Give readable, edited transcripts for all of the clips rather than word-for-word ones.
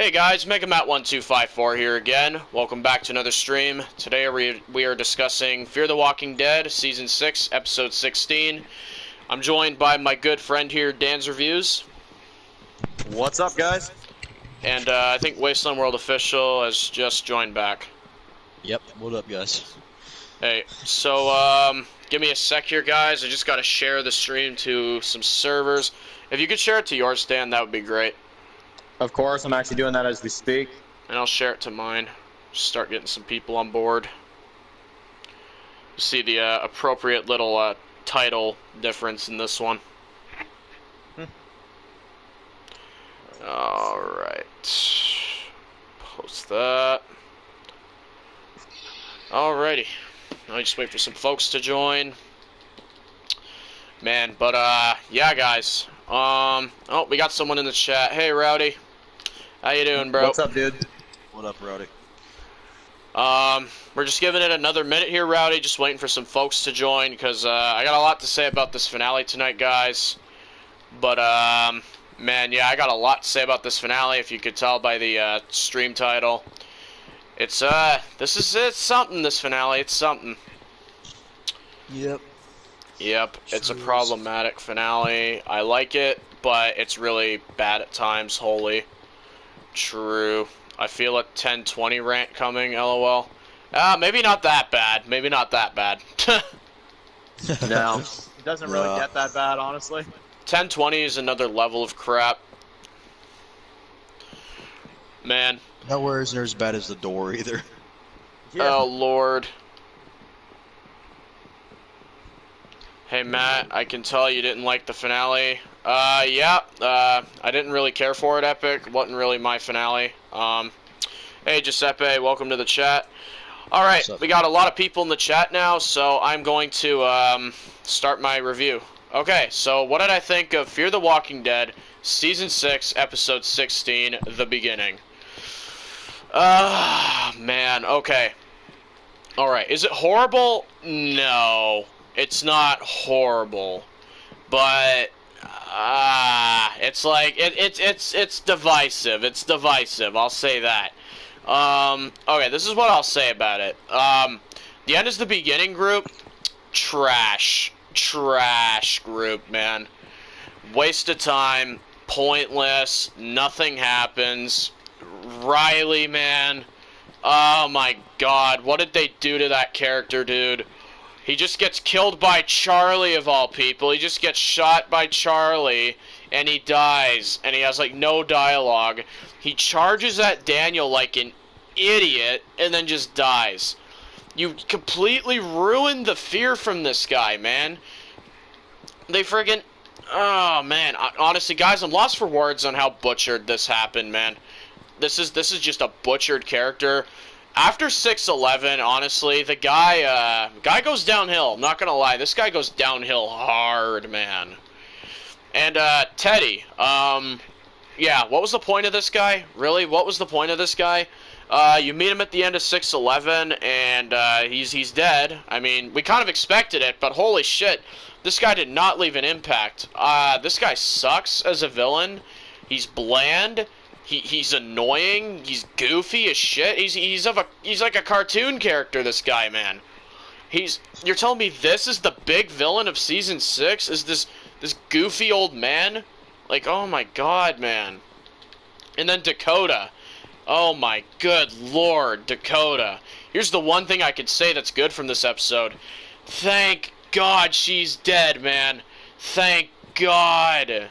Hey guys, megamatt1254 here again. Welcome back to another stream. Today we are discussing Fear the Walking Dead, Season 6, Episode 16. I'm joined by my good friend here, Dan's Reviews. What's up, guys? And I think Wasteland World Official has just joined back. Yep, what up, guys? Hey, so give me a sec here, guys. I just gotta share the stream to some servers. If you could share it to yours, Dan, that would be great. Of course, I'm actually doing that as we speak. And I'll share it to mine. Just start getting some people on board. See the appropriate little title difference in this one. Alright. Post that. Alrighty. I'll just wait for some folks to join. Man, but yeah, guys. Oh, we got someone in the chat. Hey, Rowdy. How you doing, bro? What's up, dude? What up, Rowdy? We're just giving it another minute here, Rowdy. Just waiting for some folks to join, because I got a lot to say about this finale tonight, guys. But, man, yeah, I got a lot to say about this finale, if you could tell by the stream title. It's something, this finale. It's something. Yep. Yep, it's a problematic finale. I like it, but it's really bad at times, wholly. True. I feel a 1020 rant coming, lol. Maybe not that bad. Maybe not that bad. No. It doesn't really get that bad, honestly. 1020 is another level of crap. Man. Nowhere is near as bad as the door, either. Yeah. Oh, Lord. Hey, Matt, I can tell you didn't like the finale. Yeah, I didn't really care for it, Epic. Wasn't really my finale. Hey, Giuseppe, welcome to the chat. Alright, we got a lot of people in the chat now, so I'm going to, start my review. Okay, so what did I think of Fear the Walking Dead, Season 6, Episode 16, The Beginning? Man, okay. Alright, is it horrible? No. It's not horrible, but it's like it's divisive. It's divisive. I'll say that. Okay, this is what I'll say about it. The end is the beginning group. Trash group, man. Waste of time. Pointless. Nothing happens. Riley, man. Oh my God, what did they do to that character, dude? He just gets killed by Charlie, of all people. He just gets shot by Charlie, and he dies, and he has, like, no dialogue. He charges at Daniel like an idiot, and then just dies. You completely ruined the fear from this guy, man. They friggin'... Oh, man. Honestly, guys, I'm lost for words on how butchered this happened, man. This is just a butchered character. After 6-11, honestly, the guy goes downhill. I'm not gonna lie, this guy goes downhill hard, man. And Teddy, yeah, what was the point of this guy? Really, what was the point of this guy? You meet him at the end of 6-11, and he's dead. I mean, we kind of expected it, but holy shit, this guy did not leave an impact. This guy sucks as a villain. He's bland. He's annoying. He's goofy as shit. He's like a cartoon character. This guy, man. You're telling me this is the big villain of season 6? Is this goofy old man? Like, oh my God, man. And then Dakota. Oh my good Lord, Dakota. Here's the one thing I could say that's good from this episode. Thank God she's dead, man. Thank God.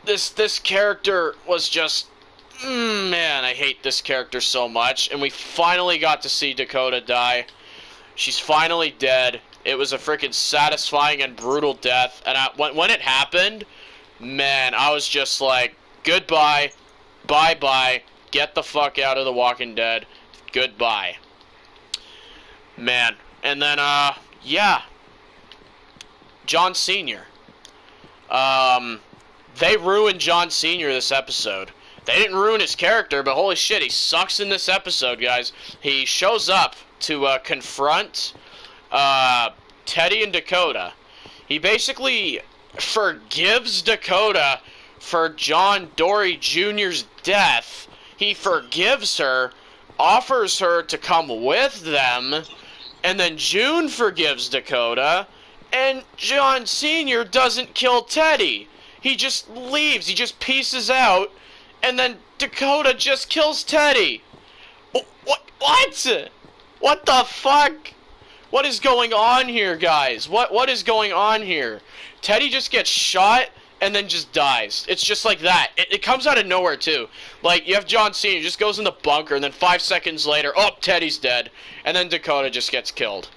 This character was just... man, I hate this character so much. And we finally got to see Dakota die. She's finally dead. It was a freaking satisfying and brutal death. And when it happened, man, I was just like, goodbye, bye-bye, get the fuck out of The Walking Dead, goodbye. Man, and then, yeah, John Sr. They ruined John Sr. this episode. They didn't ruin his character, but holy shit, he sucks in this episode, guys. He shows up to confront Teddy and Dakota. He basically forgives Dakota for John Dory Jr.'s death. He forgives her, offers her to come with them, and then June forgives Dakota, and John Sr. doesn't kill Teddy. He just leaves, he just pieces out, and then Dakota just kills Teddy. What? What the fuck? What is going on here, guys? What is going on here? Teddy just gets shot and then just dies. It's just like that. It comes out of nowhere, too. Like, you have John Cena, just goes in the bunker, and then 5 seconds later, oh, Teddy's dead. And then Dakota just gets killed.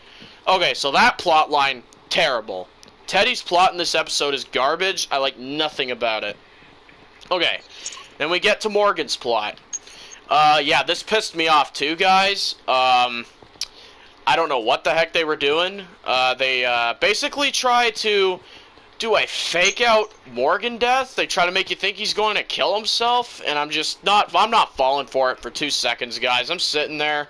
Okay, so that plot line, terrible. Teddy's plot in this episode is garbage. I like nothing about it. Okay, then we get to Morgan's plot. Yeah, this pissed me off, too, guys. I don't know what the heck they were doing. They basically try to do a fake-out Morgan death. They try to make you think he's going to kill himself, and I'm not falling for it for 2 seconds, guys. I'm sitting there.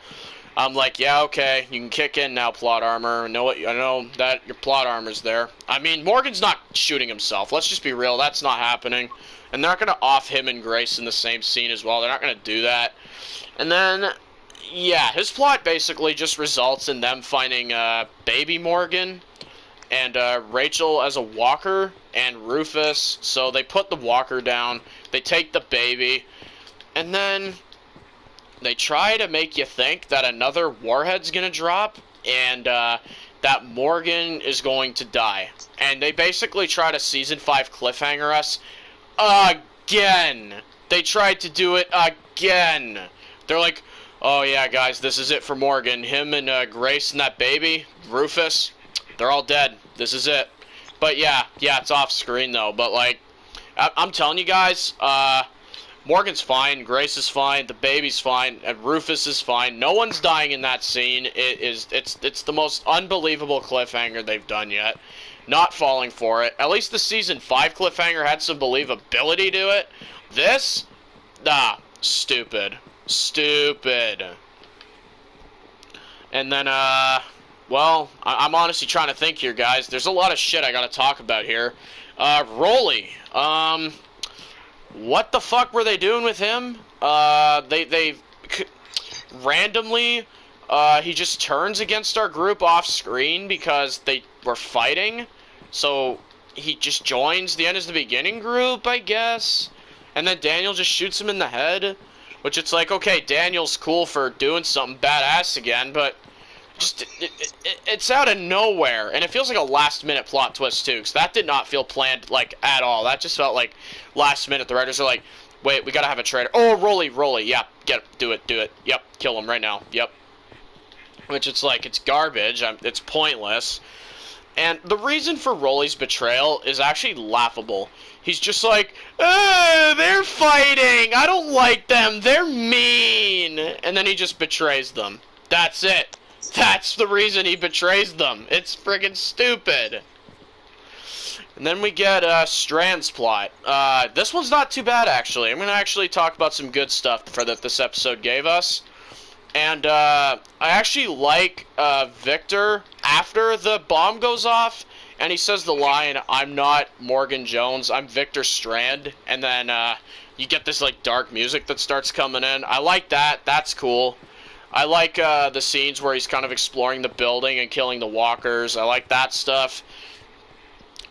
I'm like, yeah, okay, you can kick in now, plot armor. I know that your plot armor's there. I mean, Morgan's not shooting himself. Let's just be real. That's not happening. And they're not going to off him and Grace in the same scene as well. They're not going to do that. And then, yeah, his plot basically just results in them finding baby Morgan and Rachel as a walker and Rufus. So they put the walker down. They take the baby. And then they try to make you think that another warhead's going to drop and that Morgan is going to die. And they basically try to Season 5 cliffhanger us again. They tried to do it again. They're like, oh yeah, guys, this is it for Morgan. Him and Grace and that baby, Rufus, they're all dead. This is it. But yeah, it's off screen though. But like, I'm telling you guys, Morgan's fine, Grace is fine, the baby's fine, and Rufus is fine. No one's dying in that scene. It's the most unbelievable cliffhanger they've done yet. Not falling for it. At least the Season 5 cliffhanger had some believability to it. This? Nah, stupid. Stupid. And then, well, I'm honestly trying to think here, guys. There's a lot of shit I gotta talk about here. Rolly. What the fuck were they doing with him? They randomly, he just turns against our group off screen because they were fighting. So he just joins the end is the beginning group, I guess. And then Daniel just shoots him in the head. Which it's like, okay, Daniel's cool for doing something badass again, but just it's out of nowhere. And it feels like a last-minute plot twist, too, because that did not feel planned, like, at all. That just felt like last minute. The writers are like, wait, we gotta have a traitor. Oh, Rolly, yeah, do it. Yep, kill him right now, yep. Which it's like, it's garbage, it's pointless. And the reason for Rolly's betrayal is actually laughable. He's just like, they're fighting, I don't like them, they're mean. And then he just betrays them. That's it. That's the reason he betrays them. It's friggin' stupid. And then we get Strand's plot. This one's not too bad, actually. I'm going to actually talk about some good stuff that this episode gave us. And I actually like Victor after the bomb goes off. And he says the line, I'm not Morgan Jones, I'm Victor Strand. And then you get this like dark music that starts coming in. I like that. That's cool. I like the scenes where he's kind of exploring the building and killing the walkers. I like that stuff.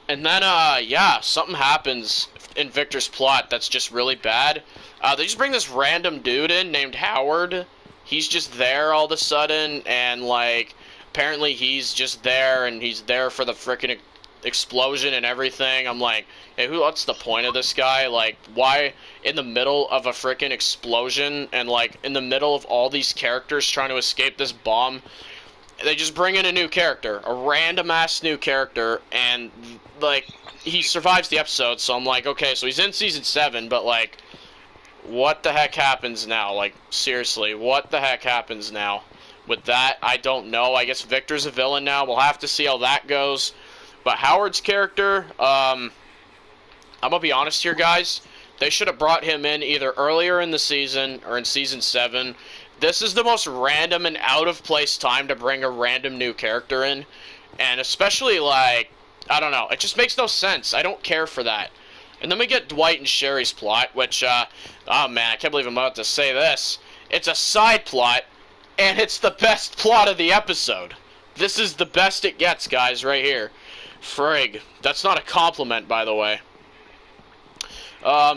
And then, yeah, something happens in Victor's plot that's just really bad. They just bring this random dude in named Howard. He's just there all of a sudden, and, like, apparently he's just there, and he's there for the frickin' explosion and everything. I'm like, hey, what's the point of this guy? Like, why in the middle of a frickin' explosion and, like, in the middle of all these characters trying to escape this bomb, they just bring in a new character, a random-ass new character, and, like, he survives the episode, so I'm like, okay, so he's in Season 7, but, like, what the heck happens now? Like, seriously, what the heck happens now? With that, I don't know. I guess Victor's a villain now. We'll have to see how that goes. But Howard's character, I'm gonna be honest here, guys. They should have brought him in either earlier in the season or in Season 7. This is the most random and out-of-place time to bring a random new character in. And especially, like, I don't know. It just makes no sense. I don't care for that. And then we get Dwight and Sherry's plot, which, oh man, I can't believe I'm about to say this. It's a side plot, and it's the best plot of the episode. This is the best it gets, guys, right here. Frig. That's not a compliment, by the way.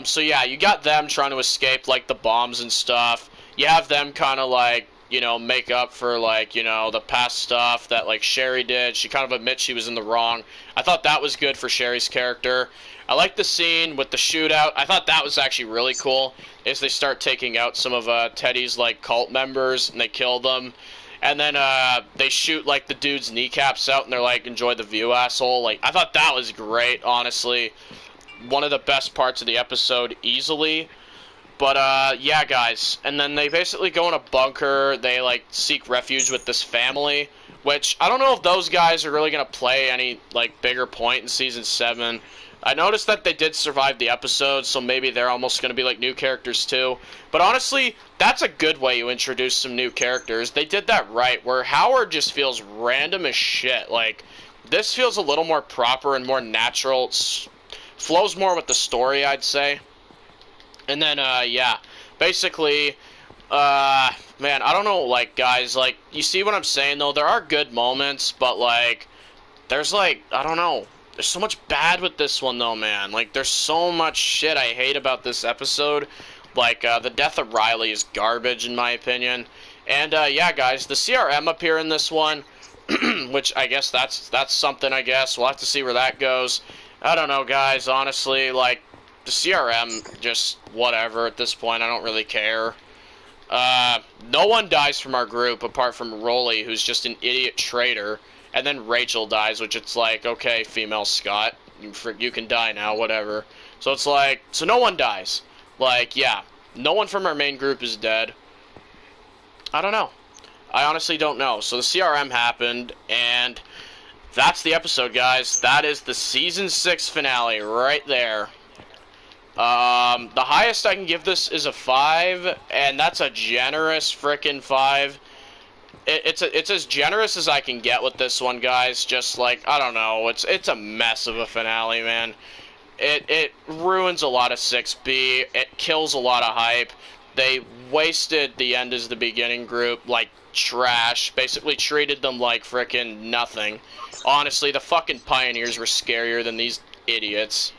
So yeah, you got them trying to escape, like, the bombs and stuff. You have them kind of, like, you know, make up for, like, you know, the past stuff that, like, Sherry did. She kind of admits she was in the wrong. I thought that was good for Sherry's character. I like the scene with the shootout. I thought that was actually really cool, is they start taking out some of Teddy's, like, cult members, and they kill them. And then they shoot, like, the dude's kneecaps out, and they're like, enjoy the view, asshole. Like, I thought that was great, honestly. One of the best parts of the episode, easily. But, yeah, guys. And then they basically go in a bunker. They, like, seek refuge with this family, which I don't know if those guys are really going to play any, like, bigger point in Season 7. I noticed that they did survive the episode, so maybe they're almost going to be, like, new characters, too. But honestly, that's a good way you introduce some new characters. They did that right, where Howard just feels random as shit. Like, this feels a little more proper and more natural. It flows more with the story, I'd say. And then, yeah, basically, man, I don't know, like, guys, like, you see what I'm saying, though? There are good moments, but, like, there's, like, I don't know. There's so much bad with this one, though, man. Like, there's so much shit I hate about this episode. Like, the death of Riley is garbage, in my opinion. And, yeah, guys, the CRM up here in this one, which I guess that's something, I guess. We'll have to see where that goes. I don't know, guys, honestly, like, the CRM, just whatever at this point. I don't really care. No one dies from our group apart from Rolly, who's just an idiot traitor. And then Rachel dies, which it's like, okay, female Scott, you can die now, whatever. So it's like, so no one dies. Like, yeah, no one from our main group is dead. I don't know. I honestly don't know. So the CRM happened, and that's the episode, guys. That is the Season 6 finale right there. The highest I can give this is a 5, and that's a generous frickin' 5. It's as generous as I can get with this one, guys. Just like, I don't know, it's a mess of a finale, man. It ruins a lot of 6B. It kills a lot of hype. They wasted the end as the beginning group like trash. Basically treated them like frickin' nothing. Honestly, the fucking pioneers were scarier than these idiots.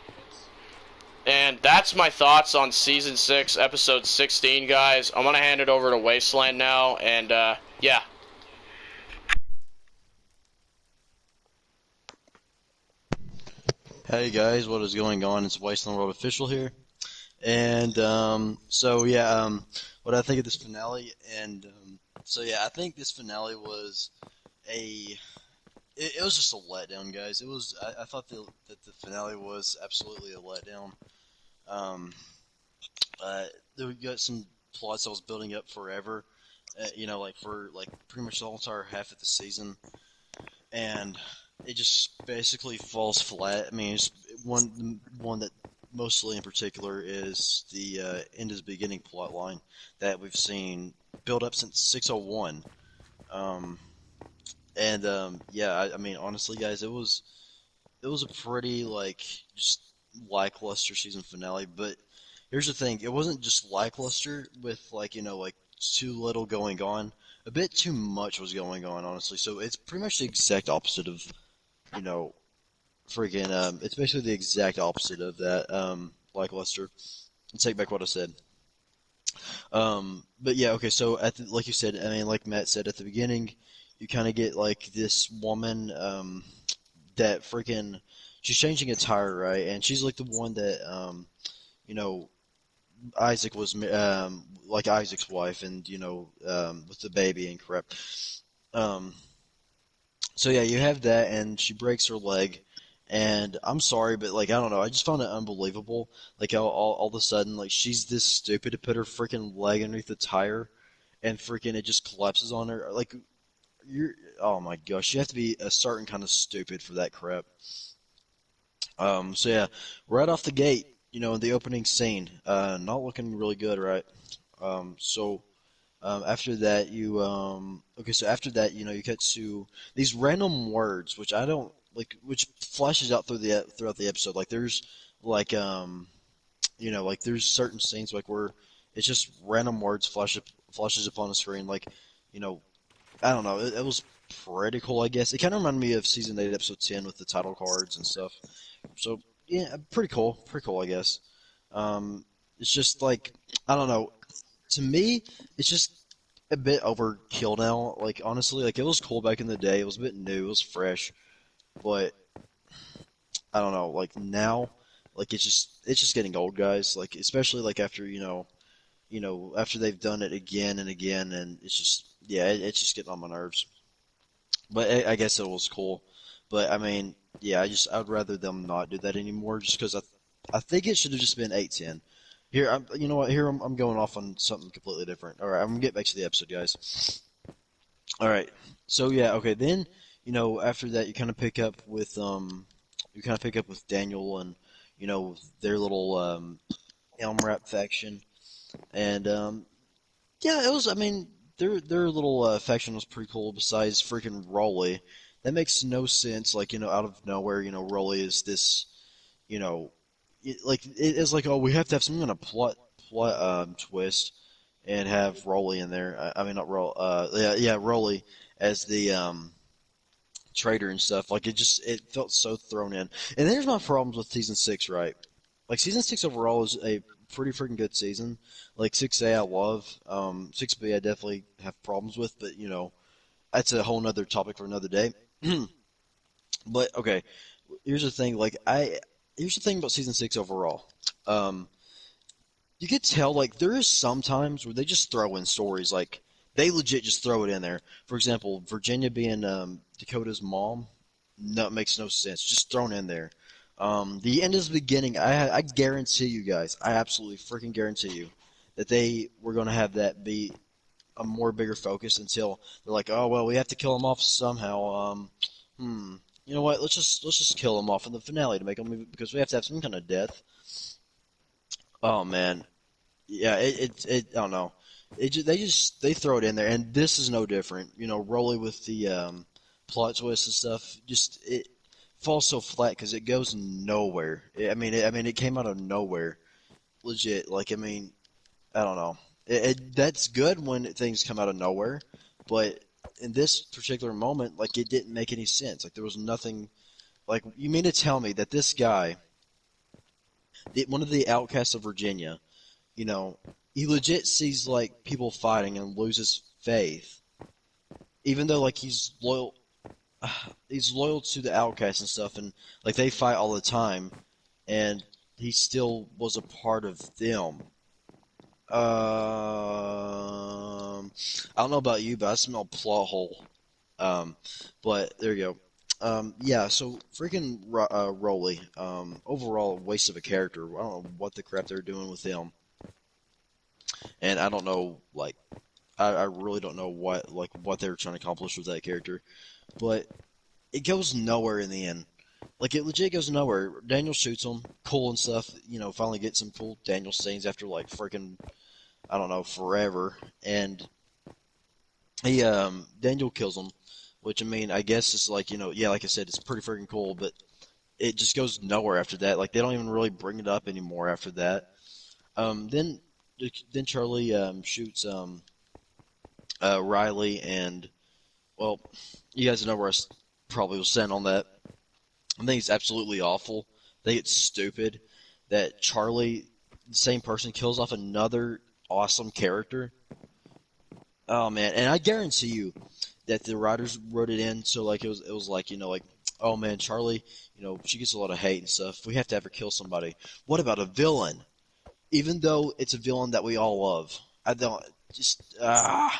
And that's my thoughts on Season 6, Episode 16, guys. I'm gonna hand it over to Wasteland now, and, yeah. Hey guys, what is going on? It's Wasteland World Official here. And, so yeah, what I think of this finale, and, so yeah, I think this finale was it was just a letdown, guys. It was, I thought that the finale was absolutely a letdown. We got some plots that was building up forever, you know, like for like pretty much the whole entire half of the season, and it just basically falls flat. I mean, it's one that mostly in particular is the end is beginning plot line that we've seen build up since 601. Yeah, I mean, honestly, guys, it was a pretty like just lackluster season finale. But here's the thing: it wasn't just lackluster with like like too little going on. A bit too much was going on, honestly. So it's pretty much the exact opposite of freaking. It's basically the exact opposite of that lackluster. Let's take back what I said. But yeah, okay. So like you said, I mean, like Matt said at the beginning, you kind of get like this woman that freaking she's changing a tire, right? And she's like the one that Isaac was like Isaac's wife, and with the baby and crap. So yeah, you have that, and she breaks her leg. And I'm sorry, but like I don't know, I just found it unbelievable. Like how all of a sudden, like she's this stupid to put her freaking leg underneath the tire, and freaking it just collapses on her. Like oh my gosh, you have to be a certain kind of stupid for that crap. So yeah, right off the gate, in the opening scene, not looking really good, right? After that, so after that, you get to these random words, which I don't like, which flashes out throughout the episode. Like there's like like there's certain scenes like where it's just random words flashes upon the screen. Like, you know, I don't know. It was pretty cool, I guess. It kind of reminded me of season 8, episode 10 with the title cards and stuff. So yeah, pretty cool, I guess. It's just like I don't know. To me, it's just a bit overkill now. Like honestly, like it was cool back in the day. It was a bit new. It was fresh, but I don't know. Like now, like it's just getting old, guys. Like especially like after after they've done it again and again, and it's just yeah, it's just getting on my nerves. But I guess it was cool. But I mean, yeah, I'd rather them not do that anymore, just because I think it should have just been 8-10. Here, you know what? Here I'm going off on something completely different. All right, I'm gonna get back to the episode, guys. All right, so yeah, okay. Then after that, you kind of pick up with Daniel and their little Elm Wrap faction, and yeah, it was. I mean, their little faction was pretty cool. Besides freaking Rolly, that makes no sense. Like out of nowhere, Rolly is this. You know, it's like oh, we have to have some kind of plot twist and have Rolly in there. I mean, not Roll. Yeah, Rolly as the traitor and stuff. Like it felt so thrown in. And there's my problems with season 6, right? Like season 6 overall is a pretty freaking good season. Like 6A I love. 6B I definitely have problems with, but that's a whole nother topic for another day. But okay, here's the thing. Here's the thing about season 6 overall. Um, you could tell like there is some times where they just throw in stories like they legit just throw it in there. For example, Virginia being Dakota's mom, no, it makes no sense. Just thrown in there. The end is the beginning. I guarantee you guys, I absolutely freaking guarantee you that they were going to have that be a more bigger focus until they're like, oh well, we have to kill him off somehow. You know what? Let's just kill him off in the finale to make him because we have to have some kind of death. Oh man, yeah, I don't know. They throw it in there, and this is no different. Rolly with the plot twist and stuff. Just it falls so flat because it goes nowhere. I mean, it came out of nowhere, legit. Like, I mean, I don't know. That's good when things come out of nowhere, but in this particular moment, like, it didn't make any sense. Like, there was nothing. Like, you mean to tell me that this guy, one of the outcasts of Virginia, you know, he legit sees like people fighting and loses faith, even though like he's loyal to the outcasts and stuff, and like they fight all the time, and he still was a part of them. I don't know about you, but I smell plot hole. But there you go. Yeah, so freaking Rolly. Overall, waste of a character. I don't know what the crap they're doing with him, and I don't know like I really don't know what they were trying to accomplish with that character, but it goes nowhere in the end. Like it legit goes nowhere. Daniel shoots him, cool and stuff. Finally get some cool Daniel scenes after like freaking I don't know forever, and he Daniel kills him, which I mean I guess is like yeah like I said it's pretty freaking cool, but it just goes nowhere after that. Like they don't even really bring it up anymore after that. Then Charlie shoots Riley and well, you guys know where probably was sent on that. I think it's absolutely awful. I think it's stupid that Charlie, the same person, kills off another awesome character. Oh man, and I guarantee you that the writers wrote it in so like it was like like oh man Charlie she gets a lot of hate and stuff. We have to have her kill somebody. What about a villain? Even though it's a villain that we all love, I don't just I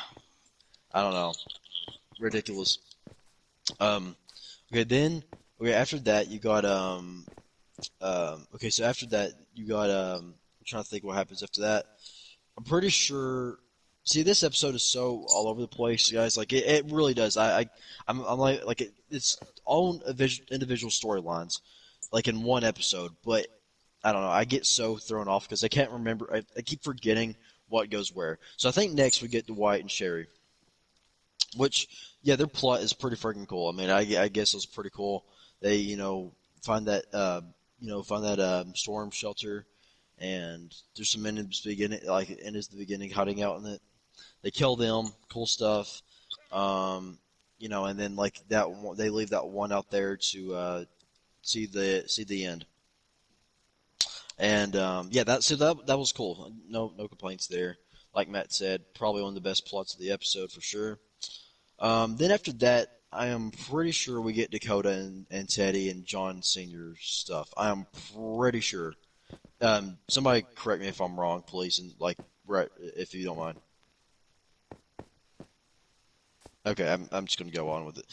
don't know, ridiculous. Um, okay, then okay after that you got okay so after that you got I'm trying to think what happens after that. I'm pretty sure. See, this episode is so all over the place, guys. Like it really does. I'm like it's all individual storylines, like in one episode. But I don't know. I get so thrown off because I can't remember. I keep forgetting what goes where. So I think next we get Dwight and Sherry, which yeah, their plot is pretty freaking cool. I mean, I guess it's pretty cool. They find that find that storm shelter, and there's some men in the beginning, like in the beginning, hiding out in it. They kill them, cool stuff. And then like that one, they leave that one out there to see the end. And yeah, that was cool. No complaints there. Like Matt said, probably one of the best plots of the episode for sure. Then after that, I am pretty sure we get Dakota and Teddy and John Senior stuff. I am pretty sure. Somebody correct me if I'm wrong, please, and like right if you don't mind. Okay, I'm just gonna go on with it.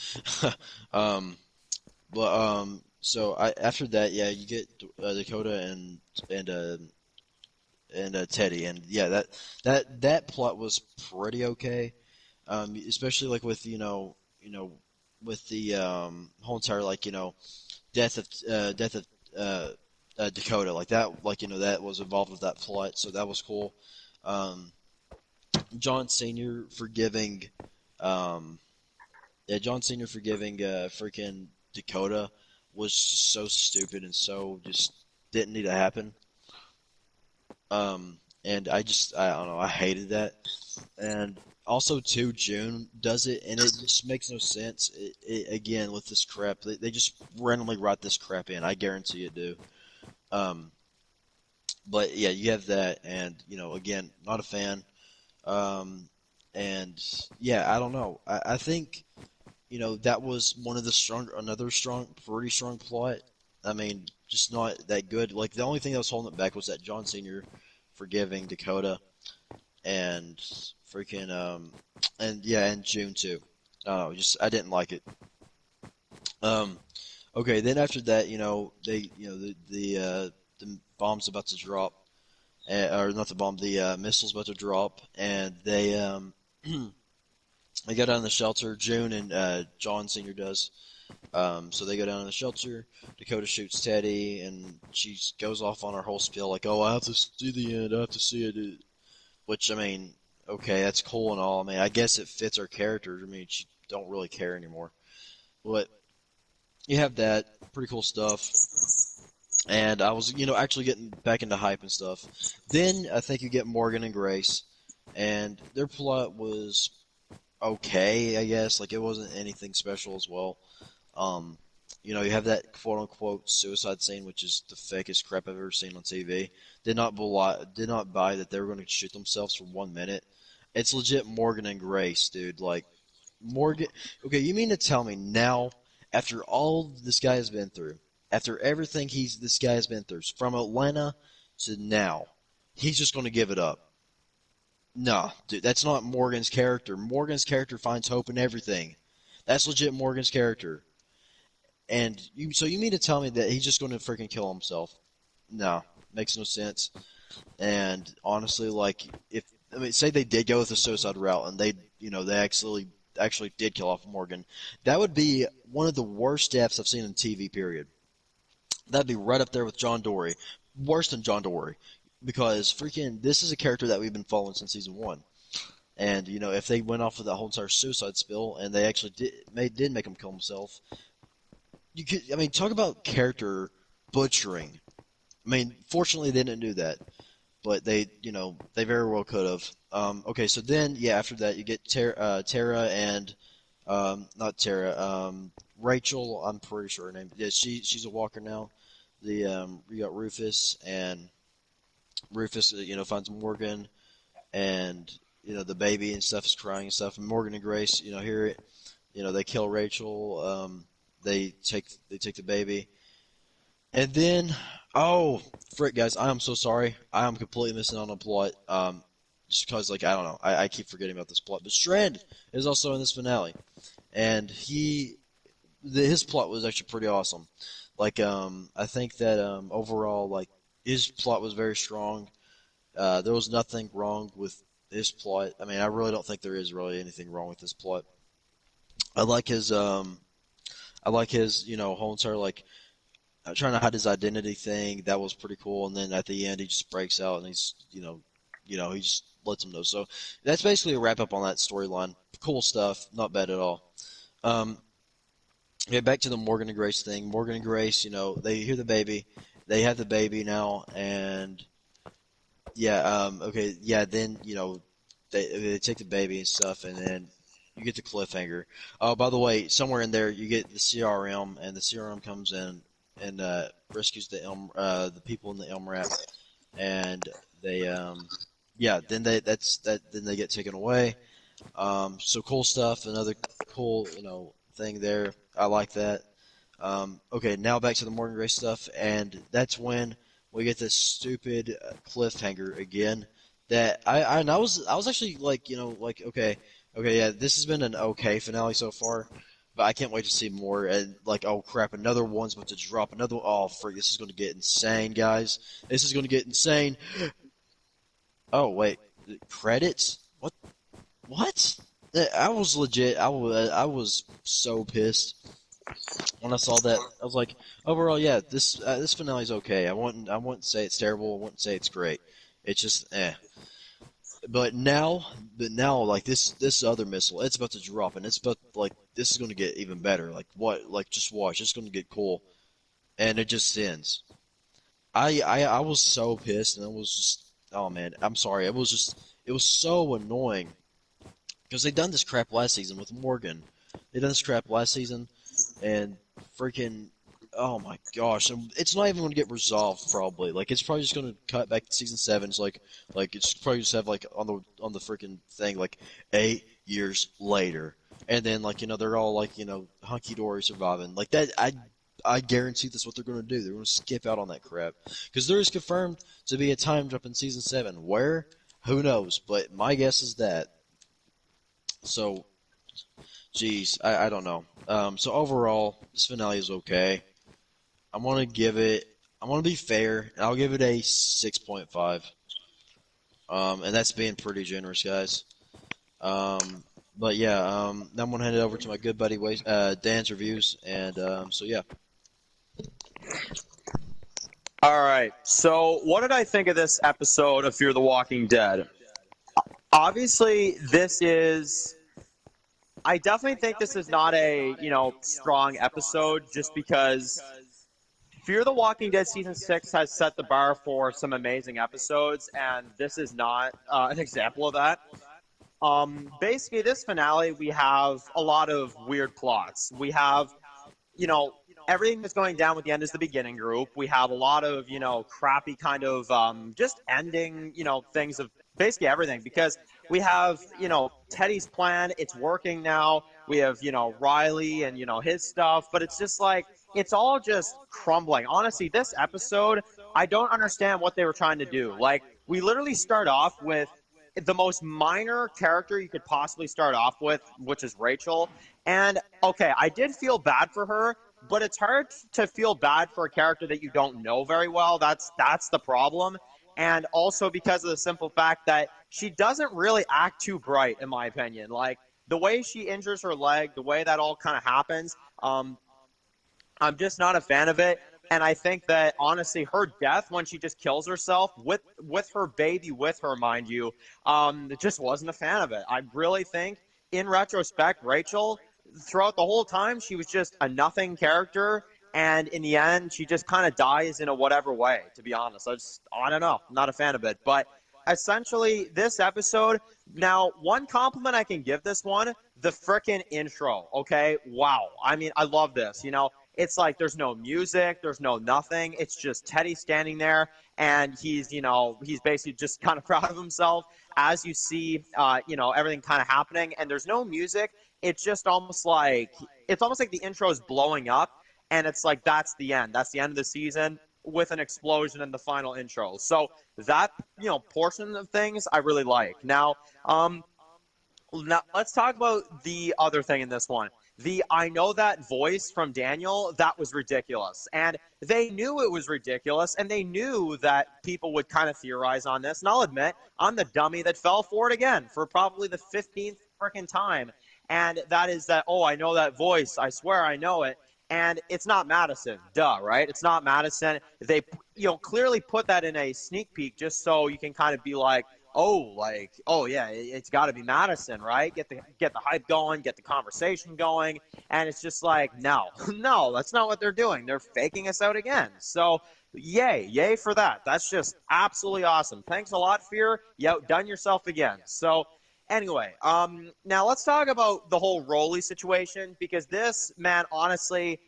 So after that, yeah, you get Dakota and Teddy, and yeah, that plot was pretty okay. Especially like with with the whole entire like death of Dakota, like that, like that was involved with that plot, so that was cool. Um, John Senior forgiving, um, yeah, John Senior forgiving freaking Dakota was just so stupid and so just didn't need to happen. And I don't know, I hated that. And also too, June does it, and it just makes no sense. Again with this crap, they just randomly write this crap in. I guarantee it do. Um, but yeah, you have that, and again, not a fan. Um, and yeah, I don't know. I think that was one of the another pretty strong plot. I mean, just not that good. Like the only thing that was holding it back was that John Senior forgiving Dakota and freaking and yeah, and June too. Just I didn't like it. Um, okay, then after that, they the bomb's about to drop, or not the bomb, the missile's about to drop, and they go down in the shelter. June and John Senior does. So they go down in the shelter. Dakota shoots Teddy, and she goes off on her whole spiel like, "Oh, I have to see the end. I have to see it." Which I mean, okay, that's cool and all. I mean, I guess it fits her character. I mean, she don't really care anymore. But you have that pretty cool stuff. And I was, actually getting back into hype and stuff. Then I think you get Morgan and Grace, and their plot was okay, I guess. Like it wasn't anything special as well. Um, you have that quote unquote suicide scene, which is the fakest crap I've ever seen on TV. Did not buy that they were going to shoot themselves for 1 minute. It's legit Morgan and Grace, dude. Like Morgan. Okay, you mean to tell me now, after all this guy has been through, after everything this guy has been through, from Atlanta to now, he's just going to give it up? No, dude, that's not Morgan's character. Morgan's character finds hope in everything. That's legit Morgan's character. And so you mean to tell me that he's just going to freaking kill himself? No, makes no sense. And honestly, like say they did go with the suicide route, and they actually did kill off Morgan, that would be one of the worst deaths I've seen in TV. Period. That'd be right up there with John Dory, worse than John Dory, because freaking this is a character that we've been following since season 1. And if they went off with that whole entire suicide spill, and they actually did make him kill himself, I mean, talk about character butchering. I mean, fortunately they didn't do that, but they very well could have. Okay, so then yeah, after that you get Tara and not Tara, Rachel. I'm pretty sure her name. Yeah, she's a walker now. You got Rufus, and Rufus finds Morgan, and the baby and stuff is crying and stuff, and Morgan and Grace hear it. They kill Rachel. They take the baby, and then frick, guys, I am so sorry. I am completely missing out on a plot. Just because like I don't know, I keep forgetting about this plot. But Strand is also in this finale, and his plot was actually pretty awesome. Like I think that overall like his plot was very strong. There was nothing wrong with his plot. I mean, I really don't think there is really anything wrong with this plot. I like his whole entire like trying to hide his identity thing. That was pretty cool. And then at the end, he just breaks out and he's he just lets him know. So that's basically a wrap up on that storyline. Cool stuff. Not bad at all. Yeah, back to the Morgan and Grace thing. Morgan and Grace, they hear the baby, they have the baby now, and yeah, okay, yeah. Then they take the baby and stuff, and then you get the cliffhanger. Oh, by the way, somewhere in there you get the CRM, and the CRM comes in and rescues the people in the Elm Wrap, and they yeah, then then they get taken away. So cool stuff. Another cool thing there. I like that. Okay, now back to the Morgan Gray stuff, and that's when we get this stupid cliffhanger again. That and I was actually like like okay yeah, this has been an okay finale so far, but I can't wait to see more. And like, oh crap, another one's about to drop. Oh freak, this is going to get insane, guys. This is going to get insane. Oh wait, credits? What? I was legit. I was so pissed when I saw that. I was like, overall, yeah, this finale's okay. I wouldn't say it's terrible. I wouldn't say it's great. It's just eh. But now, like this other missile, it's about to drop, and it's about like this is going to get even better. Like what? Like just watch, it's going to get cool, and it just ends. I was so pissed, and I was just oh man, I'm sorry. It was so annoying because they done this crap last season with Morgan. They done this crap last season, and freaking oh my gosh, and it's not even going to get resolved probably. Like it's probably just going to cut back to season 7. It's like it's probably just have like on the freaking thing like 8 years later, and then like they're all like hunky dory surviving like that. I guarantee that's what they're going to do. They're going to skip out on that crap because there is confirmed to be a time jump in season 7. Where? Who knows? But my guess is that. So, geez, I don't know. So overall, this finale is okay. I'm gonna be fair, and I'll give it a 6.5. And that's being pretty generous, guys. But yeah, now I'm gonna hand it over to my good buddy Dan's reviews, and so yeah. All right. So, what did I think of this episode of Fear the Walking Dead? Obviously, I definitely think this is not a, strong episode just because Fear the Walking Dead Season 6 has set the bar for some amazing episodes, and this is not an example of that. Basically, this finale, we have a lot of weird plots. We have, you know, everything that's going down with the end is the beginning group. We have a lot of, crappy kind of just ending, things of basically everything because we have, Teddy's plan. It's working now. We have, Riley and, his stuff, but it's just like, it's all just crumbling. Honestly, this episode, I don't understand what they were trying to do. Like, we literally start off with the most minor character you could possibly start off with, which is Rachel. And, okay, I did feel bad for her, but it's hard to feel bad for a character that you don't know very well. That's the problem. And also because of the simple fact that she doesn't really act too bright, in my opinion. Like, the way she injures her leg, the way that all kind of happens, I'm just not a fan of it. And I think that, honestly, her death when she just kills herself with her baby with her, mind you, just wasn't a fan of it. I really think, in retrospect, Rachel, throughout the whole time, she was just a nothing character. And in the end, she just kind of dies in a whatever way, to be honest. I don't know. I'm not a fan of it. But essentially, this episode, now, one compliment I can give this one, the frickin' intro, okay? Wow. I mean, I love this, It's like there's no music, there's no nothing. It's just Teddy standing there, and he's basically just kind of proud of himself as you see, everything kind of happening. And there's no music. It's just almost like the intro is blowing up, and it's like that's the end. That's the end of the season with an explosion in the final intro. So that portion of things I really like. Now let's talk about the other thing in this one. I know that voice from Daniel, that was ridiculous. And they knew it was ridiculous, and they knew that people would kind of theorize on this. And I'll admit, I'm the dummy that fell for it again for probably the 15th freaking time. And that is that, oh, I know that voice. I swear I know it. And it's not Madison. Duh, right? It's not Madison. They, clearly put that in a sneak peek just so you can kind of be like, oh, like, oh yeah, it's got to be Madison, right? Get the hype going, get the conversation going, and it's just like, no, no, that's not what they're doing. They're faking us out again. So, yay for that. That's just absolutely awesome. Thanks a lot, Fear. You outdone yourself again. So, anyway, now let's talk about the whole Rolly situation, because this, man, honestly,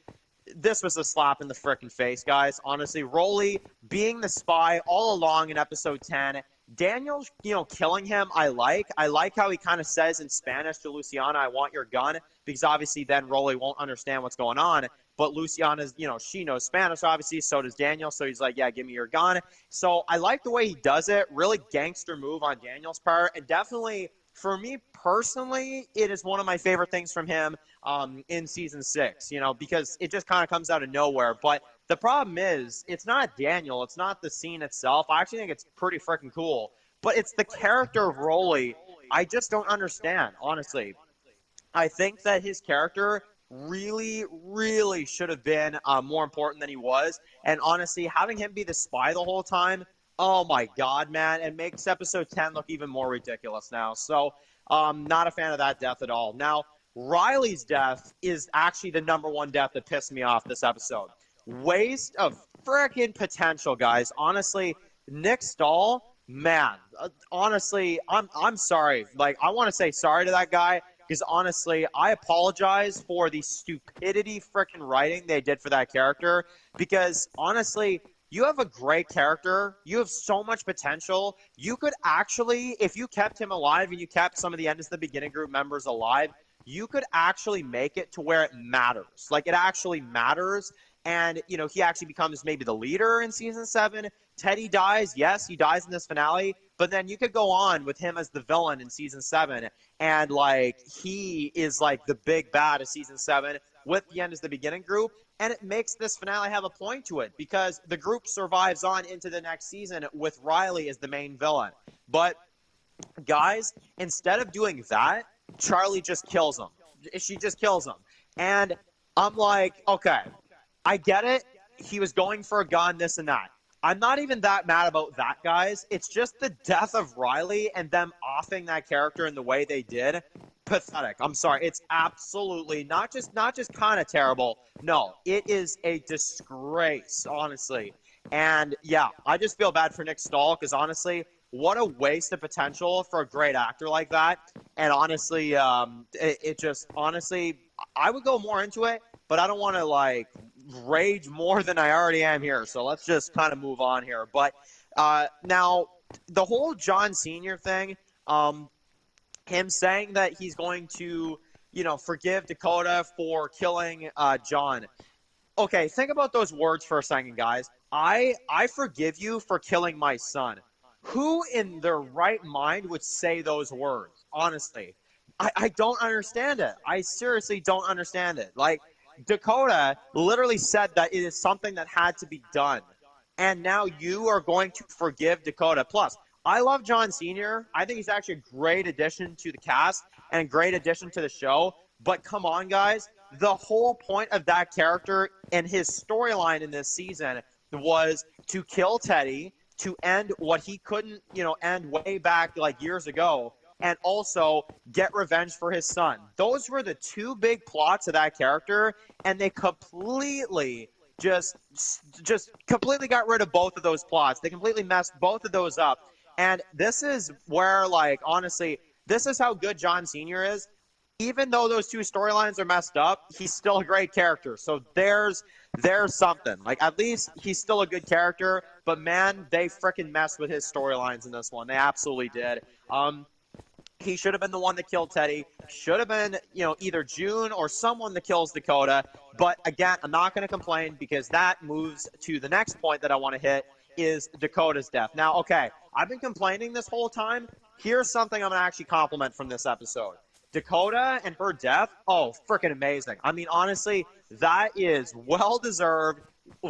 this was a slap in the frickin' face, guys. Honestly, Rolly being the spy all along in episode 10. Daniel, killing him, I like. I like how he kind of says in Spanish to Luciana, I want your gun, because obviously then Rolly won't understand what's going on. But Luciana's, she knows Spanish, obviously, so does Daniel, so he's like, yeah, give me your gun. So I like the way he does it. Really gangster move on Daniel's part, and definitely, for me personally, it is one of my favorite things from him in season 6, because it just kind of comes out of nowhere. But the problem is, it's not Daniel. It's not the scene itself. I actually think it's pretty freaking cool. But it's the character of Rolly. I just don't understand, honestly. I think that his character really should have been more important than he was. And honestly, having him be the spy the whole time, oh my God, man, it makes episode 10 look even more ridiculous now. So, not a fan of that death at all. Now, Riley's death is actually the number one death that pissed me off this episode. Waste of freaking potential, guys. Honestly, Nick Stahl, man, honestly, I'm sorry. Like, I want to say sorry to that guy, because honestly, I apologize for the stupidity freaking writing they did for that character, because honestly, you have a great character. You have so much potential. You could actually, if you kept him alive and you kept some of the End of the Beginning group members alive, you could actually make it to where it matters. Like, it actually matters. And, he actually becomes maybe the leader in season 7. Teddy dies. Yes, he dies in this finale. But then you could go on with him as the villain in season 7. And, he is, the big bad of season 7 with the End of the Beginning group. And it makes this finale have a point to it, because the group survives on into the next season with Riley as the main villain. But, guys, instead of doing that, Charlie just kills him. She just kills him. And I'm like, okay, I get it. He was going for a gun, this and that. I'm not even that mad about that, guys. It's just the death of Riley and them offing that character in the way they did. Pathetic. I'm sorry. It's absolutely not just kind of terrible. No, it is a disgrace, honestly. And yeah, I just feel bad for Nick Stahl, because honestly, what a waste of potential for a great actor like that. And honestly, it just, honestly, I would go more into it, but I don't want to rage more than I already am here. So let's just kind of move on here. But now, the whole John Sr. thing, him saying that he's going to, forgive Dakota for killing John. Okay, think about those words for a second, guys. I forgive you for killing my son. Who in their right mind would say those words? Honestly, I don't understand it. I seriously don't understand it. Dakota literally said that it is something that had to be done. And now you are going to forgive Dakota. Plus, I love John Sr. I think he's actually a great addition to the cast and a great addition to the show. But come on, guys. The whole point of that character and his storyline in this season was to kill Teddy, to end what he couldn't, end way back years ago, and also get revenge for his son. Those were the two big plots of that character, and they completely just completely got rid of both of those plots. They completely messed both of those up. And this is where, honestly, this is how good John Sr. is. Even though those two storylines are messed up, he's still a great character. So there's something. At least he's still a good character. But, man, they freaking messed with his storylines in this one. They absolutely did. He should have been the one that killed Teddy. Should have been, either June or someone that kills Dakota. But, again, I'm not going to complain, because that moves to the next point that I want to hit, is Dakota's death. Now, okay, I've been complaining this whole time. Here's something I'm going to actually compliment from this episode. Dakota and her death, oh, freaking amazing. I mean, honestly, that is well-deserved,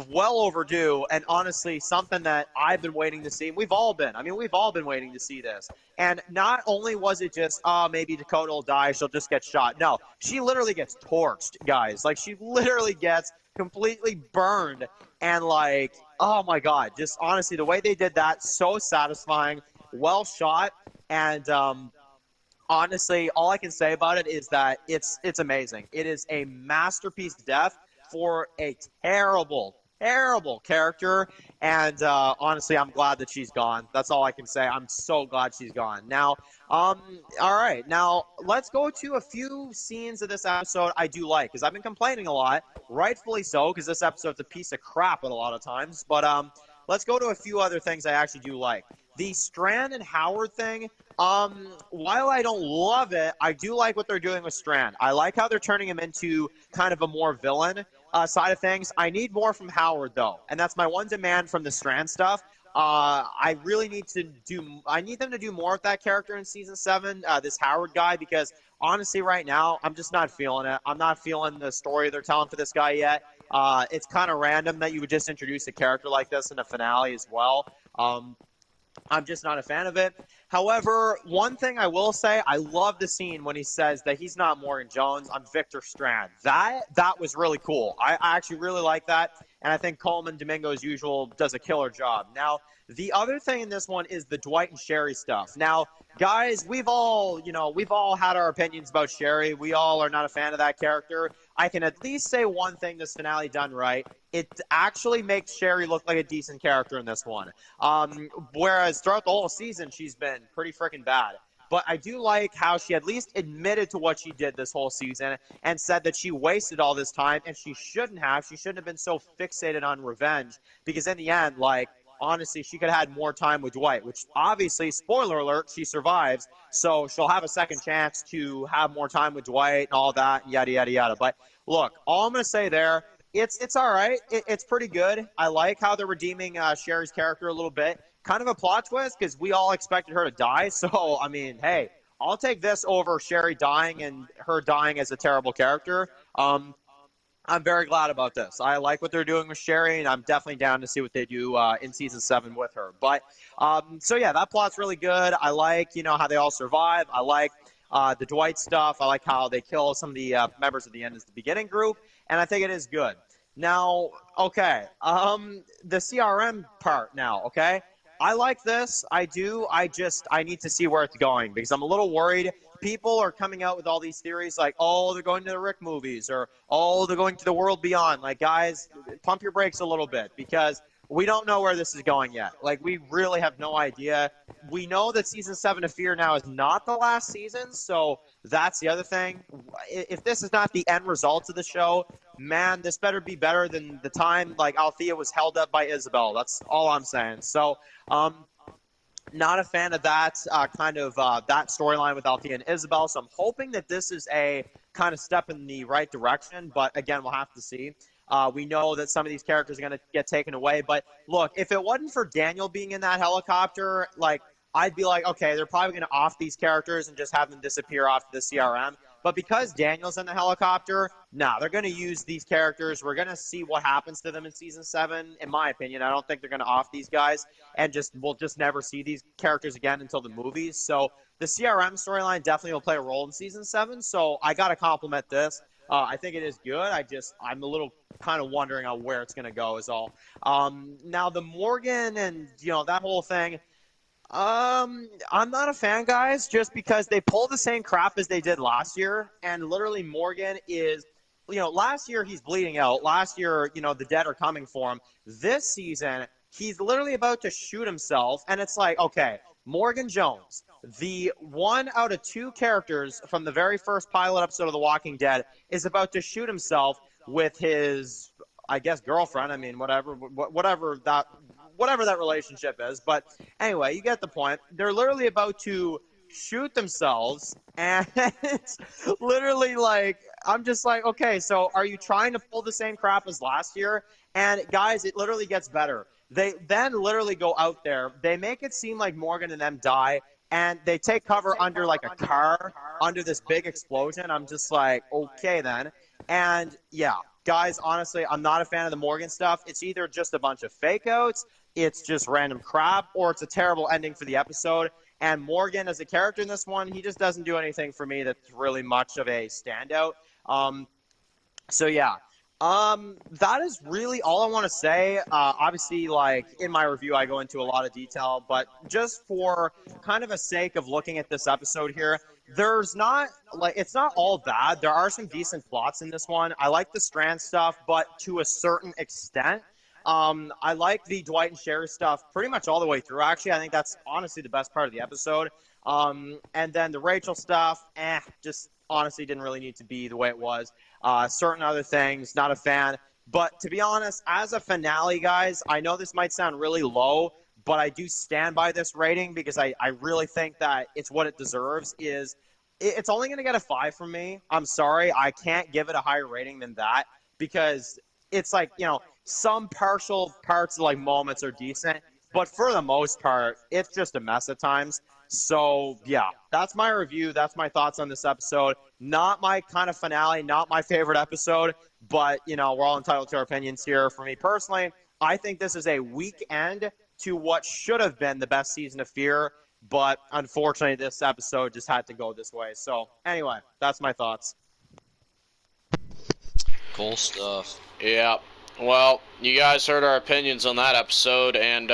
well overdue, and honestly, something that I've been waiting to see. We've all been waiting to see this. And not only was it just, maybe Dakota will die, she'll just get shot. No, she literally gets torched, guys. She literally gets completely burned. And, oh my God, just honestly, the way they did that, so satisfying. well shot, and honestly, all I can say about it is that it's amazing. It is a masterpiece death for a terrible, terrible character, and honestly, I'm glad that she's gone. That's all I can say. I'm so glad she's gone. Now, all right, now let's go to a few scenes of this episode I do like, because I've been complaining a lot, rightfully so, because this episode's a piece of crap at a lot of times. But let's go to a few other things I actually do like. The Strand and Howard thing. While I don't love it, I do like what they're doing with Strand. I like how they're turning him into kind of a more villain side of things. I need more from Howard, though, and that's my one demand from the Strand stuff. I really need to do. I need them to do more with that character in season 7, this Howard guy, because honestly, right now, I'm just not feeling it. I'm not feeling the story they're telling for this guy yet. It's kind of random that you would just introduce a character like this in a finale as well. I'm just not a fan of it. However, one thing I will say, I love the scene when he says that he's not Morgan Jones, I'm Victor Strand. That was really cool. I actually really like that, and I think Coleman Domingo, as usual, does a killer job. Now, the other thing in this one is the Dwight and Sherry stuff. Now, guys, we've all had our opinions about Sherry. We all are not a fan of that character. I can at least say one thing this finale done right. It actually makes Sherry look like a decent character in this one. Whereas throughout the whole season, she's been pretty freaking bad. But I do like how she at least admitted to what she did this whole season and said that she wasted all this time, and she shouldn't have. She shouldn't have been so fixated on revenge, because in the end, like, honestly, she could have had more time with Dwight, which obviously, spoiler alert, she survives. So she'll have a second chance to have more time with Dwight and all that, yada, yada, yada. But look, all I'm going to say there, it's all right. It's pretty good. I like how they're redeeming Sherry's character a little bit. Kind of a plot twist, because we all expected her to die. So, I mean, hey, I'll take this over Sherry dying and her dying as a terrible character. I'm very glad about this. I like what they're doing with Sherry, and I'm definitely down to see what they do in season 7 with her. But so yeah, that plot's really good. I like how they all survive. I like the Dwight stuff. I like how they kill some of the members of the end as the beginning group, and I think it is good. Now, okay, the CRM part now. Okay, I like this. I do. I need to see where it's going, because I'm a little worried. People are coming out with all these theories like, oh, they're going to the Rick movies, or, oh, they're going to the world beyond. Like, guys, pump your brakes a little bit, because we don't know where this is going yet. Like, we really have no idea. We know that season 7 of Fear now is not the last season, so that's the other thing. If this is not the end result of the show, man, this better be better than the time, like, Althea was held up by Isabel. That's all I'm saying. So, not a fan of that that storyline with Althea and Isabel, so I'm hoping that this is a kind of step in the right direction, but again, we'll have to see. We know that some of these characters are going to get taken away, but look, if it wasn't for Daniel being in that helicopter, like, I'd be like, okay, they're probably going to off these characters and just have them disappear off the CRM. But because Daniel's in the helicopter, they're going to use these characters. We're going to see what happens to them in season 7. In my opinion, I don't think they're going to off these guys, and we'll just never see these characters again until the movies. So the CRM storyline definitely will play a role in season 7. So I got to compliment this. I think it is good. I'm a little kind of wondering on where it's going to go is all. Now the Morgan and that whole thing. I'm not a fan, guys, just because they pull the same crap as they did last year, and literally Morgan is, last year he's bleeding out. Last year, the dead are coming for him. This season, he's literally about to shoot himself, and it's like, okay, Morgan Jones, the 1 out of 2 characters from the very first pilot episode of The Walking Dead, is about to shoot himself with his, I guess, girlfriend. I mean, whatever that relationship is. But anyway, you get the point. They're literally about to shoot themselves, and it's literally like, I'm just like, okay, so are you trying to pull the same crap as last year? And guys, it literally gets better. They then literally go out there. They make it seem like Morgan and them die, and they take cover under like a car, under this big explosion. I'm just like, okay then. And yeah, guys, honestly, I'm not a fan of the Morgan stuff. It's either just a bunch of fake outs, it's just random crap, or it's a terrible ending for the episode. And Morgan, as a character in this one, he just doesn't do anything for me that's really much of a standout. So yeah, That is really all I want to say. Obviously, like in my review, I go into a lot of detail, but just for kind of a sake of looking at this episode here, there's not like it's not all bad. There are some decent plots in this one. I like the Strand stuff, but to a certain extent. I like the Dwight and Sherry stuff pretty much all the way through. Actually, I think that's honestly the best part of the episode. And then the Rachel stuff, just honestly didn't really need to be the way it was. Certain other things, not a fan. But to be honest, as a finale, guys, I know this might sound really low, but I do stand by this rating because I really think that it's what it deserves. It's only going to get a 5 from me. I'm sorry, I can't give it a higher rating than that because it's like, some partial parts, like moments, are decent, but for the most part, it's just a mess at times. So, yeah, that's my review. That's my thoughts on this episode. Not my kind of finale, not my favorite episode, but, we're all entitled to our opinions here. For me personally, I think this is a weak end to what should have been the best season of Fear, but unfortunately, this episode just had to go this way. So, anyway, that's my thoughts. Cool stuff. Yeah. Well, you guys heard our opinions on that episode, and,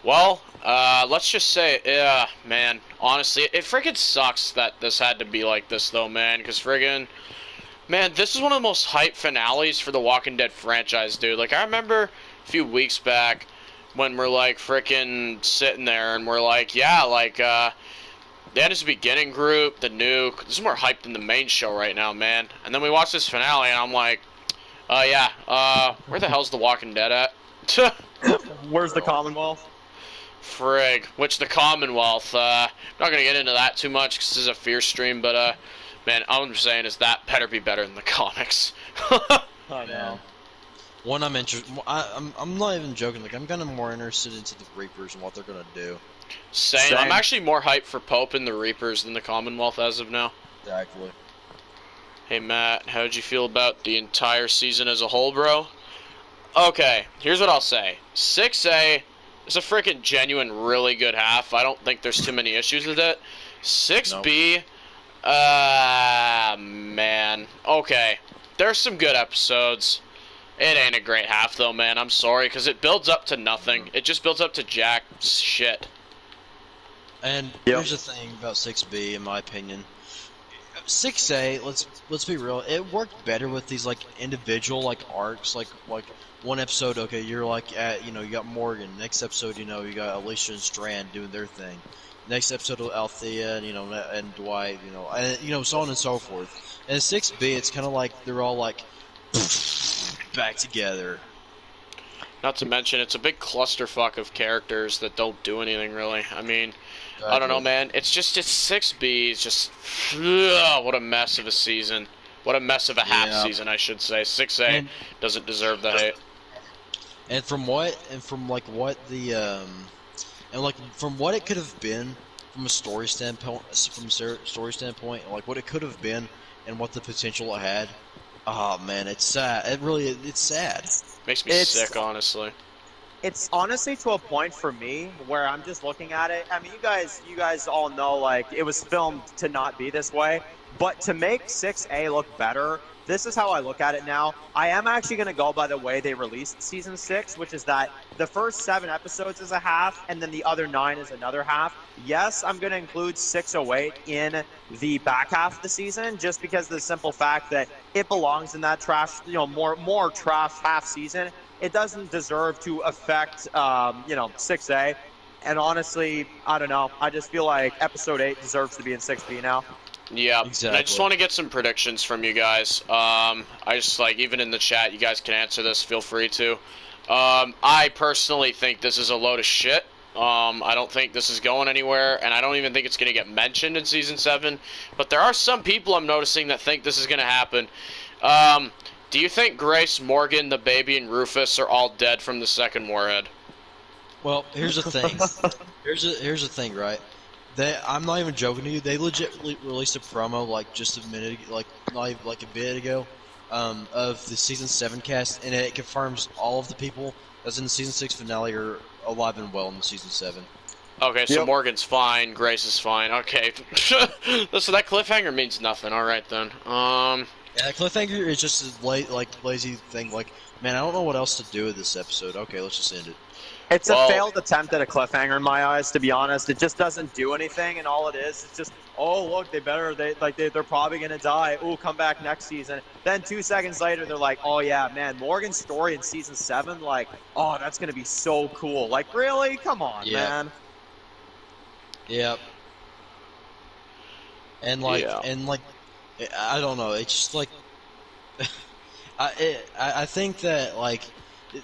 let's just say, yeah, man, honestly, it friggin' sucks that this had to be like this, though, man, because friggin', man, this is one of the most hype finales for the Walking Dead franchise, dude. Like, I remember a few weeks back when we're, like, frickin' sitting there, and we're like, yeah, like, they had this beginning group, the nuke, this is more hype than the main show right now, man, and then we watch this finale, and I'm like, where the hell's the Walking Dead at? Where's the Commonwealth? Frig. Which the Commonwealth, I'm not gonna get into that too much because this is a Fear stream, but, man, all I'm saying is that better be better than the comics. I know. One I'm interested. I'm not even joking. Like I'm kind of more interested into the Reapers and what they're gonna do. Same. I'm actually more hyped for Pope and the Reapers than the Commonwealth as of now. Exactly. Hey Matt, how'd you feel about the entire season as a whole, bro? Okay, here's what I'll say. 6A is a freaking genuine, really good half. I don't think there's too many issues with it. 6B, man. Okay, there's some good episodes. It ain't a great half, though, man. I'm sorry, because it builds up to nothing. It just builds up to jack shit. And here's the thing about 6B, in my opinion. 6A, let's be real, it worked better with these like individual like arcs, like one episode, okay, you're like at you got Morgan. Next episode, you got Alicia and Strand doing their thing. Next episode, Althea and and Dwight, and so on and so forth. And 6B, it's kind of like they're all like back together. Not to mention, it's a big clusterfuck of characters that don't do anything really. I mean, I don't know, man. It's 6B. It's just, what a mess of a season. What a mess of a half season, I should say. 6A doesn't deserve the hate. And from what it could have been from a story standpoint, like what it could have been and what the potential it had. Oh man, it's sad. It's sad. Makes me sick, honestly. It's honestly to a point for me where I'm just looking at it. I mean, you guys all know, like, it was filmed to not be this way, but to make 6A look better, this is how I look at it now. I am actually going to go by the way they released Season 6, which is that the first 7 episodes is a half, and then the other 9 is another half. Yes, I'm going to include 608 in the back half of the season, just because of the simple fact that it belongs in that trash, more trash half season. It doesn't deserve to affect, 6A. And honestly, I don't know. I just feel like Episode 8 deserves to be in 6B now. Yeah, exactly. And I just want to get some predictions from you guys. I just, even in the chat, you guys can answer this. Feel free to. I personally think this is a load of shit. I don't think this is going anywhere, and I don't even think it's going to get mentioned in Season 7. But there are some people I'm noticing that think this is going to happen. Do you think Grace, Morgan, the baby, and Rufus are all dead from the second warhead? Well, here's the thing. here's the thing, right? I'm not even joking to you. They legit released a promo just a minute, not even, a bit ago, of the season 7 cast, and it confirms all of the people that's in the season 6 finale are alive and well in the season 7. Okay, so Morgan's fine, Grace is fine. Okay, so that cliffhanger means nothing. All right then. Yeah, cliffhanger is just a lazy thing. Like, man, I don't know what else to do with this episode. Okay, let's just end it. It's a Well, failed attempt at a cliffhanger in my eyes, to be honest. It just doesn't do anything, and all it is, it's just, oh look, they're probably gonna die. Ooh, come back next season. Then 2 seconds later, they're like, oh yeah, man, Morgan's story in season 7, like, oh, that's gonna be so cool. Like, really? Come on, Yep. man. Yep. yeah. And like, I don't know. It's just like, I think that like,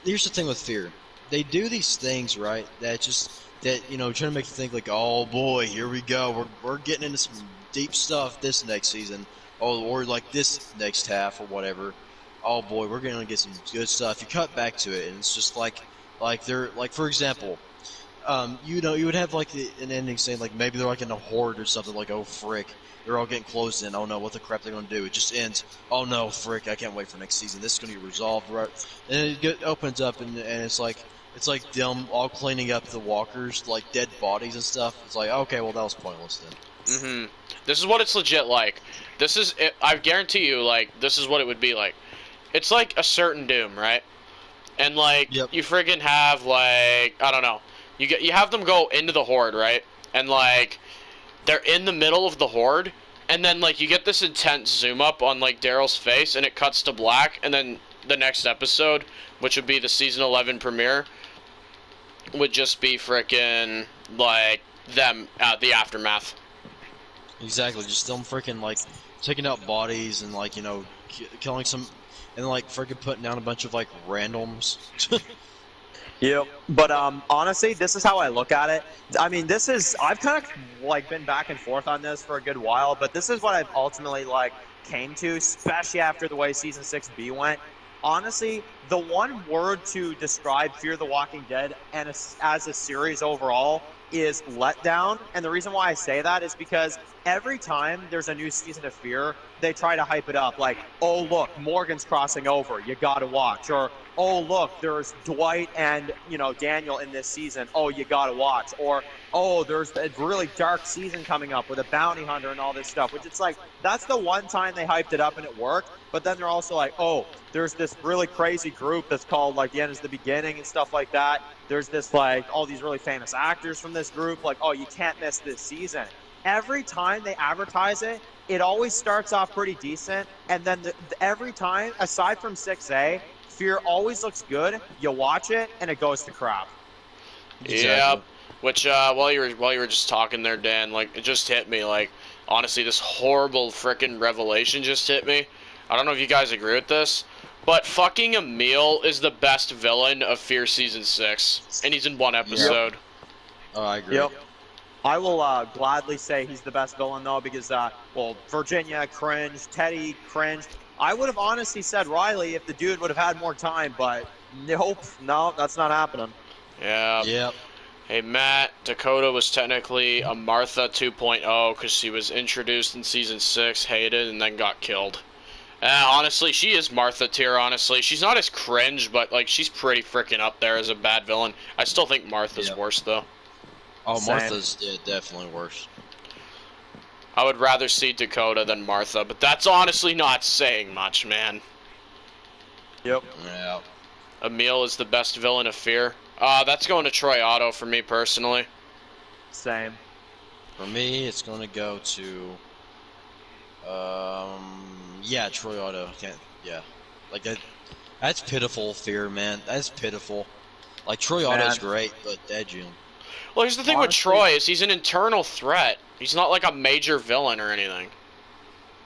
here's the thing with Fear. They do these things right that trying to make you think like, oh boy, here we go. We're getting into some deep stuff this next season. Oh, or like this next half or whatever. Oh boy, we're gonna get some good stuff. You cut back to it, and it's just like they're like, for example, you would have like an ending saying like maybe they're like in a horde or something, like, oh frick, they're all getting closed in. Oh no, what the crap they're gonna do? It just ends. Oh no, frick, I can't wait for next season. This is gonna get resolved, right? And it opens up and it's like them all cleaning up the walkers, like dead bodies and stuff. It's like, okay, well that was pointless then. This is what it's legit like. This is it, I guarantee you, like, this is what it would be like. It's like a certain Doom, right? And like, Yep. you friggin' have like, I don't know. You have them go into the horde, right? And like, they're in the middle of the horde, and then like you get this intense zoom up on like Daryl's face, and it cuts to black, and then the next episode, which would be the season 11 premiere, would just be frickin' like them at the aftermath. Exactly, just them freaking like taking out bodies and like killing some, and like freaking putting down a bunch of like randoms. Yep. But honestly, this is how I look at it. I mean, I've kind of like been back and forth on this for a good while, but this is what I've ultimately like came to, especially after the way season 6B went. Honestly, the one word to describe Fear the Walking Dead as a series overall is letdown. And the reason why I say that is because every time there's a new season of Fear, they try to hype it up like, oh look, Morgan's crossing over, you gotta watch. Or, oh look, there's Dwight and Daniel in this season, oh, you gotta watch. Or, oh, there's a really dark season coming up with a bounty hunter and all this stuff, which it's like, that's the one time they hyped it up and it worked. But then they're also like, oh, there's this really crazy group that's called like The End is the Beginning and stuff like that. There's this like all these really famous actors from this group, like, oh, you can't miss this season. Every time they advertise it, it always starts off pretty decent, and then every time, aside from 6A, Fear always looks good. You watch it, and it goes to crap. Exactly. Yeah. Which while you were just talking there, Dan, like it just hit me. Like honestly, this horrible frickin' revelation just hit me. I don't know if you guys agree with this, but fucking Emil is the best villain of Fear season 6, and he's in one episode. Yep. Oh, I agree. Yep. I will gladly say he's the best villain, though, because, Virginia cringed, Teddy cringed. I would have honestly said Riley if the dude would have had more time, but nope, no, that's not happening. Yeah. Yep. Hey, Matt, Dakota was technically a Martha 2.0 because she was introduced in season 6, hated, and then got killed. Honestly, she is Martha tier, honestly. She's not as cringe, but, like, she's pretty freaking up there as a bad villain. I still think Martha's worse, though. Oh, Same. Martha's definitely worse. I would rather see Dakota than Martha, but that's honestly not saying much, man. Yep. Yeah. Emil is the best villain of Fear. That's going to Troy Otto for me personally. Same. For me, it's going to go to, Troy Otto. Like that. That's pitiful, Fear, man. That's pitiful. Like Troy Otto's great, but Dad June. Well, here's the thing with Troy is he's an internal threat. He's not like a major villain or anything.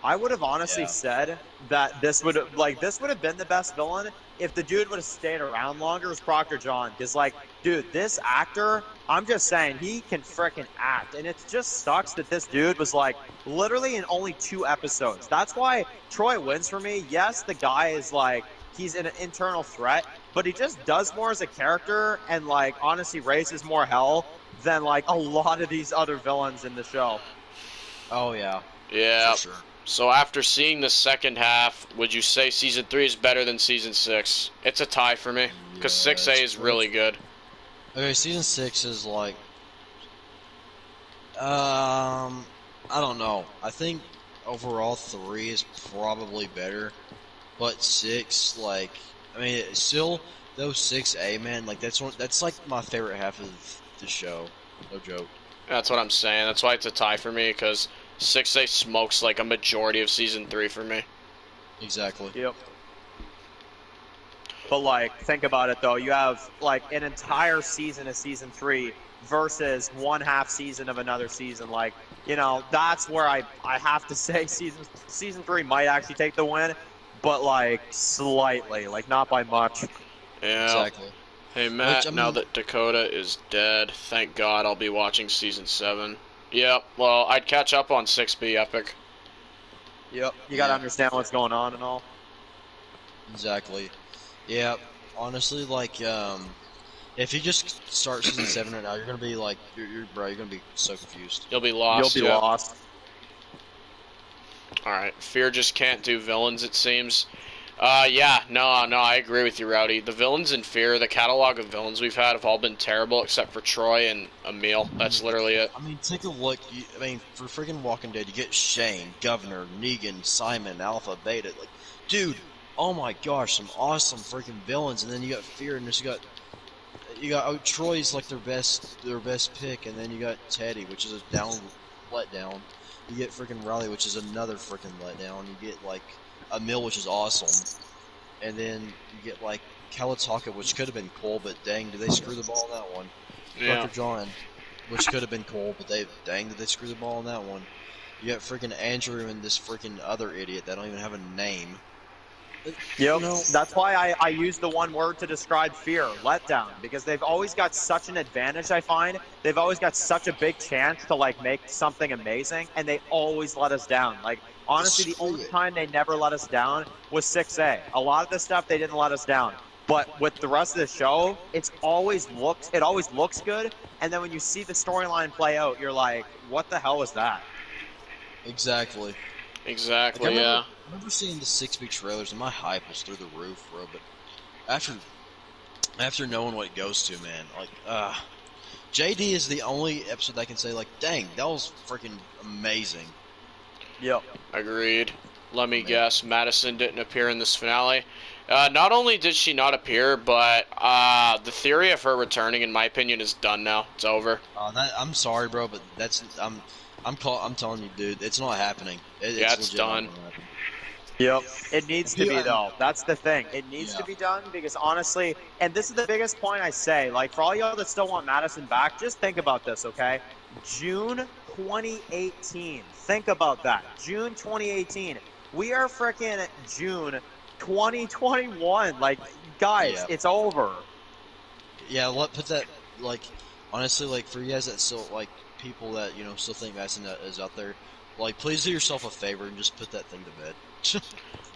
I would have honestly said that this would have been the best villain if the dude would have stayed around longer as Proctor John. Because, like, dude, this actor, I'm just saying, he can frickin' act. And it just sucks that this dude was, like, literally in only 2 episodes. That's why Troy wins for me. Yes, the guy is, like, he's an internal threat, but he just does more as a character and, like, honestly raises more hell than, like, a lot of these other villains in the show. Oh, yeah. Yeah. For sure. So after seeing the second half, would you say Season 3 is better than Season 6? It's a tie for me, because 6A is really good. Okay, Season 6 is like... I don't know. I think overall 3 is probably better, but 6, like, I mean, it's still those 6A, man, like that's like my favorite half of the show. No joke. That's what I'm saying. That's why it's a tie for me, because 6A smokes like a majority of season 3 for me. Exactly. Yep. But like, think about it though. You have like an entire season of season 3 versus one half season of another season. Like, that's where I have to say season 3 might actually take the win, but like slightly, like not by much. Yeah. Exactly. Hey Matt, Which, I now mean, that Dakota is dead, thank God I'll be watching season 7. Yep, well, I'd catch up on 6B Epic. Yep. You got to Yeah. understand what's going on and all. Exactly. Yeah. Honestly, like, if you just start season 7 right now, you're gonna be like, you're gonna be so confused. You'll be lost. You'll be lost. Alright, Fear just can't do villains, it seems. Yeah, no, I agree with you, Rowdy. The villains in Fear, the catalog of villains we've had have all been terrible except for Troy and Emil. That's literally it. I mean, take a look. I mean, for freaking Walking Dead, you get Shane, Governor, Negan, Simon, Alpha, Beta. Like, dude, oh my gosh, some awesome freaking villains. And then you got Fear, and you got Troy's like their best pick, and then you got Teddy, which is a letdown. You get freaking Riley, which is another freaking letdown. You get like Emil, which is awesome, and then you get like Kawataka, which could have been cool, but dang, did they screw the ball on that one? Yeah. Dr. John, which could have been cool, but did they screw the ball on that one? You got freaking Andrew and this freaking other idiot that don't even have a name. Yep. That's why I use the one word to describe Fear, letdown, because they've always got such an advantage, I find. They've always got such a big chance to, like, make something amazing, and they always let us down. Like, honestly, the only time they never let us down was 6A. A lot of the stuff, they didn't let us down. But with the rest of the show, it always looks good, and then when you see the storyline play out, you're like, what the hell was that? Exactly. Exactly, Like, yeah. I remember seeing the 6B trailers, and my hype was through the roof, bro. But after knowing what it goes to, man, like, JD is the only episode I can say, like, dang, that was freaking amazing. Yep. Agreed. Let me guess, Madison didn't appear in this finale. Not only did she not appear, but the theory of her returning, in my opinion, is done now. It's over. I'm sorry, bro, but I'm telling you, dude, it's not happening. It's done. Yep. It needs to be, though. That's the thing. It needs to be done because, honestly, and this is the biggest point I say, like, for all y'all that still want Madison back, just think about this, okay? June 2018. Think about that. June 2018. We are freaking June 2021. Like, guys, it's over. Yeah, put that, like, honestly, like, for you guys that still, like, people that, still think Madison is out there, like, please do yourself a favor and just put that thing to bed.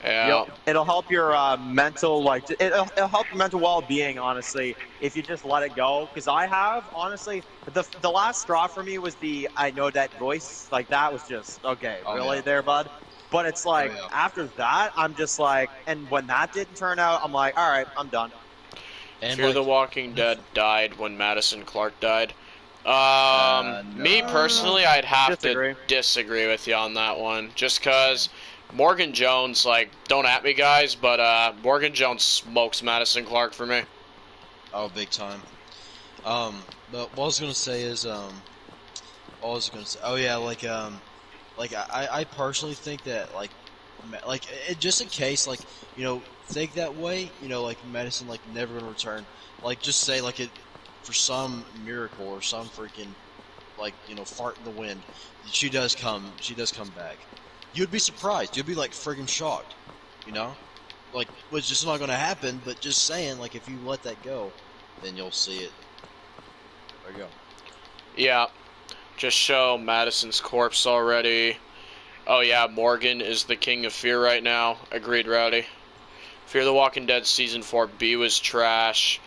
Yeah. Yep. It'll help your mental, like, it'll help your mental well-being, honestly, if you just let it go. Because I have, honestly, the last straw for me was the I know that voice. Like, that was just, okay, really there, bud? But it's like, after that, I'm just like, and when that didn't turn out, I'm like, all right, I'm done. And Fear the Walking Dead died when Madison Clark died. Me personally, I'd have to disagree with you on that one. Just because Morgan Jones, like, don't at me, guys, but Morgan Jones smokes Madison Clark for me. Oh, big time. But what I was gonna say is, oh yeah, like I personally think that, like just in case, like, think that way, like Madison, like, never gonna return. Like, just say, like, it for some miracle or some freaking, like, fart in the wind, she does come back. You'd be surprised. You'd be, like, friggin' shocked, like, it's just not gonna happen. But just saying, like, if you let that go, then you'll see it. There you go. Yeah, just show Madison's corpse already. Oh yeah, Morgan is the king of Fear right now. Agreed, Rowdy. Fear the Walking Dead Season 4B was trash.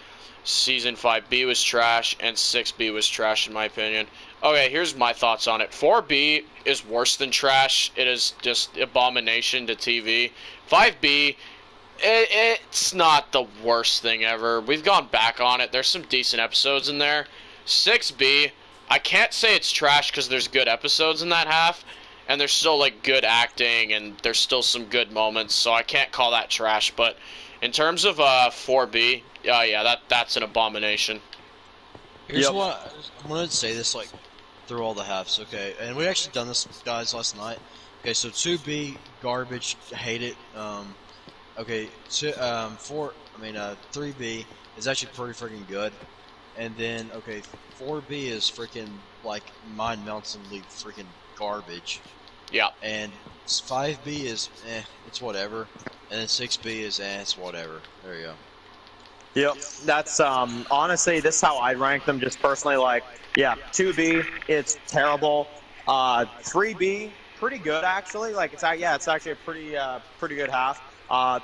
Season 5B was trash. And 6B was trash, in my opinion. Okay, here's my thoughts on it. 4B is worse than trash. It is just abomination to TV. 5B, it's not the worst thing ever. We've gone back on it. There's some decent episodes in there. 6B, I can't say it's trash because there's good episodes in that half. and there's still like good acting, and there's still some good moments. So I can't call that trash. But in terms of 4B, yeah, that's an abomination. Here's what I wanted to say this like through all the halves, okay? And we actually done this, guys, last night. Okay, so 2B garbage, hate it. Okay, 3B is actually pretty freaking good, and then okay, 4B is freaking like mind-meltingly freaking garbage. Yeah. And 5B is it's whatever, and then 6B is it's whatever. There you go. Yep, that's honestly, this is how I rank them just personally. Like, yeah, 2B, it's terrible. 3B, pretty good actually. Like, it's actually a pretty good half.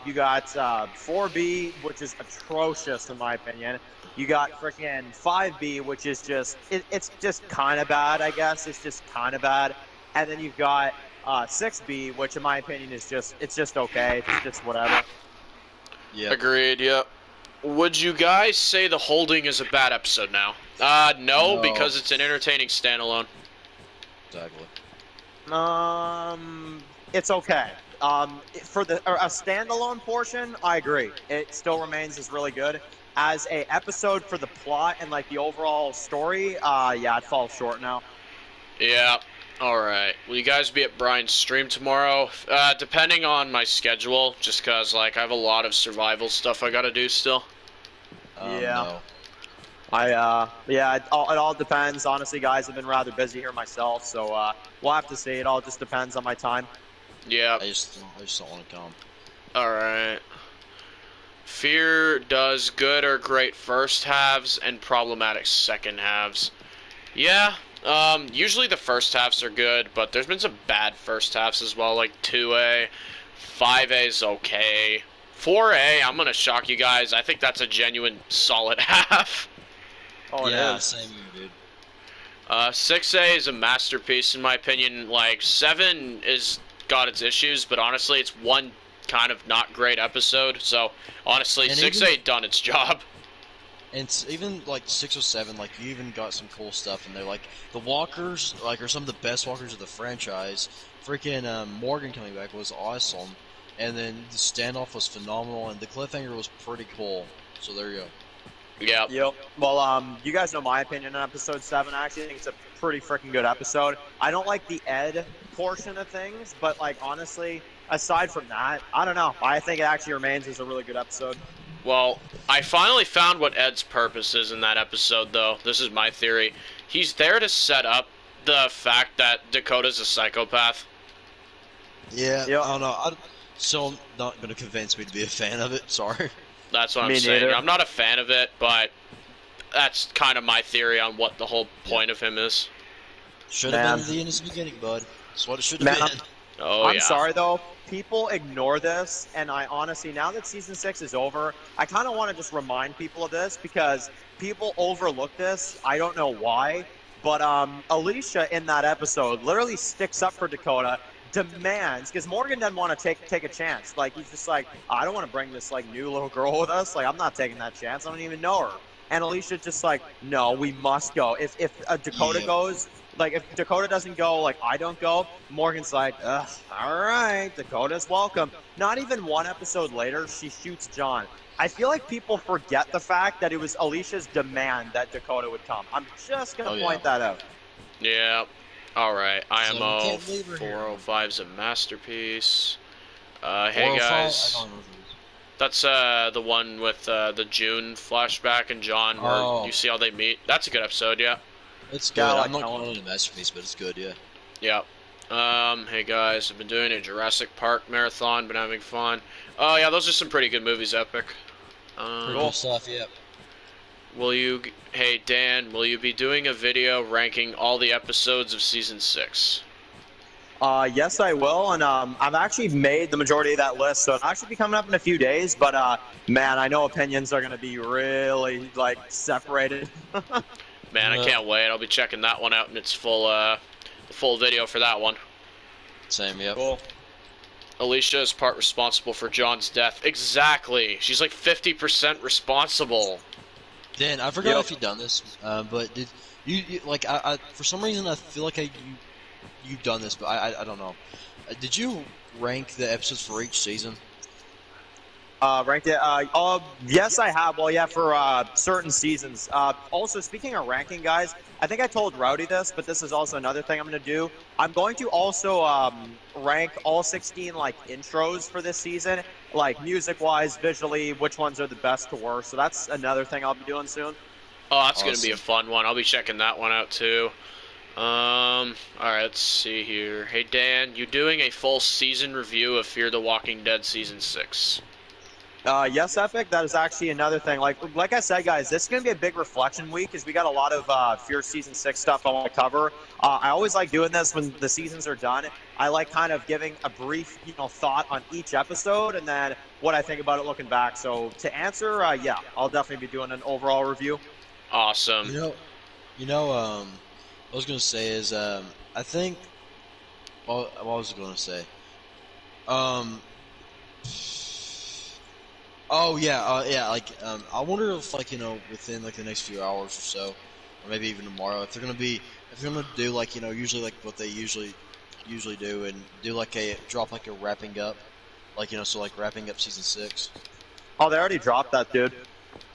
You got 4B, which is atrocious in my opinion. You got freaking 5B, which is just it's just kind of bad, I guess. It's just kind of bad. And then you've got 6B, which in my opinion is just okay. It's just whatever. Yeah. Agreed. Yep. Would you guys say The Holding is a bad episode now? No, because it's an entertaining standalone. Exactly. It's okay. For a standalone portion, I agree. It still remains as really good. As a episode for the plot and like the overall story, yeah, it falls short now. Yeah. Alright. Will you guys be at Brian's stream tomorrow? Depending on my schedule, just because, like, I have a lot of survival stuff I gotta do still. Yeah. No. Yeah, it all depends. Honestly, guys, I've been rather busy here myself, so we'll have to see. It all just depends on my time. Yeah. I just don't want to come. Alright. Fear does good or great first halves and problematic second halves. Yeah. Usually the first halves are good, but there's been some bad first halves as well, like 2A, 5A is okay. 4A, I'm gonna shock you guys. I think that's a genuine solid half. Oh, yeah, it is. same here, dude. 6A is a masterpiece in my opinion. Like 7 is got its issues, but honestly, it's one kind of not great episode. So honestly, 6A done its job. And it's even like 6 or 7, like you even got some cool stuff in there. Like the walkers, like are some of the best walkers of the franchise. Freaking Morgan coming back was awesome, and then the standoff was phenomenal, and the cliffhanger was pretty cool. So there you go. Yeah. Yep. Well, you guys know my opinion on episode 7. Actually, I think it's a pretty freaking good episode. I don't like the Ed portion of things, but like honestly, aside from that, I don't know. I think it actually remains as a really good episode. Well, I finally found what Ed's purpose is in that episode, though. This is my theory. He's there to set up the fact that Dakota's a psychopath. Yeah, Yep. I don't know. I'm still not going to convince me to be a fan of it. Sorry. That's what I'm Me saying. neither. I'm not a fan of it, but that's kind of my theory on what the whole point of him is. Should have Man. been the innocent beginning, bud. That's what it should have Man, been. Oh, I'm yeah. sorry though. People ignore this, and I honestly, now that season 6 is over, I kind of want to just remind people of this because people overlook this. I don't know why, but Alicia in that episode literally sticks up for Dakota, demands because Morgan doesn't want to take a chance. Like he's just like, I don't want to bring this like new little girl with us. Like I'm not taking that chance. I don't even know her. And Alicia's just like, no, we must go. If Dakota goes. Like, if Dakota doesn't go, like, I don't go, Morgan's like, ugh, all right, Dakota's welcome. Not even one episode later, she shoots John. I feel like people forget the fact that it was Alicia's demand that Dakota would come. I'm just going to point that out. Yeah. All right. So we IMO can't leave her here. 405's a masterpiece. Hey, 405? guys. I don't know who it is. That's the one with the June flashback and John where you see how they meet. That's a good episode, yeah. It's good. I'm not calling it a masterpiece, but it's good, yeah. Yeah. Hey guys, I've been doing a Jurassic Park marathon, been having fun. Oh yeah, those are some pretty good movies, Epic. Pretty cool stuff, yeah. Hey Dan, will you be doing a video ranking all the episodes of season 6? Yes, I will, and I've actually made the majority of that list, so it'll actually be coming up in a few days, but man, I know opinions are going to be really, like, separated. Man, I can't wait. I'll be checking that one out in its full video for that one. Same, yeah. Cool. Alicia is part responsible for John's death. Exactly. She's like 50% responsible. Dan, I forgot if you'd done this, but did you like I for some reason I feel like you've done this, but I don't know. Did you rank the episodes for each season? Ranked it. Yes, I have. Well, yeah, for certain seasons. Also, speaking of ranking, guys, I think I told Rowdy this, but this is also another thing I'm going to do. I'm going to also rank all 16 like intros for this season, like music-wise, visually, which ones are the best to worst. So that's another thing I'll be doing soon. Oh, that's going to be a Awesome. fun one. I'll be checking that one out too. All right, let's see here. Hey Dan, you doing a full season review of Fear the Walking Dead season 6? Yes, Epic. That is actually another thing. Like I said, guys, this is going to be a big reflection week because we got a lot of Fear Season 6 stuff I want to cover. I always like doing this when the seasons are done. I like kind of giving a brief, thought on each episode and then what I think about it looking back. So to answer, yeah, I'll definitely be doing an overall review. Awesome. I was gonna say is, I think, what was I gonna say? Oh yeah, I wonder if within like the next few hours or so, or maybe even tomorrow, if they're gonna do like usually like what they usually do and do like drop like a wrapping up, so like wrapping up season 6. Oh, they already dropped that, dude.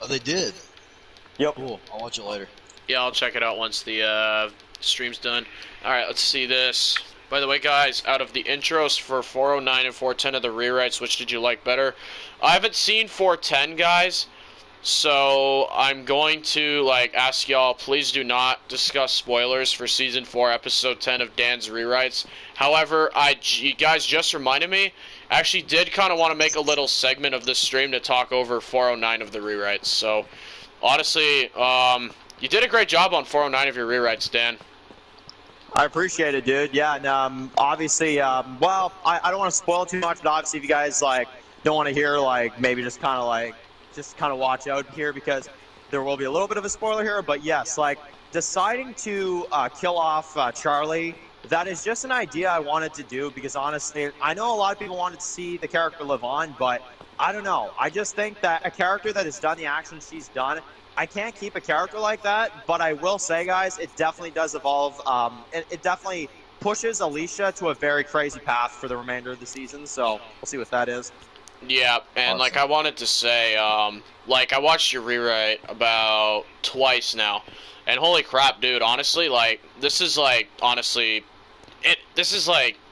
Oh, they did. Yep. Cool. I'll watch it later. Yeah, I'll check it out once the stream's done. Alright, let's see this. By the way, guys, out of the intros for 409 and 410 of the rewrites, which did you like better? I haven't seen 410, guys, so I'm going to ask y'all, please do not discuss spoilers for Season 4, Episode 10 of Dan's rewrites. However, you guys just reminded me, I actually did kind of want to make a little segment of this stream to talk over 409 of the rewrites. So, honestly, you did a great job on 409 of your rewrites, Dan. I appreciate it, dude. Yeah, and obviously, well, I don't want to spoil too much, but obviously, if you guys don't want to hear, maybe just kind of watch out here because there will be a little bit of a spoiler here. But yes, deciding to kill off Charlie, that is just an idea I wanted to do because honestly, I know a lot of people wanted to see the character live on, but I don't know. I just think that a character that has done the action she's done, I can't keep a character like that, but I will say, guys, it definitely does evolve. It definitely pushes Alicia to a very crazy path for the remainder of the season, so we'll see what that is. Yeah, and Awesome. I wanted to say, I watched your rewrite about twice now, and holy crap, dude, honestly, this is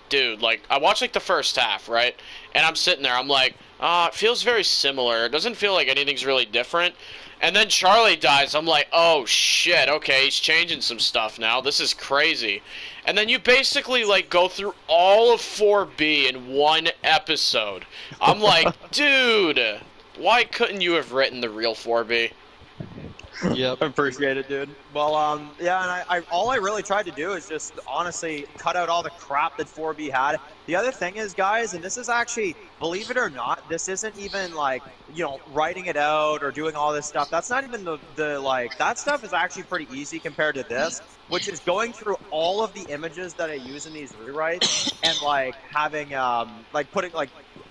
dude, I watched the first half, right? And I'm sitting there, I'm like, it feels very similar. It doesn't feel like anything's really different. And then Charlie dies. I'm like, oh shit, okay, he's changing some stuff now. This is crazy. And then you basically go through all of 4B in one episode. I'm like, dude, why couldn't you have written the real 4B? Yep. Appreciate it, dude. Well, yeah, and I all I really tried to do is just honestly cut out all the crap that 4B had. The other thing is, guys, and this is actually, believe it or not, this isn't even writing it out or doing all this stuff. That's not even the that stuff is actually pretty easy compared to this, which is going through all of the images that I use in these rewrites and having putting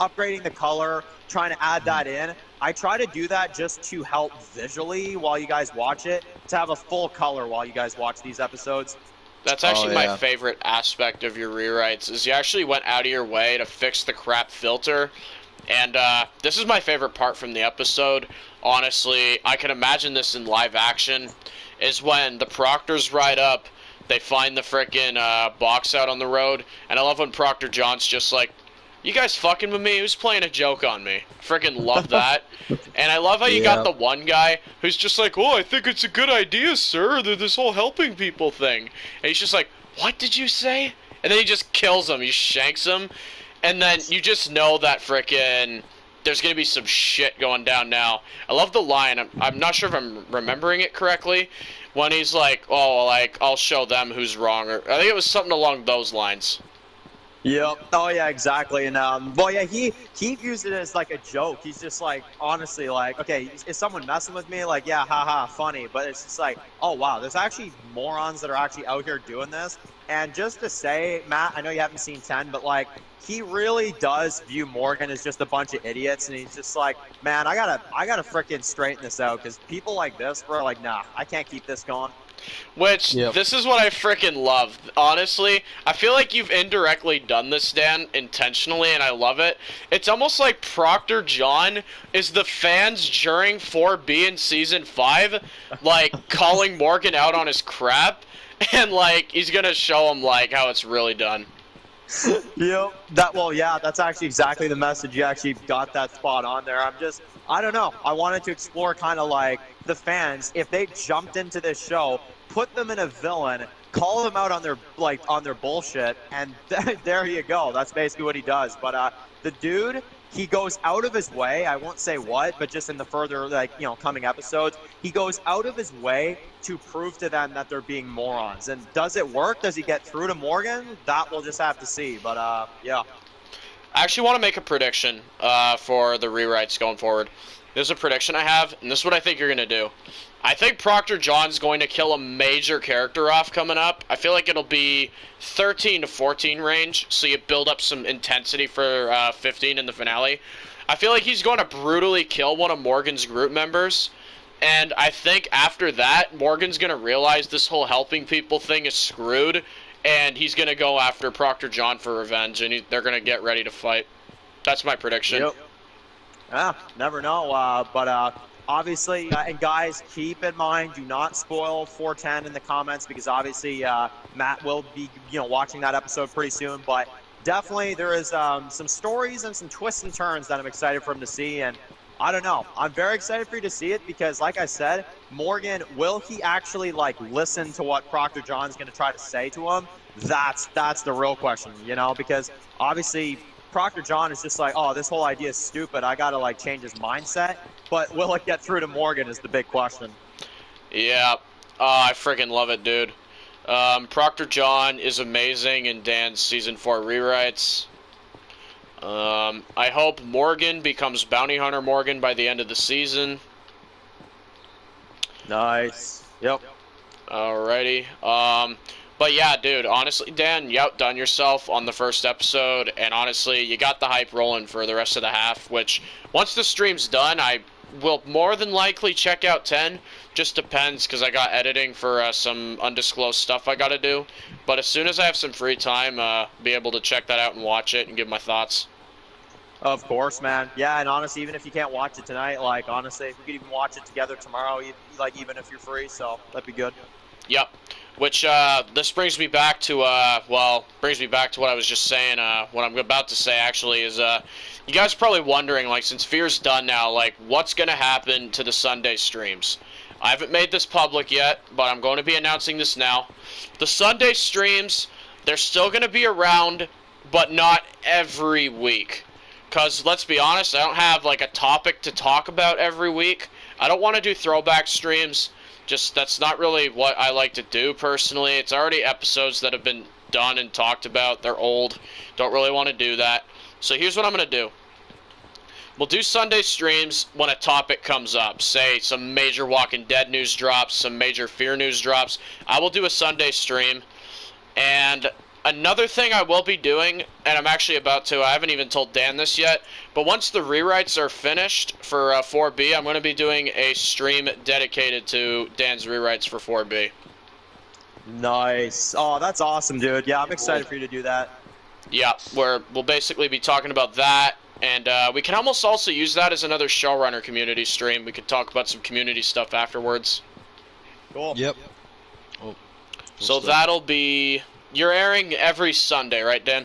upgrading the color, trying to add that in. I try to do that just to help visually while you guys watch it, to have a full color while you guys watch these episodes. That's actually my yeah. favorite aspect of your rewrites, is you actually went out of your way to fix the crap filter. And this is my favorite part from the episode. Honestly, I can imagine this in live action, is when the Proctors ride up, they find the frickin' box out on the road, and I love when Proctor John's just like, you guys fucking with me? Who's playing a joke on me? Freaking love that. And I love how you got the one guy who's just like, oh, I think it's a good idea, sir. This whole helping people thing. And he's just like, what did you say? And then he just kills him. He shanks him. And then you just know that frickin' there's going to be some shit going down now. I love the line. I'm not sure if I'm remembering it correctly. When he's like, oh, I'll show them who's wrong. Or I think it was something along those lines. Yep. Oh yeah, exactly. And well, yeah, he views it as a joke. He's just honestly, okay, is someone messing with me? Yeah, haha, funny. But it's just oh wow, there's actually morons that are actually out here doing this. And just to say, Matt, I know you haven't seen 10, but he really does view Morgan as just a bunch of idiots, and he's just man, I gotta freaking straighten this out because people like this, bro, nah, I can't keep this going. Which, Yep. this is what I freaking love. Honestly, I feel like you've indirectly done this, Dan, intentionally, and I love it. It's almost like Proctor John is the fans during 4B in Season 5, like, calling Morgan out on his crap, and, like, he's gonna show him, like, how it's really done. Yep. Yeah, that's actually exactly the message. You actually got that spot on there. I don't know. I wanted to explore kind of like the fans, if they jumped into this show, put them in a villain, call them out on their bullshit, and there you go. That's basically what he does. But the dude, he goes out of his way. I won't say what, but just in the further coming episodes, he goes out of his way to prove to them that they're being morons. And does it work? Does he get through to Morgan? That we'll just have to see. But yeah. I actually want to make a prediction for the rewrites going forward. There's a prediction I have, and this is what I think you're going to do. I think Proctor John's going to kill a major character off coming up. I feel like it'll be 13 to 14 range, so you build up some intensity for 15 in the finale. I feel like he's going to brutally kill one of Morgan's group members, and I think after that, Morgan's going to realize this whole helping people thing is screwed, and he's going to go after Proctor John for revenge, and they're going to get ready to fight. That's my prediction. Yep. Never know. But obviously, and guys, keep in mind, do not spoil 410 in the comments, because obviously Matt will be watching that episode pretty soon. But definitely there is some stories and some twists and turns that I'm excited for him to see. And I don't know. I'm very excited for you to see it because, like I said, Morgan, will he actually listen to what Proctor John's going to try to say to him? That's the real question, because obviously Proctor John is just like, oh, this whole idea is stupid. I got to change his mindset. But will it get through to Morgan is the big question. Yeah. I freaking love it, dude. Proctor John is amazing in Dan's Season 4 rewrites. I hope Morgan becomes Bounty Hunter Morgan by the end of the season. Nice. Yep. Alrighty. But yeah, dude, honestly, Dan, you outdone yourself on the first episode, and honestly, you got the hype rolling for the rest of the half, which, once the stream's done, I will more than likely check out 10. Just depends, because I got editing for some undisclosed stuff I gotta do. But as soon as I have some free time, be able to check that out and watch it and give my thoughts. Of course, man. Yeah, and honestly, even if you can't watch it tonight, honestly, we could even watch it together tomorrow, even if you're free, so that'd be good. Yep. Which, this brings me back to, brings me back to what I was just saying. What I'm about to say, actually, is, you guys are probably wondering, since Fear's done now, what's gonna happen to the Sunday streams? I haven't made this public yet, but I'm going to be announcing this now. The Sunday streams, they're still gonna be around, but not every week. Because, let's be honest, I don't have, a topic to talk about every week. I don't want to do throwback streams. Just, that's not really what I like to do, personally. It's already episodes that have been done and talked about. They're old. Don't really want to do that. So here's what I'm going to do. We'll do Sunday streams when a topic comes up. Say, some major Walking Dead news drops, some major Fear news drops. I will do a Sunday stream. And another thing I will be doing, and I'm actually about to, I haven't even told Dan this yet, but once the rewrites are finished for 4B, I'm going to be doing a stream dedicated to Dan's rewrites for 4B. Nice. Oh, that's awesome, dude. Yeah, I'm excited for you to do that. Yeah, we'll basically be talking about that, and we can almost also use that as another showrunner community stream. We could talk about some community stuff afterwards. Cool. Yep. Oh, so that'll be... You're airing every Sunday, right, Dan?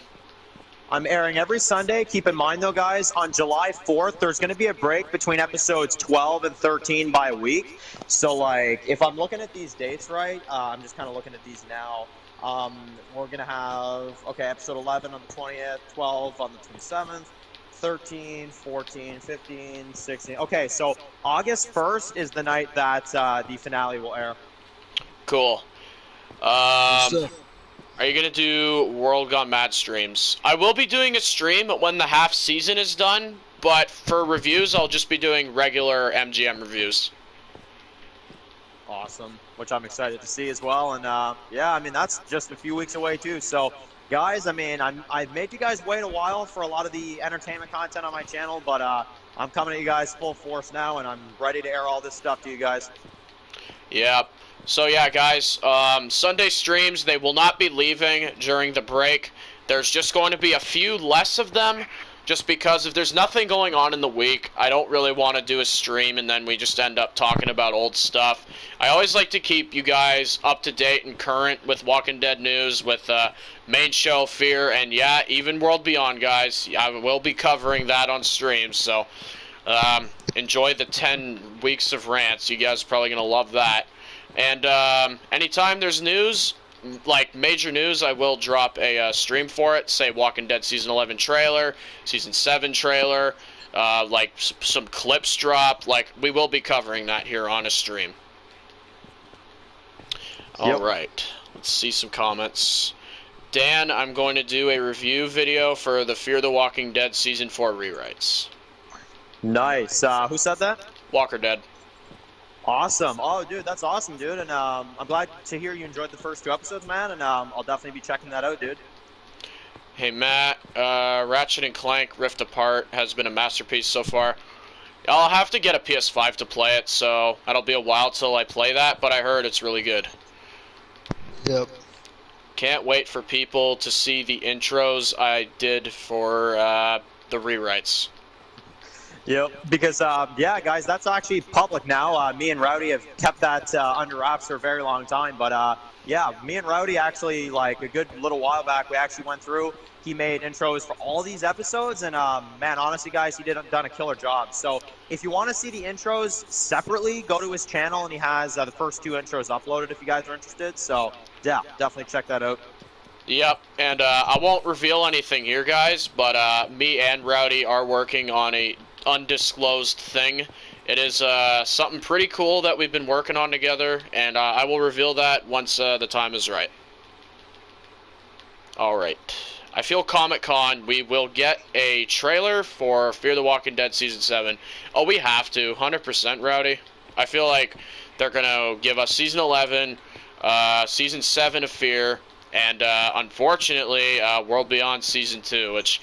I'm airing every Sunday. Keep in mind, though, guys, on July 4th, there's going to be a break between episodes 12 and 13 by a week. So, if I'm looking at these dates right, I'm just kind of looking at these now. We're going to have, episode 11 on the 20th, 12 on the 27th, 13, 14, 15, 16. Okay, so August 1st is the night that the finale will air. Cool. Are you going to do World Gone Mad streams? I will be doing a stream when the half season is done, but for reviews, I'll just be doing regular MGM reviews. Awesome, which I'm excited to see as well. And yeah, I mean, that's just a few weeks away too. So guys, I mean, I've made you guys wait a while for a lot of the entertainment content on my channel, but I'm coming at you guys full force now, and I'm ready to air all this stuff to you guys. Yeah. So yeah, guys, Sunday streams, they will not be leaving during the break. There's just going to be a few less of them, just because if there's nothing going on in the week, I don't really want to do a stream and then we just end up talking about old stuff. I always like to keep you guys up to date and current with Walking Dead news, with main show, Fear, and yeah, even World Beyond, guys. I will be covering that on stream, so enjoy the 10 weeks of rants. You guys are probably going to love that. And anytime there's news, like major news, I will drop a stream for it. Say Walking Dead Season 11 trailer, Season 7 trailer, like some clips drop. Like, we will be covering that here on a stream. Yep. Alright, let's see some comments. Dan, I'm going to do a review video for the Fear the Walking Dead Season 4 rewrites. Nice. Who said that? Walker Dead. Awesome. Oh, dude, that's awesome, dude. And I'm glad to hear you enjoyed the first 2 episodes, man. And I'll definitely be checking that out, dude. Hey, Matt, Ratchet and Clank Rift Apart has been a masterpiece so far. I'll have to get a PS5 to play it, so that'll be a while till I play that, but I heard it's really good. Yep. Can't wait for people to see the intros I did for the rewrites. Yep. Because, yeah, guys, that's actually public now. Me and Rowdy have kept that under wraps for a very long time. But, yeah, me and Rowdy actually, like, a good little while back, we actually went through. He made intros for all these episodes. And, man, honestly, guys, he done a killer job. So if you want to see the intros separately, go to his channel. And he has the first 2 intros uploaded if you guys are interested. So, yeah, definitely check that out. Yep, and I won't reveal anything here, guys, but me and Rowdy are working on a undisclosed thing. It is something pretty cool that we've been working on together, and I will reveal that once the time is right. Alright. I feel Comic-Con, we will get a trailer for Fear the Walking Dead Season 7. Oh, we have to. 100%, Rowdy. I feel like they're going to give us Season 11, Season 7 of Fear, and unfortunately, World Beyond Season 2, which...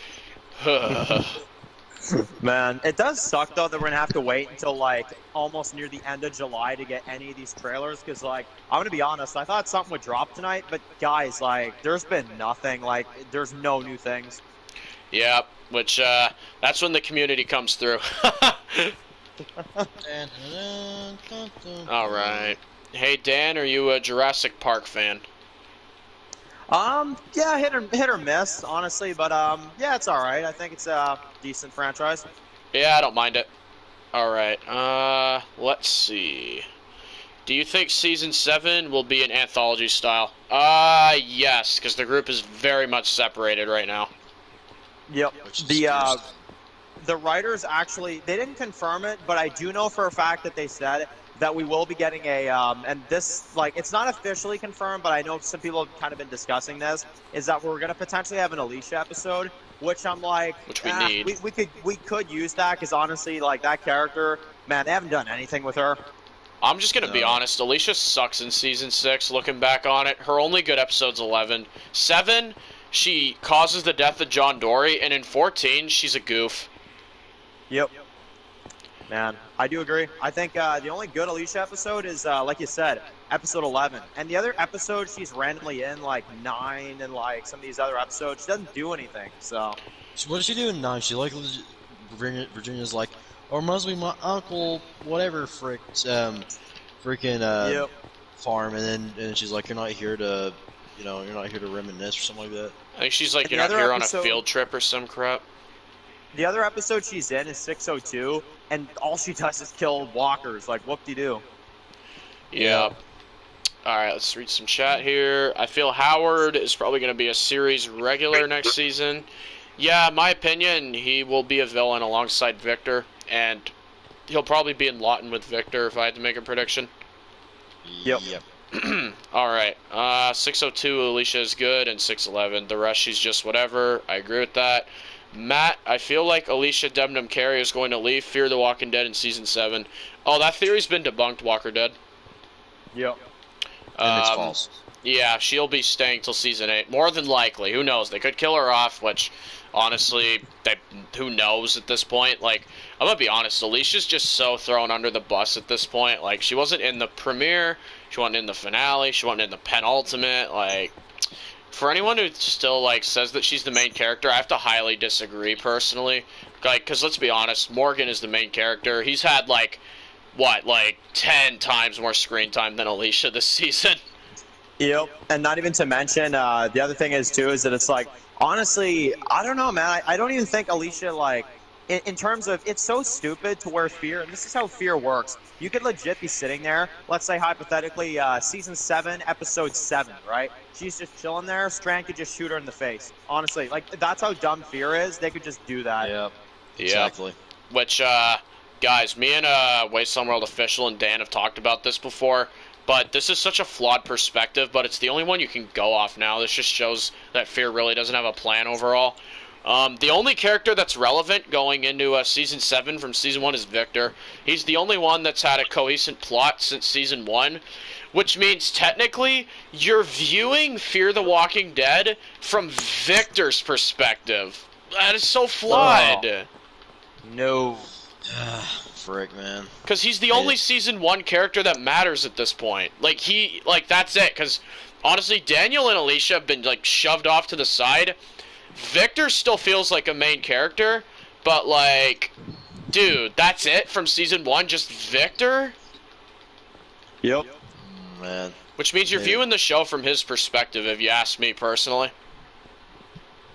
Man, it does suck, though, that we're going to have to wait until, like, almost near the end of July to get any of these trailers, because, like, I'm going to be honest, I thought something would drop tonight, but, guys, like, there's been nothing. Like, there's no new things. Yeah, which, that's when the community comes through. Alright. Hey, Dan, are you a Jurassic Park fan? Yeah, hit or miss, honestly, but yeah, it's all right. I think it's a decent franchise. Yeah, I don't mind it. All right. Let's see. Do you think Season 7 will be an anthology style? Yes, because the group is very much separated right now. Yep. The writers actually, they didn't confirm it, but I do know for a fact that they said that we will be getting a, and this, like, it's not officially confirmed, but I know some people have kind of been discussing this, is that we're going to potentially have an Alicia episode, which I'm like, which we need. We could use that, because honestly, like, that character, man, they haven't done anything with her. I'm just going to be honest, Alicia sucks in Season 6, looking back on it. Her only good episode's 11. 7, she causes the death of John Dory, and in 14, she's a goof. Yep. Man, I do agree. I think the only good Alicia episode is, like you said, episode 11. And the other episode, she's randomly in, like, 9 and, like, some of these other episodes. She doesn't do anything, so... What does she do in 9? She, like, Virginia's like, or reminds me of my uncle, whatever, freaking, Yep. farm. And then she's like, you're not here to, you know, you're not here to reminisce or something like that. I think she's like, And you're not here on a field trip or some crap. The other episode she's in is 602, and all she does is kill walkers. Like, whoop-de-doo. Yeah. Alright, let's read some chat here. I feel Howard is probably going to be a series regular next season. Yeah, my opinion, he will be a villain alongside Victor, and he'll probably be in Lawton with Victor if I had to make a prediction. Yep. Alright, 602 Alicia is good, and 611, the rest she's just whatever. I agree with that. Matt, I feel like Alicia Debnam Carey is going to leave Fear the Walking Dead in Season 7. Oh, that theory's been debunked, Walker Dead. Yep. And it's false. Yeah, she'll be staying till season 8, more than likely. Who knows? They could kill her off, which, honestly, who knows at this point? Like, I'm gonna be honest, Alicia's just so thrown under the bus at this point. Like, she wasn't in the premiere, she wasn't in the finale, she wasn't in the penultimate. Like, for anyone who still, like, says that she's the main character, I have to highly disagree, personally. Like, because let's be honest, Morgan is the main character. He's had, like, what, like, 10 times more screen time than Alicia this season. Yep, and not even to mention, the other thing is, too, is that it's like, honestly, I don't know, man. I don't even think Alicia, like, in terms of, it's so stupid to where Fear, and this is how Fear works. You could legit be sitting there, let's say hypothetically, season 7, episode 7, right? She's just chilling there, Strand could just shoot her in the face. Honestly, like, that's how dumb Fear is. They could just do that. Yep. Exactly. Which, guys, me and Wasteland World Official and Dan have talked about this before. But this is such a flawed perspective, but it's the only one you can go off now. This just shows that Fear really doesn't have a plan overall. The only character that's relevant going into Season 7 from Season 1 is Victor. He's the only one that's had a cohesive plot since Season 1, which means technically you're viewing Fear the Walking Dead from Victor's perspective. That is so flawed. Oh. No. Frick, man. Because he's the only Season 1 character that matters at this point. Like, that's it. Because, honestly, Daniel and Alicia have been, like, shoved off to the side. Victor still feels like a main character. But, like, dude, that's it from Season 1? Just Victor? Yep. Man. Which means you're viewing the show from his perspective, if you ask me personally.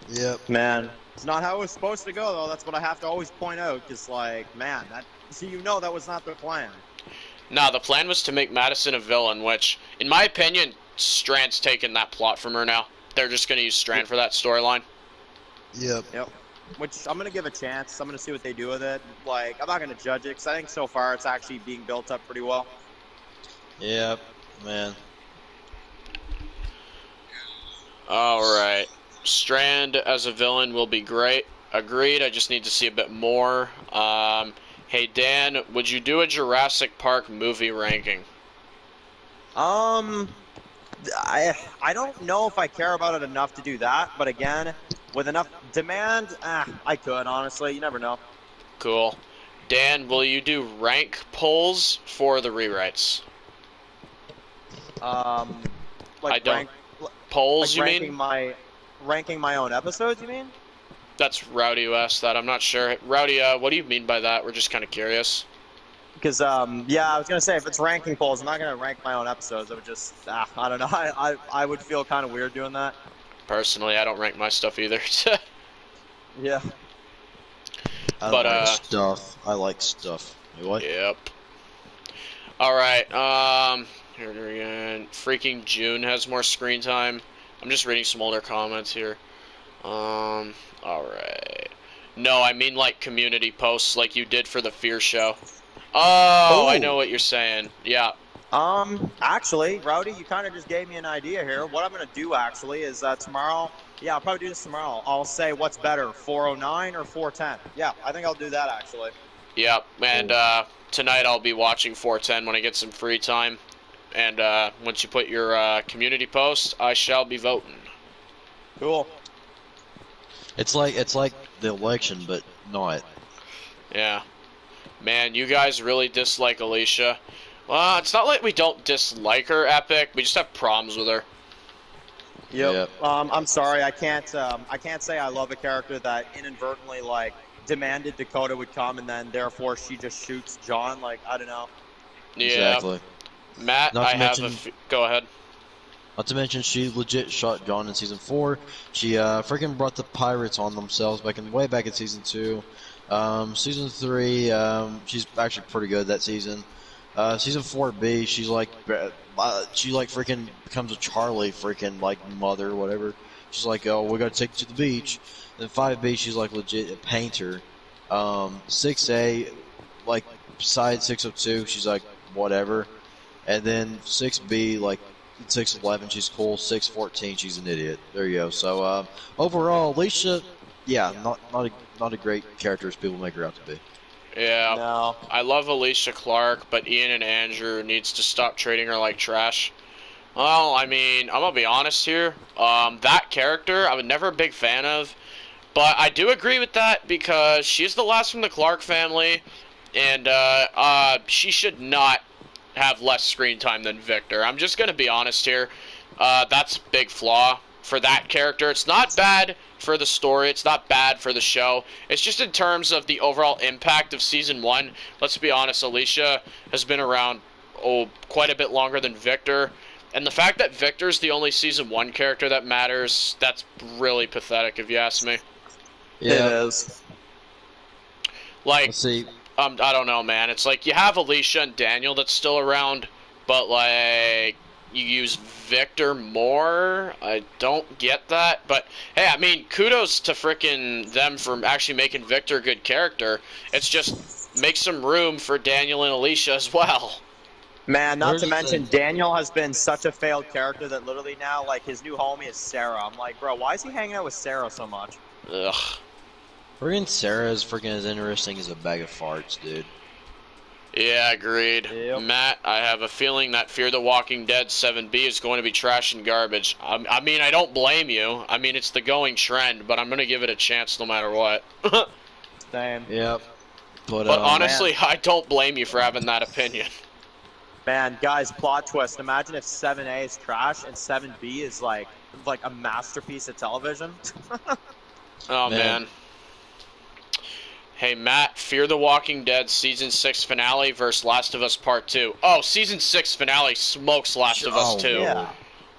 Yep. Man. It's not how it was supposed to go, though. That's what I have to always point out. Because, like, man, that was not the plan. Nah, the plan was to make Madison a villain, which, in my opinion, Strand's taken that plot from her now. They're just going to use Strand for that storyline. Yep. Which I'm going to give a chance. I'm going to see what they do with it. Like, I'm not going to judge it, because I think so far it's actually being built up pretty well. Yep, man. Alright. Strand as a villain will be great. Agreed, I just need to see a bit more. Hey Dan, would you do a Jurassic Park movie ranking? I don't know if I care about it enough to do that, but again, with enough demand, I could, honestly. You never know. Cool. Dan, will you do rank polls for the rewrites? Like polls, like you mean? Ranking my own episodes, you mean? That's Rowdy who asked that. I'm not sure. Rowdy, what do you mean by that? We're just kind of curious. Because, yeah, I was going to say, if it's ranking polls, I'm not going to rank my own episodes. I would just, I don't know. I would feel kind of weird doing that. Personally, I don't rank my stuff either. Yeah. I like stuff. What? Yep. Alright, here again. Freaking June has more screen time. I'm just reading some older comments here. Alright. No, I mean like community posts like you did for the Fear show. Oh, I know what you're saying. Yeah. Actually, Rowdy, you kind of just gave me an idea here. What I'm going to do, actually, is tomorrow, yeah, I'll probably do this tomorrow. I'll say what's better, 409 or 410. Yeah, I think I'll do that, actually. Yep, and tonight I'll be watching 410 when I get some free time. And once you put your community post, I shall be voting. Cool. It's like the election, but not. Yeah. Man, you guys really dislike Alicia. Well, it's not like we don't dislike her, Epic. We just have problems with her. Yep. I'm sorry. I can't say I love a character that inadvertently, like, demanded Dakota would come, and then therefore she just shoots John. Like, I don't know. Yeah. Exactly. Matt, go ahead. Not to mention, she legit shot John in Season 4. She freaking brought the pirates on themselves way back in Season 2. Season 3, she's actually pretty good that season. Season 4B, she's like, she like freaking becomes a Charlie freaking like mother or whatever. She's like, oh, we gotta take you to the beach. Then 5B, she's like legit a painter. 6A, like beside 602, she's like whatever. And then 6B, like 611, she's cool. 614, she's an idiot. There you go. So overall, Alicia, yeah, not a great character as people make her out to be. Yeah, No. I love Alicia Clark, but Ian and Andrew needs to stop treating her like trash. Well, I mean, I'm gonna be honest here. That character, I was never a big fan of, but I do agree with that because she's the last from the Clark family, and she should not have less screen time than Victor. I'm just gonna be honest here. That's a big flaw for that character. It's not bad for the story. It's not bad for the show. It's just in terms of the overall impact of season 1. Let's be honest, Alicia has been around quite a bit longer than Victor. And the fact that Victor's the only season 1 character that matters, that's really pathetic if you ask me. Yeah. It is. Like, Let's see. I don't know, man. It's like you have Alicia and Daniel that's still around, but like you use Victor more. I don't get that, but hey, I mean, kudos to frickin' them for actually making Victor a good character. It's just make some room for Daniel and Alicia as well. Man, not to mention, Daniel has been such a failed character that literally now, like, his new homie is Sarah. I'm like, bro, why is he hanging out with Sarah so much? Ugh. Friggin' Sarah is freaking as interesting as a bag of farts, dude. Yeah, agreed. Yep. Matt, I have a feeling that Fear the Walking Dead 7B is going to be trash and garbage. I mean, I don't blame you. I mean, it's the going trend, but I'm going to give it a chance no matter what. Same. Yep. But honestly, I don't blame you for having that opinion. Man, guys, plot twist. Imagine if 7A is trash and 7B is like a masterpiece of television. Oh, man. Hey, Matt, Fear the Walking Dead Season 6 finale versus Last of Us Part 2. Oh, Season 6 finale smokes Last of Us 2. Yeah.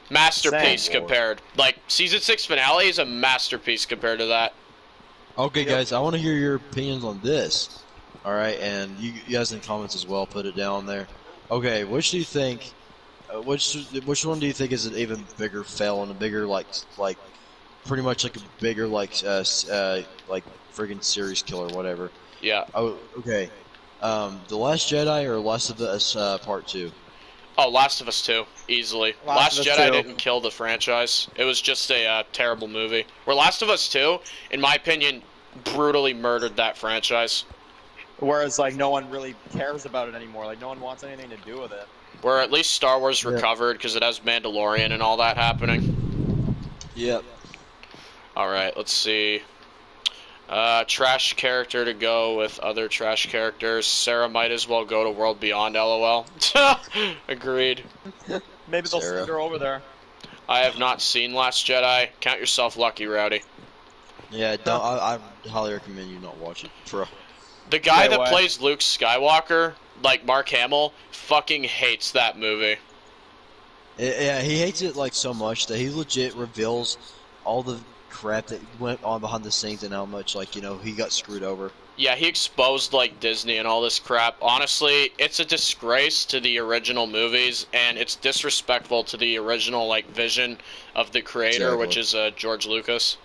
Masterpiece Same. compared. Like, Season 6 finale is a masterpiece compared to that. Okay, guys, I want to hear your opinions on this. All right, and you guys in the comments as well, put it down there. Okay, which do you think? Which one do you think is an even bigger fail and a bigger like pretty much like a bigger like friggin' series killer, whatever? Yeah. Oh, okay. The Last Jedi or Last of Us Part 2? Oh, Last of Us 2, easily. Last Last of Us Jedi 2. didn't kill the franchise. It was just a terrible movie. Where Last of Us 2, in my opinion, brutally murdered that franchise. Whereas, like, no one really cares about it anymore. Like, no one wants anything to do with it. Where at least Star Wars recovered because it has Mandalorian and all that happening. Yep. Alright, let's see. Trash character to go with other trash characters. Sarah might as well go to World Beyond, LOL. Agreed. Maybe they'll Sarah. send her over there. I have not seen Last Jedi. Count yourself lucky, Rowdy. Yeah, don't. I highly recommend you not watch it, bro. The guy Stay that away. plays Luke Skywalker, like Mark Hamill, fucking hates that movie. Yeah, he hates it like so much that he legit reveals all the crap that went on behind the scenes and how much he got screwed over. Yeah, he exposed like Disney and all this crap. Honestly, it's a disgrace to the original movies, and it's disrespectful to the original like vision of the creator, Exactly. which is George Lucas.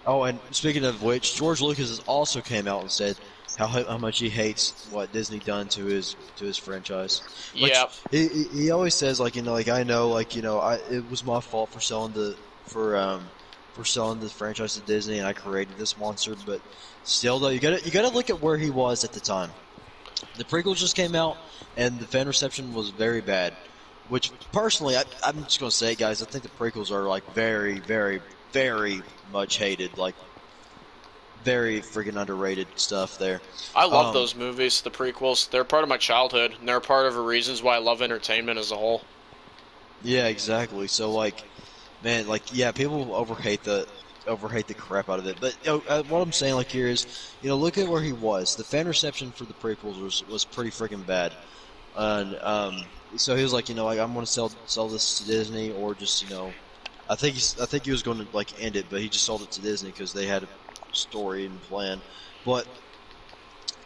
Oh, and speaking of which, George Lucas has also came out and said how much he hates what Disney done to his franchise. Which Yep. he always says I know it was my fault for selling the franchise to Disney and I created this monster, but still though you gotta look at where he was at the time. The prequels just came out and the fan reception was very bad. Which personally I'm just gonna say, guys, I think the prequels are like very, very, very much hated, like very freaking underrated stuff there. I love those movies, the prequels. They're part of my childhood, and they're part of the reasons why I love entertainment as a whole. Yeah, exactly. So man, people overhate the crap out of it. But what I'm saying here is, look at where he was. The fan reception for the prequels was pretty freaking bad, and so he was like, I'm going to sell this to Disney, or just I think he was going to end it, but he just sold it to Disney because they had a story and plan. But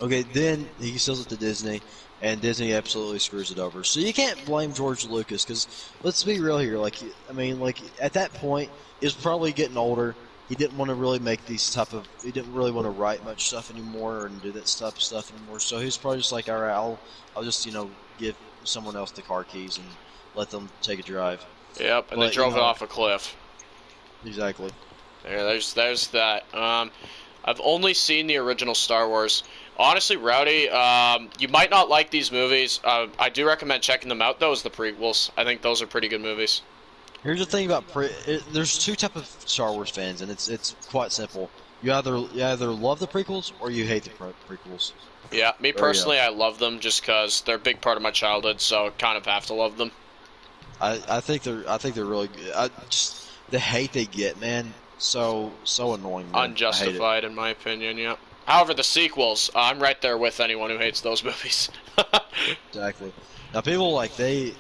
okay, then he sells it to Disney, and Disney absolutely screws it over. So you can't blame George Lucas, because let's be real here. At that point, he was probably getting older. He didn't want to really make he didn't really want to write much stuff anymore and do that stuff anymore. So he was probably just like, all right, I'll just give someone else the car keys and let them take a drive. Yep, and they drove it off a cliff. Exactly. There's that. I've only seen the original Star Wars, Honestly, Rowdy, you might not like these movies. I do recommend checking them out, though, as the prequels. I think those are pretty good movies. Here's the thing about there's two type of Star Wars fans, and it's quite simple. You either love the prequels or you hate the prequels. Yeah, me personally, I love them just because they're a big part of my childhood, so I kind of have to love them. I think they're really good. The hate they get, man, so annoying. Man. Unjustified, in my opinion. Yeah. However, the sequels, I'm right there with anyone who hates those movies. Exactly. Now, people like they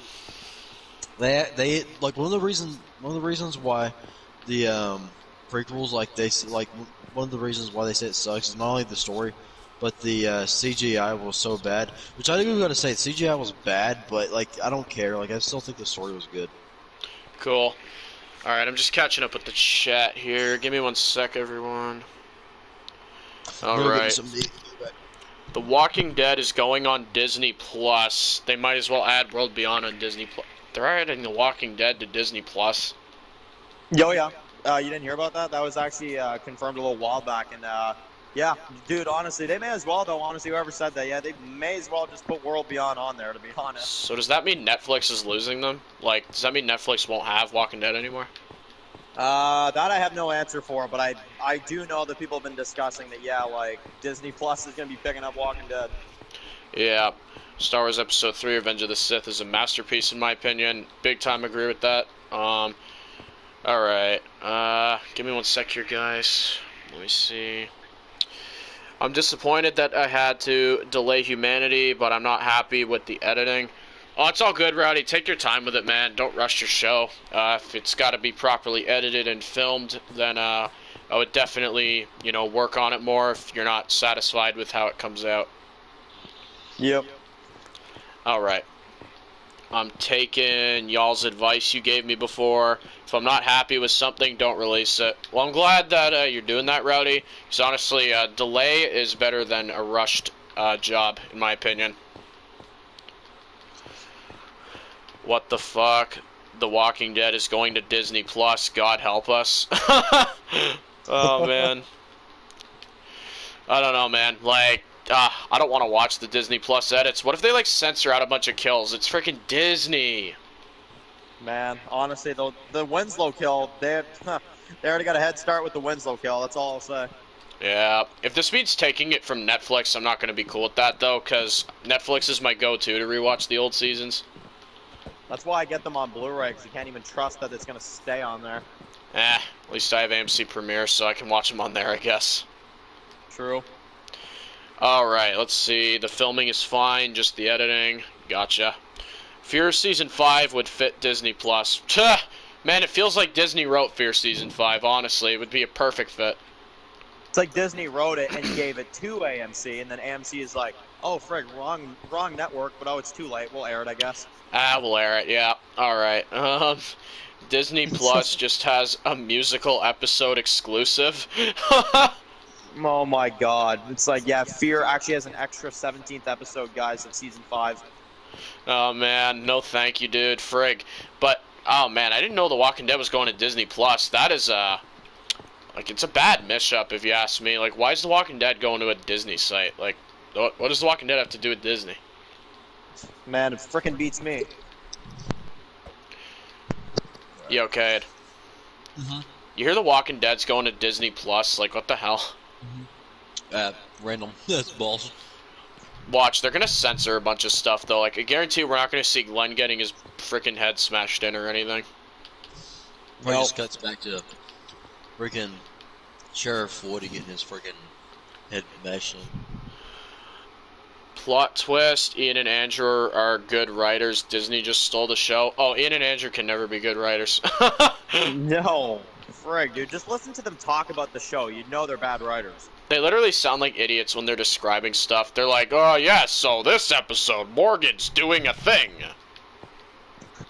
like one of the reasons why the prequels one of the reasons why they say it sucks is not only the story, but the CGI was so bad. Which I think we got to say CGI was bad, but like I don't care. Like I still think the story was good. Cool. All right, I'm just catching up with the chat here. Give me 1 sec, everyone. All right. The Walking Dead is going on Disney Plus. They might as well add World Beyond on Disney Plus. They're adding The Walking Dead to Disney Plus. Yo, yeah. You didn't hear about that? That was actually confirmed a little while back. And, yeah, dude, honestly, they may as well, though, honestly, whoever said that, yeah, they may as well just put World Beyond on there, to be honest. So does that mean Netflix is losing them? Like, does that mean Netflix won't have Walking Dead anymore? That I have no answer for, but I do know that people have been discussing that, yeah, like, Disney Plus is going to be picking up Walking Dead. Yeah. Star Wars Episode 3, Revenge of the Sith is a masterpiece, in my opinion. Big time agree with that. Alright. Give me 1 sec here, guys. Let me see. I'm disappointed that I had to delay Humanity, but I'm not happy with the editing. Oh, it's all good, Rowdy. Take your time with it, man. Don't rush your show. If it's got to be properly edited and filmed, then I would definitely, work on it more if you're not satisfied with how it comes out. Yep. All right. I'm taking y'all's advice you gave me before. If I'm not happy with something, don't release it. Well, I'm glad that you're doing that, Rowdy. Because honestly, a delay is better than a rushed job, in my opinion. What the fuck? The Walking Dead is going to Disney Plus. God help us. Oh, man. I don't know, man. Like, I don't want to watch the Disney Plus edits. What if they, like, censor out a bunch of kills? It's freaking Disney. Man, honestly, the Winslow kill, they already got a head start with the Winslow kill. That's all I'll say. Yeah. If this means taking it from Netflix, I'm not going to be cool with that, though, because Netflix is my go-to to rewatch the old seasons. That's why I get them on Blu-ray, because you can't even trust that it's going to stay on there. At least I have AMC Premiere, so I can watch them on there, I guess. True. Alright, let's see. The filming is fine, just the editing. Gotcha. Fear Season 5 would fit Disney Plus. Man, it feels like Disney wrote Fear Season 5, honestly. It would be a perfect fit. It's like Disney wrote it and gave it to AMC, and then AMC is like, oh, frig, wrong network, but oh, it's too late. We'll air it, I guess. We'll air it, yeah. Alright. Disney Plus just has a musical episode exclusive. Oh my god. It's like, yeah, Fear actually has an extra 17th episode, guys, of Season 5. Oh, man. No thank you, dude. Frig. But, oh, man, I didn't know The Walking Dead was going to Disney Plus. That is, like, it's a bad mishup, if you ask me. Like, why is The Walking Dead going to a Disney site? Like, what does The Walking Dead have to do with Disney? Man, it frickin' beats me. Yo, Cade. Mm-hmm. You hear The Walking Dead's going to Disney Plus? Like, what the hell? Random. That's balls. Watch, they're gonna censor a bunch of stuff, though. Like, I guarantee we're not gonna see Glenn getting his freaking head smashed in or anything. Or he just cuts back to freaking Sheriff Woody getting his freaking head bashed in. Plot twist, Ian and Andrew are good writers. Disney just stole the show. Oh, Ian and Andrew can never be good writers. No. Frig, dude. Just listen to them talk about the show. You know they're bad writers. They literally sound like idiots when they're describing stuff. They're like, oh, yeah, so this episode, Morgan's doing a thing.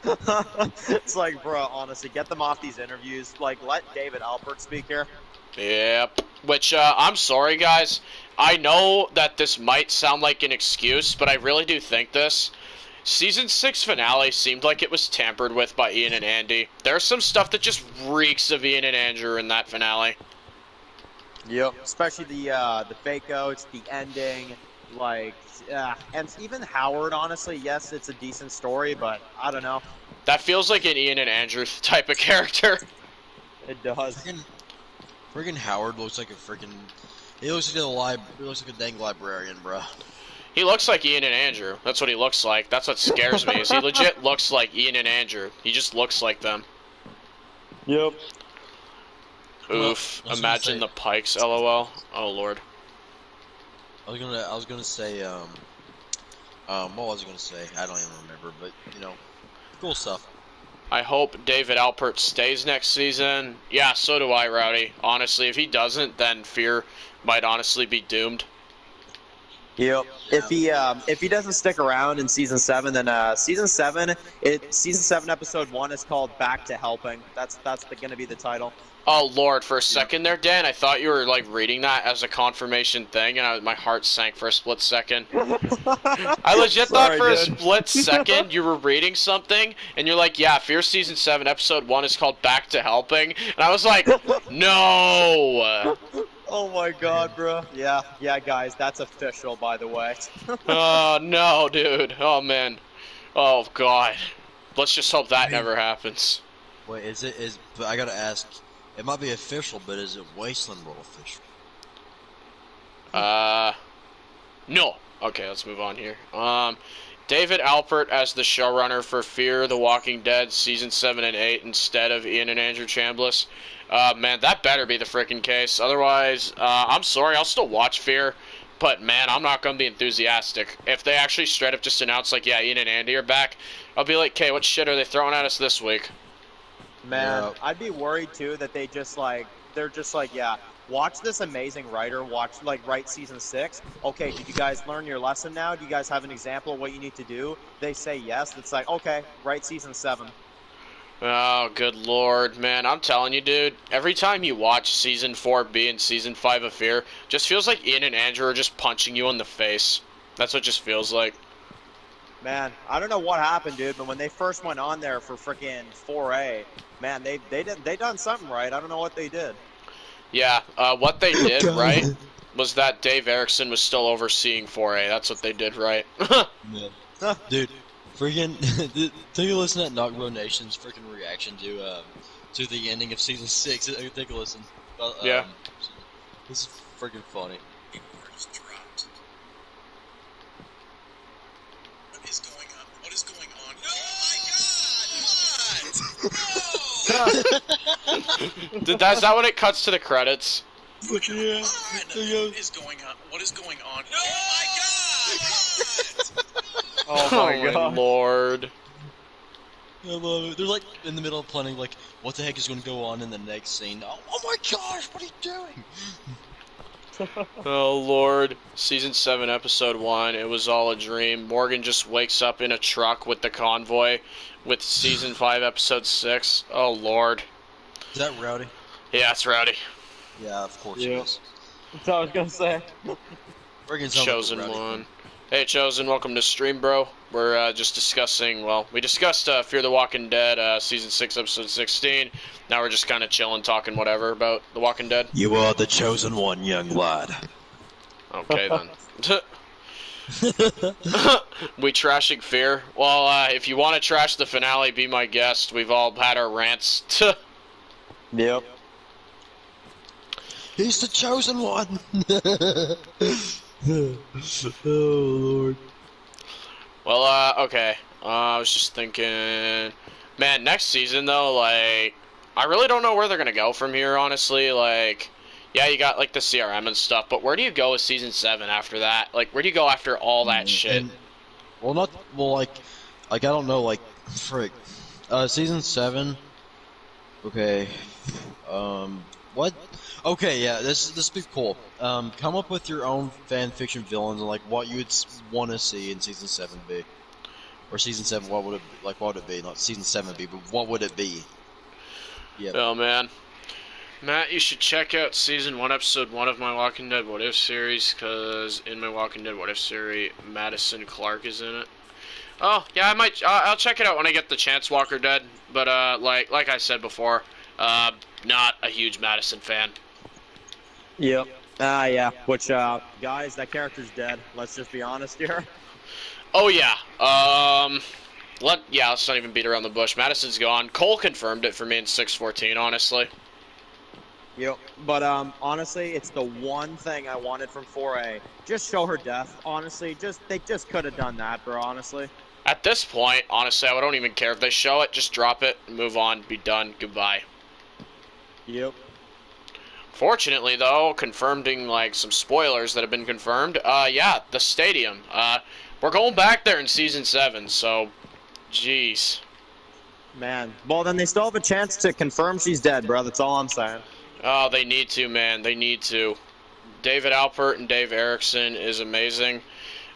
It's like, bro, honestly, get them off these interviews. Like, let David Alpert speak here. Yep. Which, I'm sorry, guys. I know that this might sound like an excuse, but I really do think this. Season 6 finale seemed like it was tampered with by Ian and Andy. There's some stuff that just reeks of Ian and Andrew in that finale. Yep. Especially the fake outs, the ending, like, and even Howard. Honestly, yes, it's a decent story, but I don't know. That feels like an Ian and Andrew type of character. It does. Friggin' Howard looks like a freaking. He looks like a dang librarian, bro. He looks like Ian and Andrew. That's what he looks like. That's what scares me. Is he legit looks like Ian and Andrew? He just looks like them. Yep. Oof. Well, Imagine the Pikes. LOL. Oh lord. I was gonna say, what was I gonna say? I don't even remember, but you know, cool stuff. I hope David Alpert stays next season. Yeah, so do I, Rowdy. Honestly, if he doesn't, then Fear might honestly be doomed. Yep. If he doesn't stick around in season 7, then season 7 episode 1 is called Back to Helping. That's gonna be the title. Oh lord, for a second there, Dan, I thought you were like reading that as a confirmation thing, and my heart sank for a split second. I legit thought for a split second you were reading something, and you're like, yeah, Fear Season 7, Episode 1 is called Back to Helping, and I was like, no! Oh my god, bro. Yeah, guys, that's official, by the way. Oh, no, dude. Oh, man. Oh, god. Let's just hope that never happens. Wait, but I gotta ask, it might be official, but is it Wasteland World official? No. Okay, let's move on here. David Alpert as the showrunner for Fear the Walking Dead Season 7 and 8 instead of Ian and Andrew Chambliss. Man, that better be the freaking case. Otherwise, I'm sorry, I'll still watch Fear, but man, I'm not going to be enthusiastic. If they actually straight up just announce, like, yeah, Ian and Andy are back, I'll be like, okay, what shit are they throwing at us this week? Man, Yeah. I'd be worried too that they're just like, yeah, watch this amazing writer, write season 6. Okay, did you guys learn your lesson now? Do you guys have an example of what you need to do? They say yes. It's like, okay, write season 7. Oh, good lord, man. I'm telling you, dude, every time you watch Season 4B and Season 5 of Fear, just feels like Ian and Andrew are just punching you in the face. That's what it just feels like. Man, I don't know what happened, dude, but when they first went on there for freaking 4A, man, they done something right. I don't know what they did. Yeah, what they did right was that Dave Erickson was still overseeing 4A. That's what they did right. Yeah. Dude, freaking, take a listen at Nogbo Nation's freaking reaction to the ending of season 6. Take a listen. Yeah. This is freaking funny. What is going on? Oh my god! What? No! Is that when it cuts to the credits? What is going on? What is going on? Oh my god! Oh my god. Lord. I love it. They're like in the middle of planning, like, what the heck is going to go on in the next scene? Oh my gosh, what are you doing? Oh lord. Season 7, Episode 1, it was all a dream. Morgan just wakes up in a truck with the convoy with Season 5, Episode 6. Oh lord. Is that Rowdy? Yeah, it's Rowdy. Yeah, of course Yeah. it is. That's what I was gonna say. Friggin' sounds like Chosen Rowdy. one. Hey Chosen, welcome to stream, bro. We're just discussing, well, we discussed Fear the Walking Dead, Season 6, Episode 16. Now we're just kind of chilling, talking whatever about The Walking Dead. You are the chosen one, young lad. Okay, then. We trashing Fear? Well, if you want to trash the finale, be my guest. We've all had our rants. Yep. He's the chosen one! Oh, Lord. Well, okay. I was just thinking... Man, next season, though, like... I really don't know where they're gonna go from here, honestly. Like... Yeah, you got, like, the CRM and stuff, but where do you go with Season 7 after that? Like, where do you go after all that shit? Like, I don't know, like, frick. Season 7... Okay. What? Okay, yeah, this would be cool. Come up with your own fan fiction villains and like what you would want to see in season 7 be, or season 7. What would it be? Not season 7 be, but what would it be? Yeah. Oh, man. Matt, you should check out Season 1, Episode 1 of my Walking Dead What If series, because in my Walking Dead What If series, Madison Clark is in it. Oh, yeah, I might, I'll check it out when I get the chance, Walker Dead, but, like I said before, not a huge Madison fan. Yep. Yeah. Which, guys, that character's dead. Let's just be honest here. Oh yeah. Let's not even beat around the bush. Madison's gone. Cole confirmed it for me in 614. Honestly. Yep. But honestly, it's the one thing I wanted from 4A. Just show her death. Honestly, they just could have done that, bro. Honestly. At this point, honestly, I don't even care if they show it. Just drop it, move on, be done, goodbye. Yep. Fortunately, though, confirming like some spoilers that have been confirmed. Yeah, the stadium. We're going back there in season 7. So, jeez. Man. Well, then they still have a chance to confirm she's dead, bro. That's all I'm saying. Oh, they need to, man. They need to. David Alpert and Dave Erickson is amazing.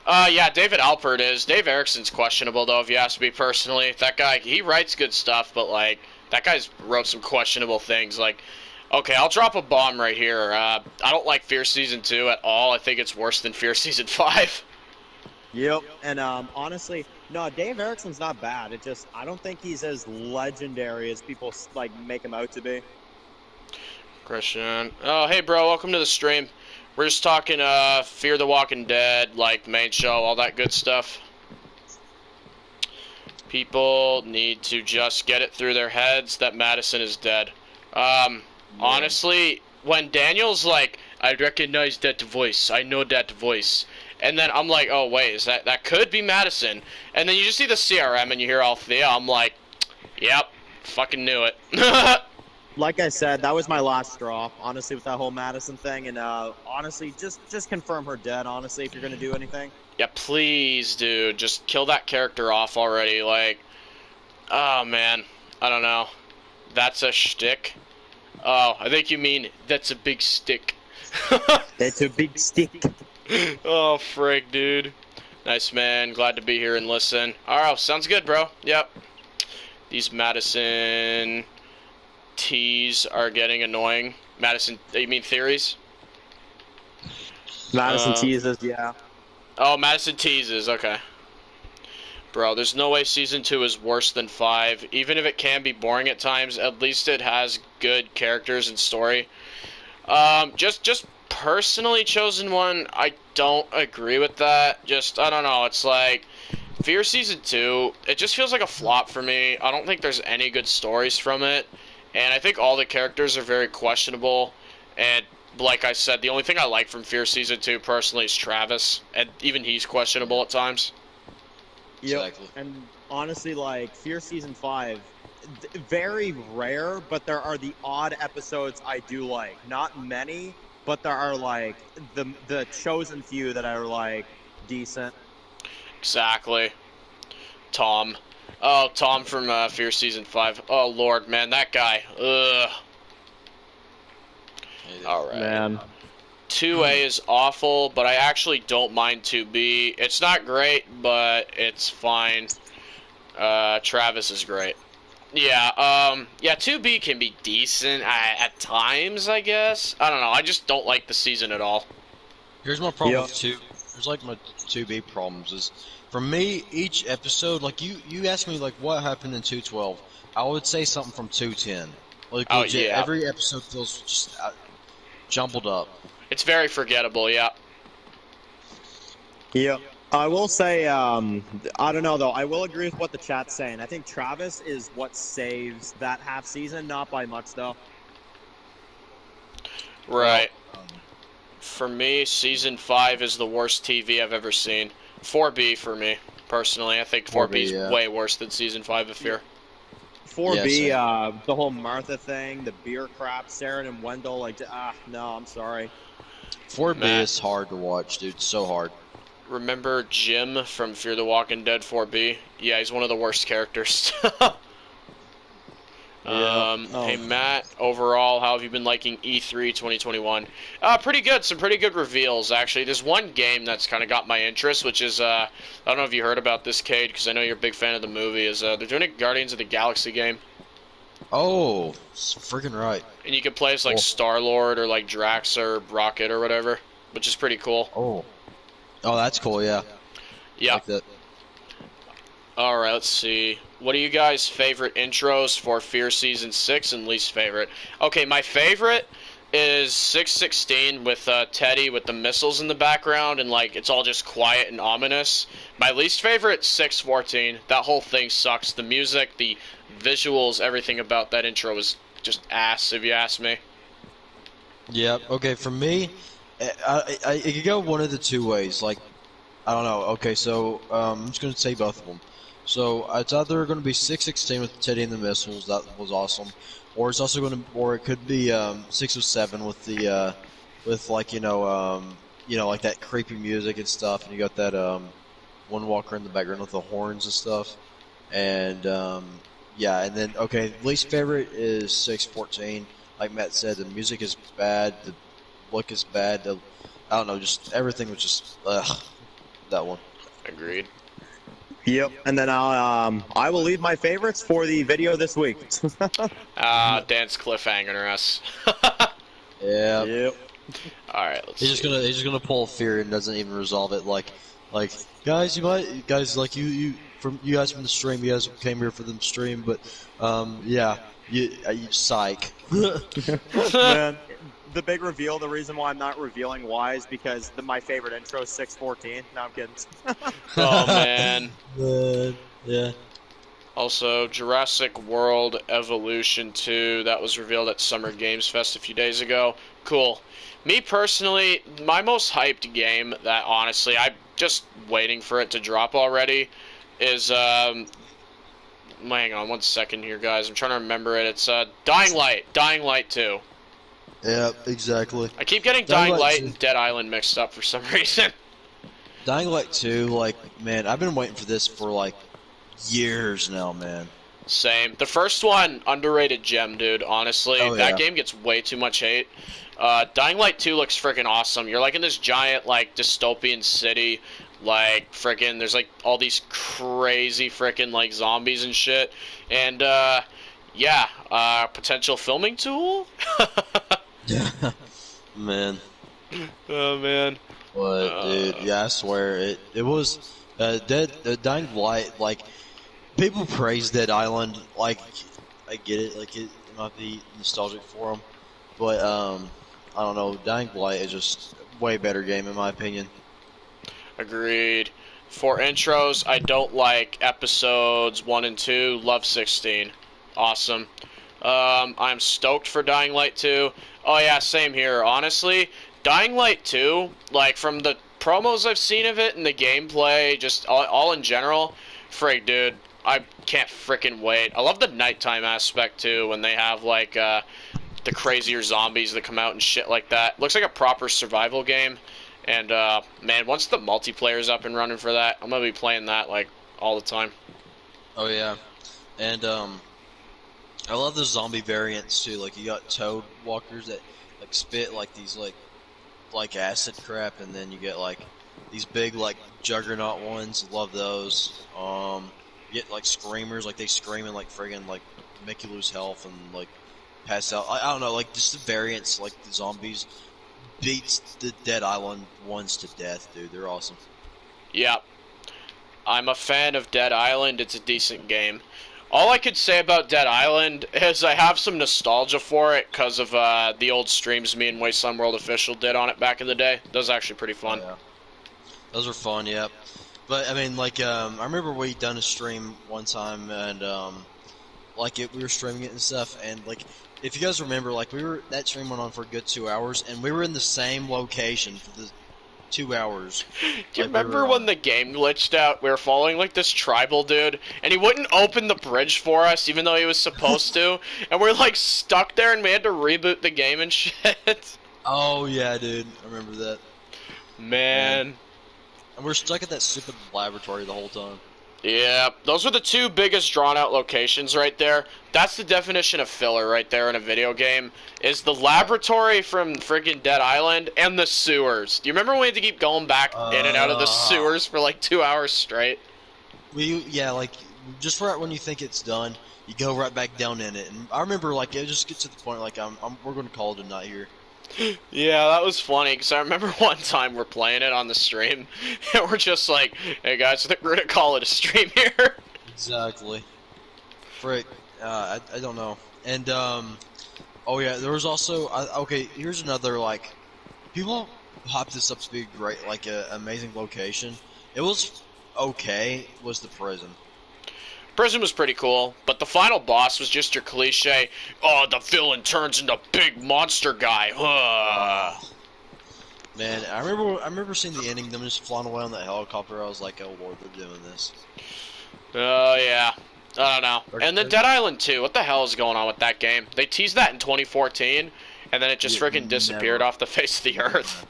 Yeah, David Alpert is. Dave Erickson's questionable, though, if you ask me personally. That guy, he writes good stuff, but, like, that guy's wrote some questionable things. Like, okay, I'll drop a bomb right here. I don't like Fear Season 2 at all. I think it's worse than Fear Season 5. Yep. And honestly, no, Dave Erickson's not bad. It just, I don't think he's as legendary as people, like, make him out to be. Christian. Oh, hey, bro, welcome to the stream. We're just talking Fear the Walking Dead, like, main show, all that good stuff. People need to just get it through their heads that Madison is dead. Honestly, when Daniel's like, I recognize that voice, I know that voice, and then I'm like, oh, wait, is that could be Madison, and then you just see the CRM and you hear Althea, I'm like, yep, fucking knew it. Like I said, that was my last straw, honestly, with that whole Madison thing. And honestly, just confirm her dead, honestly, if you're going to do anything. Yeah, please, dude. Just kill that character off already. Like, oh, man. I don't know. That's a shtick. Oh, I think you mean that's a big stick. That's a big stick. Oh, frig, dude. Nice, man. Glad to be here and listen. Alright, sounds good, bro. Yep. These Madison T's are getting annoying. Madison, you mean theories? Madison teases, yeah. Oh, Madison teases, okay. Bro, there's no way Season 2 is worse than 5. Even if it can be boring at times, at least it has good characters and story. Just personally chosen one, I don't agree with that. Just, I don't know, it's like, Fear Season 2, it just feels like a flop for me. I don't think there's any good stories from it. And I think all the characters are very questionable. And like I said, the only thing I like from Fear Season 2 personally is Travis. And even he's questionable at times. Yep. Exactly. And honestly, like, Fear Season 5, very rare, but there are the odd episodes I do like. Not many, but there are, like, the chosen few that are, like, decent. Exactly. Tom. Oh, Tom from Fear Season 5. Oh, Lord, man, that guy. Ugh. Alright. Man. 2A is awful, but I actually don't mind 2B. It's not great, but it's fine. Travis is great. Yeah, 2B can be decent at times, I guess. I don't know, I just don't like the season at all. Here's my problem with 2. Here's like my 2B problems is, for me, each episode, like you asked me like what happened in 212, I would say something from 210. Like legit, yeah. every episode feels just jumbled up. It's very forgettable, yeah. Yep. I will say, I don't know though. I will agree with what the chat's saying. I think Travis is what saves that half season, not by much though. Right. For me, Season 5 is the worst TV I've ever seen. 4B for me, personally. I think 4B is way worse than Season 5 of Fear. 4B, the whole Martha thing, the beer crap, Saren and Wendell, like, no, I'm sorry. 4B is hard to watch, dude. So hard. Remember Jim from Fear the Walking Dead 4B? Yeah, he's one of the worst characters. Hey, Matt, overall, how have you been liking E3 2021? Pretty good. Some pretty good reveals, actually. There's one game that's kind of got my interest, which is, I don't know if you heard about this, Cade, because I know you're a big fan of the movie, is they're doing a Guardians of the Galaxy game. Oh, freaking right. And you can play as, like, Star-Lord or, like, Drax or Rocket or whatever, which is pretty cool. Oh, that's cool, yeah. Yeah. Like that. Alright, let's see. What are you guys' favorite intros for Fear Season 6 and least favorite? Okay, my favorite is 616 with Teddy with the missiles in the background, and like it's all just quiet and ominous. My least favorite 614. That whole thing sucks. The music, the visuals, everything about that intro was just ass, if you ask me. Yep. Okay, for me, it could go one of the two ways. Like, I don't know. Okay, so I'm just gonna say both of them. So it's either going to be 616 with Teddy and the missiles. That was awesome. Or it's also going to, or it could be 607 with the with like like that creepy music and stuff, and you got that one walker in the background with the horns and stuff, and yeah, and then okay, least favorite is 614. Like Matt said, the music is bad, the look is bad. I don't know, just everything was just that one. Agreed. Yep. And then I will leave my favorites for the video this week. Dan's cliffhanging us. Yeah. Yep. All right, let's He's see. just gonna pull a fear and doesn't even resolve it. Like guys, you guys from the stream, you guys came here for the stream, but yeah, you psych. Man, the big reveal, the reason why I'm not revealing why is because my favorite intro is 614. No, I'm kidding. Oh man. Yeah. Also, Jurassic World Evolution 2, that was revealed at Summer Games Fest a few days ago. Cool. Me personally, my most hyped game that honestly, I'm just waiting for it to drop already, is, hang on one second here, guys. I'm trying to remember it. It's, Dying Light. Dying Light 2. Yeah, exactly. I keep getting Dying Light and Dead Island mixed up for some reason. Dying Light 2, like, man, I've been waiting for this for, like, years now, man. Same. The first one, underrated gem, dude, honestly. Oh, that yeah. game gets way too much hate. Dying Light 2 looks freaking awesome. You're like in this giant, like, dystopian city. Like, freaking, there's like all these crazy freaking, like, zombies and shit. And, yeah, potential filming tool? Man. Oh, man. What, dude? Yeah, I swear it was Dying Light. Like, people praise Dead Island. Like, I get it. Like, it might be nostalgic for them, but I don't know. Dying Light is just a way better game in my opinion. Agreed. For intros, I don't like episodes 1 and 2. Love 16. Awesome. I'm stoked for Dying Light 2. Oh yeah, same here. Honestly, Dying Light 2, like from the promos I've seen of it and the gameplay, just all in general, frig, dude, I can't frickin' wait. I love the nighttime aspect too, when they have like the crazier zombies that come out and shit like that. Looks like a proper survival game. And man, once the multiplayer's up and running for that, I'm gonna be playing that like all the time. Oh yeah, and I love the zombie variants too. Like you got toad walkers that like spit like these like acid crap, and then you get like these big like juggernaut ones. Love those. You get like screamers, like they scream and like friggin' like make you lose health and like pass out. I don't know, like just the variants, like the zombies beats the Dead Island ones to death, dude. They're awesome. Yep. I'm a fan of Dead Island. It's a decent game. All I could say about Dead Island is I have some nostalgia for it because of the old streams me and Wasteland World Official did on it back in the day. Those are actually pretty fun. Oh, yeah. Those were fun, yep. But I mean, like, I remember we done a stream one time, and we were streaming it and stuff, and like, if you guys remember, like, that stream went on for a good 2 hours, and we were in the same location for the 2 hours. Do you remember when the game glitched out? We were following like this tribal dude, and he wouldn't open the bridge for us, even though he was supposed to, and we're like stuck there, and we had to reboot the game and shit. Oh yeah, dude, I remember that. Man. And we're stuck at that stupid laboratory the whole time. Yeah, those were the two biggest drawn-out locations right there. That's the definition of filler right there in a video game, is the laboratory from freaking Dead Island and the sewers. Do you remember when we had to keep going back in and out of the sewers for like 2 hours straight? Yeah, like, just right when you think it's done, you go right back down in it. And I remember, like, it just gets to the point, like, we're going to call it a night here. Yeah, that was funny, because I remember one time we're playing it on the stream, and we're just like, hey guys, I think we're going to call it a stream here. Exactly. Frick. I don't know. And, Oh yeah, there was also okay. Here's another like people hop this up to be great, like a amazing location. It was okay. Was the prison? Prison was pretty cool, but the final boss was just your cliche, oh, the villain turns into big monster guy. Man, I remember seeing the ending. Them just flying away on that helicopter. I was like, oh lord, they're doing this. Oh, yeah. I don't know. And then Dead Island 2, what the hell is going on with that game? They teased that in 2014, and then it just freaking disappeared off the face of the earth.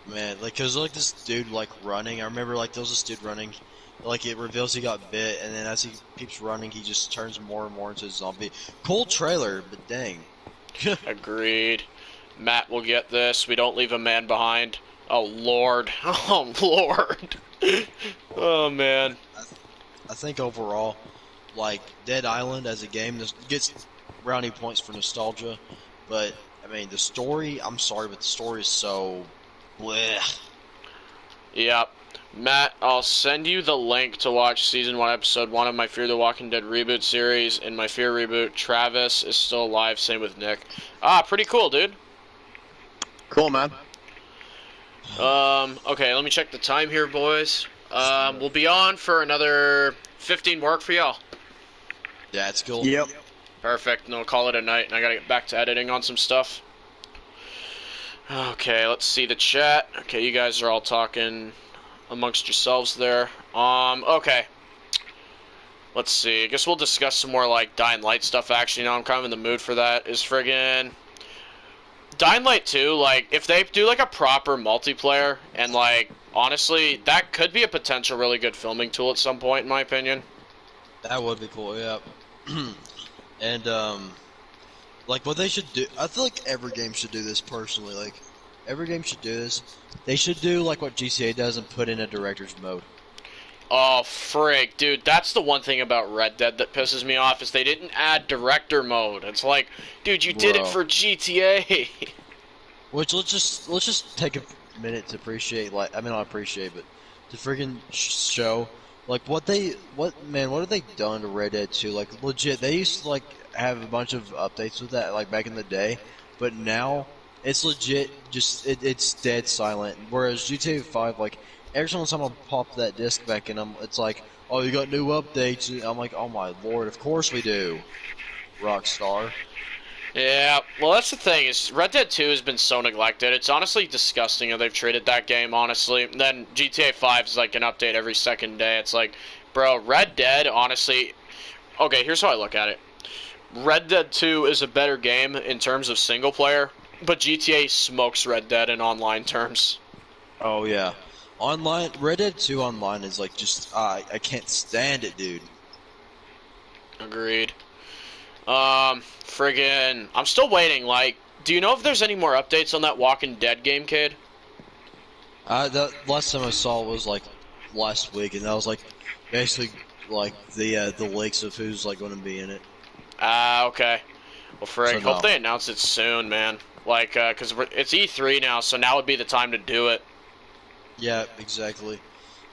Man, like, cause like this dude like running. I remember like there was this dude running. Like it reveals he got bit, and then as he keeps running, he just turns more and more into a zombie. Cool trailer, but dang. Agreed. Matt will get this. We don't leave a man behind. Oh, Lord. Oh, Lord. Oh, man. I think overall, like Dead Island as a game, this gets brownie points for nostalgia. But I mean, the story. I'm sorry, but the story is so bleh. Yep. Matt, I'll send you the link to watch Season 1, Episode 1 of my Fear the Walking Dead reboot series. In my Fear reboot, Travis is still alive, same with Nick. Ah, pretty cool, dude. Cool, man. Okay, let me check the time here, boys. We'll be on for another 15 work for y'all. Yeah, it's cool. Yep. Perfect, and we'll call it a night, and I gotta get back to editing on some stuff. Okay, let's see the chat. Okay, you guys are all talking amongst yourselves there. Okay. Let's see. I guess we'll discuss some more, like, Dying Light stuff, actually. I'm kind of in the mood for that. Is friggin' Dying Light 2, like, if they do, like, a proper multiplayer, and, like, honestly, that could be a potential really good filming tool at some point, in my opinion. That would be cool, yeah. And, like, what they should do, I feel like every game should do this personally, like, every game should do this. They should do, like, what GTA does and put in a director's mode. Oh, frig, dude, that's the one thing about Red Dead that pisses me off, is they didn't add director mode. It's like, dude, you did it for GTA. Which, let's just take a minute to appreciate, like, I mean, not appreciate, but to friggin' show, like, what have they done to Red Dead 2? Like, legit, they used to, like, have a bunch of updates with that, like, back in the day, but now, it's legit, just, it's dead silent, whereas GTA 5, like, every single time I pop that disc back in, it's like, oh, you got new updates, and I'm like, oh my lord, of course we do, Rockstar. Yeah, well, that's the thing, is Red Dead 2 has been so neglected. It's honestly disgusting how they've treated that game, honestly. And then GTA 5 is like an update every second day. It's like, bro, Red Dead, honestly... Okay, here's how I look at it. Red Dead 2 is a better game in terms of single player, but GTA smokes Red Dead in online terms. Oh, yeah. Online, Red Dead 2 online is like just, I can't stand it, dude. Agreed. Friggin', I'm still waiting, like, do you know if there's any more updates on that Walking Dead game, kid? The last time I saw was like last week, and that was like basically like the leaks of who's like going to be in it. Okay. Well, frig, hope they announce it soon, man. Like, cause it's E3 now, so now would be the time to do it. Yeah, exactly.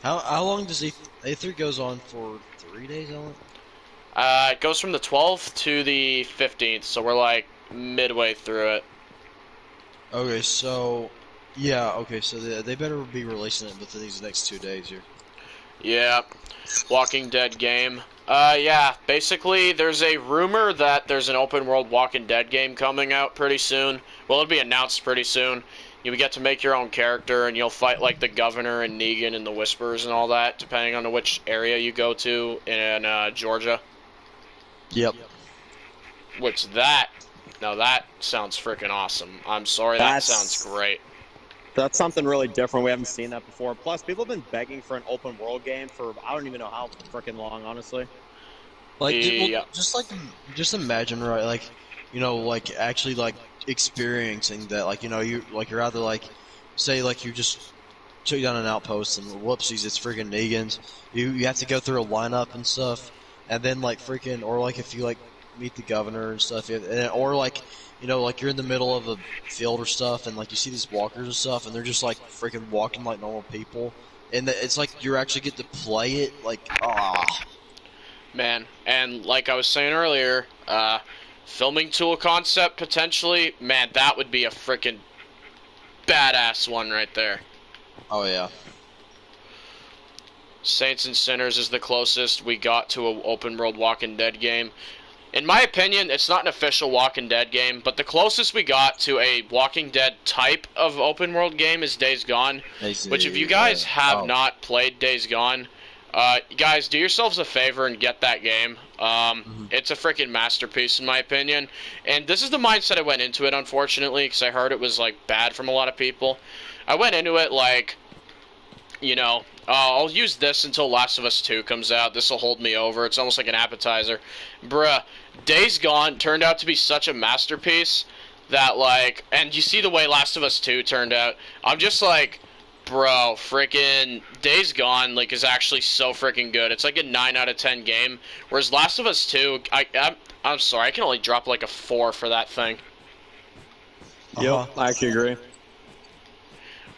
How long does E3 goes on for? 3 days, Ellen? It goes from the 12th to the 15th, so we're like midway through it. Okay, so yeah, okay, so they better be releasing it within these next 2 days here. Yeah, Walking Dead game. Yeah, basically there's a rumor that there's an open world Walking Dead game coming out pretty soon. Well, it'll be announced pretty soon. You get to make your own character, and you'll fight like the Governor and Negan and the Whisperers and all that, depending on which area you go to in Georgia. Yep. Now that sounds freaking awesome. I'm sorry, that sounds great. That's something really different. We haven't seen that before. Plus, people have been begging for an open world game for I don't even know how freaking long, honestly. Like, Yeah. just imagine, right? Like, you know, like actually like experiencing that. Like, you know, you're either like, say, like you just took down an outpost and whoopsies, it's freaking Negan's. You have to go through a lineup and stuff, and then like freaking, or like if you like meet the governor and stuff, or like, you know, like you're in the middle of a field or stuff, and like you see these walkers and stuff, and they're just like freaking walking like normal people, and it's like you actually get to play it, like, Man, and like I was saying earlier, filming tool concept, potentially, man, that would be a freaking badass one right there. Oh, yeah. Saints and Sinners is the closest we got to an open world Walking Dead game. In my opinion, it's not an official Walking Dead game, but the closest we got to a Walking Dead type of open world game is Days Gone. Which, if you guys have not played Days Gone, guys, do yourselves a favor and get that game. It's a freaking masterpiece in my opinion. And this is the mindset I went into it, unfortunately, because I heard it was like bad from a lot of people. I went into it like, you know, I'll use this until Last of Us 2 comes out. This will hold me over. It's almost like an appetizer. Bruh, Days Gone turned out to be such a masterpiece that, like, and you see the way Last of Us 2 turned out. I'm just like, bro, freaking Days Gone, like, is actually so freaking good. It's like a 9 out of 10 game. Whereas Last of Us 2, I'm sorry, I can only drop like a 4 for that thing. Yep, I actually agree.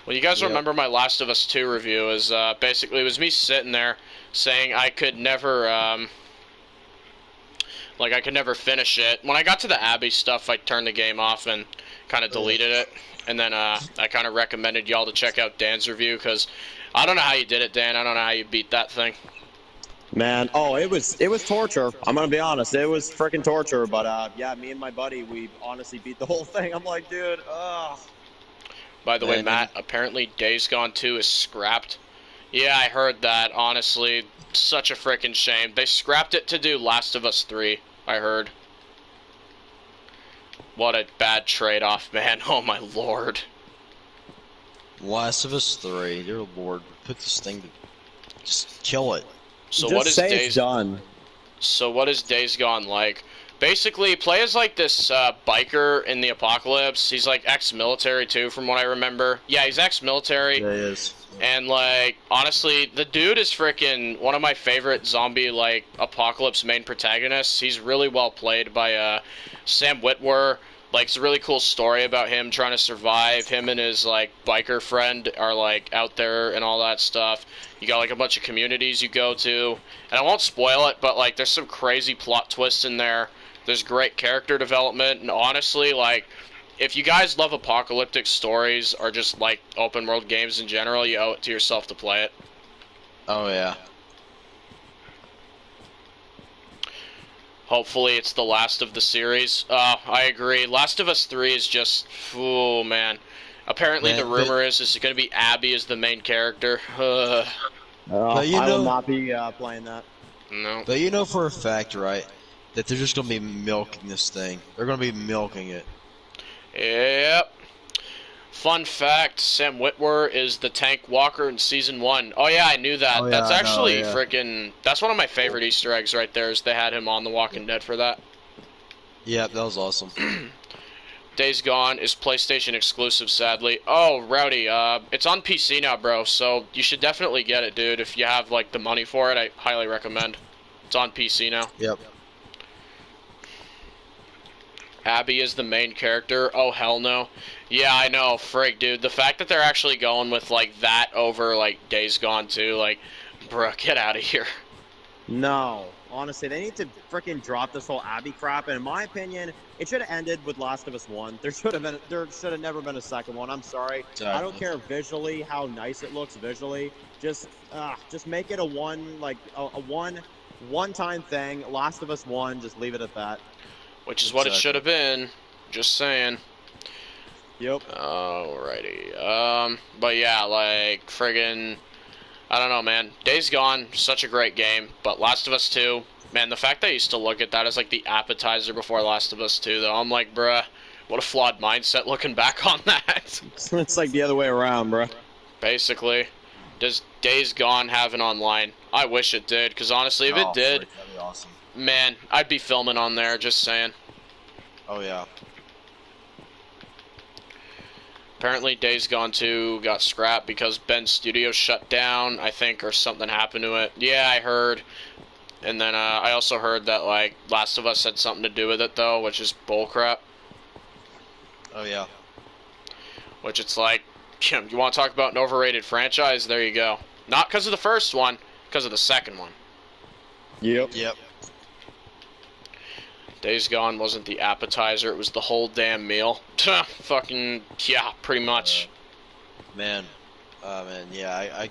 Well, you guys remember my Last of Us 2 review is basically it was me sitting there saying I could never, I could never finish it. When I got to the Abby stuff, I turned the game off and kind of deleted it. And then I kind of recommended y'all to check out Dan's review because I don't know how you did it, Dan. I don't know how you beat that thing. Man, it was torture. I'm gonna be honest, it was freaking torture. But yeah, me and my buddy, we honestly beat the whole thing. I'm like, dude, ugh. By the way, Matt, apparently Days Gone 2 is scrapped. Yeah, I heard that. Honestly, such a freaking shame. They scrapped it to do Last of Us 3, I heard. What a bad trade-off, man. Oh, my lord. Last of Us 3, dear lord. Put this thing to... Just kill it. So Just what is say Days... it's done. So what is Days Gone like? Basically, play as like this biker in the apocalypse. He's like ex-military too, from what I remember. Yeah, he's ex-military. Yeah, he is. And like, honestly, the dude is freaking one of my favorite zombie like apocalypse main protagonists. He's really well played by Sam Witwer. Like, it's a really cool story about him trying to survive. Him and his like biker friend are like out there and all that stuff. You got like a bunch of communities you go to, and I won't spoil it, but like there's some crazy plot twists in there. There's great character development, and honestly, like, if you guys love apocalyptic stories or just like open world games in general, you owe it to yourself to play it. Oh, yeah. Hopefully it's the last of the series. I agree. Last of Us 3 is just, oh man. Apparently the rumor is it's going to be Abby as the main character. I will not be playing that. No. But you know for a fact, right, that they're just going to be milking this thing. They're going to be milking it. Yep. Fun fact, Sam Witwer is the tank walker in Season 1. Oh yeah, I knew that. Oh, yeah, that's actually freaking... That's one of my favorite Easter eggs right there, is they had him on The Walking Dead for that. Yeah, that was awesome. Days Gone is PlayStation exclusive, sadly. Oh, Rowdy, it's on PC now, bro, so you should definitely get it, dude. If you have, like, the money for it, I highly recommend. It's on PC now. Yep. Abby is the main character? Oh, hell no. Yeah, I know, frig, dude. The fact that they're actually going with, like, that over, like, Days Gone 2, like, bruh, get out of here. No. Honestly, they need to freaking drop this whole Abby crap, and in my opinion, it should have ended with Last of Us 1. There should have never been a second one. I'm sorry. Exactly. I don't care visually how nice it looks visually. Just make it a one-time thing. Last of Us 1, just leave it at that. Which is what it should have been. Just saying. Yep. Alrighty. But yeah, like, friggin', I don't know, man. Days Gone, such a great game. But Last of Us 2, man, the fact that I used to look at that as, like, the appetizer before Last of Us 2, though, I'm like, bruh, what a flawed mindset looking back on that. It's like the other way around, bruh. Basically. Does Days Gone have an online? I wish it did, because honestly, if it did, that'd be awesome. man, I'd be filming on there, just saying. Oh, yeah. Apparently Days Gone 2 got scrapped because Ben's studio shut down, I think, or something happened to it. Yeah, I heard. And then I also heard that, like, Last of Us had something to do with it, though, which is bullcrap. Oh, yeah. Which it's like, you want to talk about an overrated franchise? There you go. Not because of the first one, because of the second one. Yep. Yep. Days Gone wasn't the appetizer, it was the whole damn meal. Fucking, yeah, pretty much. Man, yeah,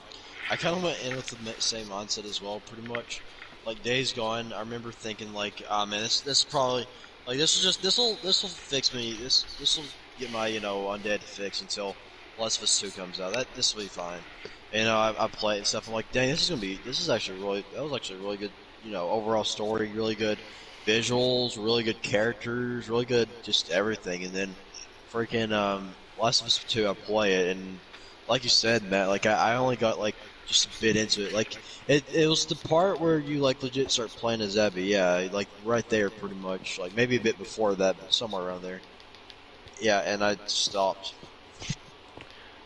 I kind of went in with the same mindset as well, pretty much. Like Days Gone, I remember thinking like, ah, man, this probably like this'll fix me. This will get my undead fix until Last of Us 2 comes out. This will be fine. And I play it and stuff. I'm like, dang, this is actually really that was actually really good. Overall story, really good visuals, really good characters, really good just everything. And then freaking Last of Us 2, I play it and like you said, Matt, like I only got like just a bit into it. Like it was the part where you like legit start playing as Abby. Yeah, like right there, pretty much. Like maybe a bit before that, but somewhere around there. Yeah, and I stopped.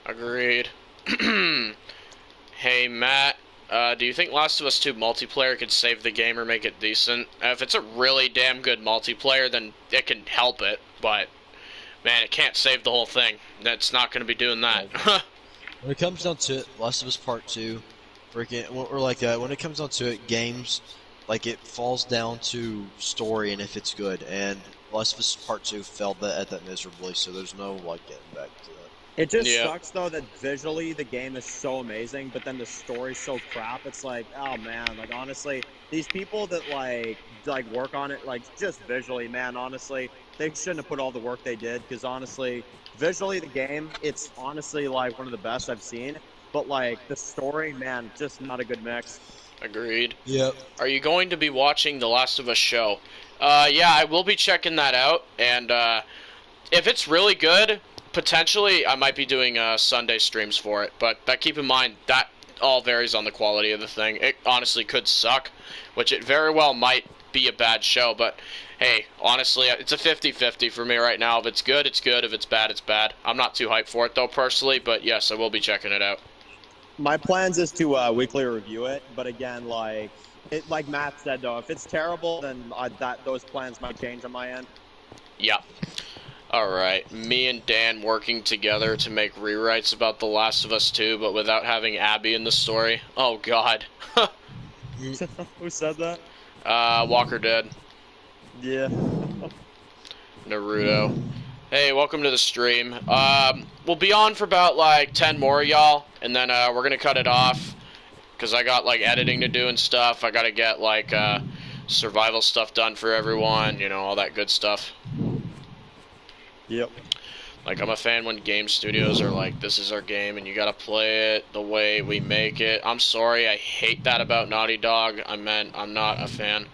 Agreed. Hey, Matt, do you think Last of Us 2 multiplayer could save the game or make it decent? If it's a really damn good multiplayer, then it can help it, but, man, it can't save the whole thing. That's not going to be doing that. When it comes down to it, Last of Us Part 2, freaking, or like when it comes down to it, games, like it falls down to story and if it's good, and Last of Us Part 2 failed at that miserably, so there's no, like, getting back to that. It just sucks, though, that visually the game is so amazing, but then the story's so crap. It's like, oh, man, like, honestly, these people that, like work on it, like, just visually, man, honestly, they shouldn't have put all the work they did, because, honestly, visually, the game, it's honestly, like, one of the best I've seen, but, like, the story, man, just not a good mix. Agreed. Yep. Are you going to be watching The Last of Us show? Yeah, I will be checking that out, and, if it's really good, potentially, I might be doing Sunday streams for it, but keep in mind, that all varies on the quality of the thing. It honestly could suck, which it very well might be a bad show, but hey, honestly, it's a 50-50 for me right now. If it's good, it's good. If it's bad, it's bad. I'm not too hyped for it, though, personally, but yes, I will be checking it out. My plans is to weekly review it, but again, like Matt said, though, if it's terrible, then those plans might change on my end. Yeah. Alright, me and Dan working together to make rewrites about The Last of Us 2, but without having Abby in the story. Oh, God. Who said that? Walker Dead. Yeah. Naruto. Hey, welcome to the stream. We'll be on for about, like, 10 more, y'all, and then, we're gonna cut it off, because I got, like, editing to do and stuff. I gotta get, like, survival stuff done for everyone, all that good stuff. Yep. Like, I'm a fan when game studios are like, this is our game, and you gotta play it the way we make it. I'm sorry, I hate that about Naughty Dog. I'm not a fan.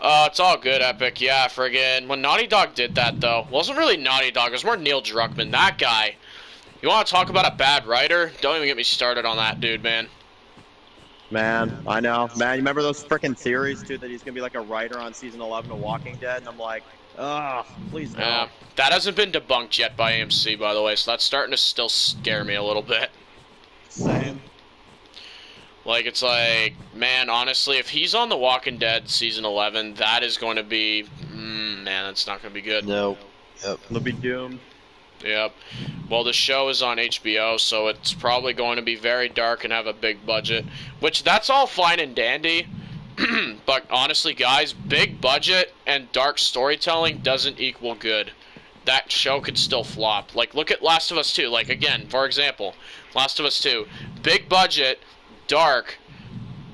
It's all good, Epic. Yeah, friggin'. When Naughty Dog did that, though, it wasn't really Naughty Dog. It was more Neil Druckmann. That guy. You want to talk about a bad writer? Don't even get me started on that dude, man. Man, I know. Man, you remember those freaking theories, too, that he's going to be like a writer on Season 11 of Walking Dead? And I'm like, ugh, please no. That hasn't been debunked yet by AMC, by the way, so that's starting to still scare me a little bit. Same. Like, it's like, man, honestly, if he's on The Walking Dead Season 11, that is going to be, man, that's not going to be good. No. Yep. They'll be doomed. Yep. Well, the show is on HBO, so it's probably going to be very dark and have a big budget, which that's all fine and dandy. But honestly, guys, big budget and dark storytelling doesn't equal good. That show could still flop. Like, look at Last of Us 2. Like, again, for example, Last of Us 2. Big budget, dark.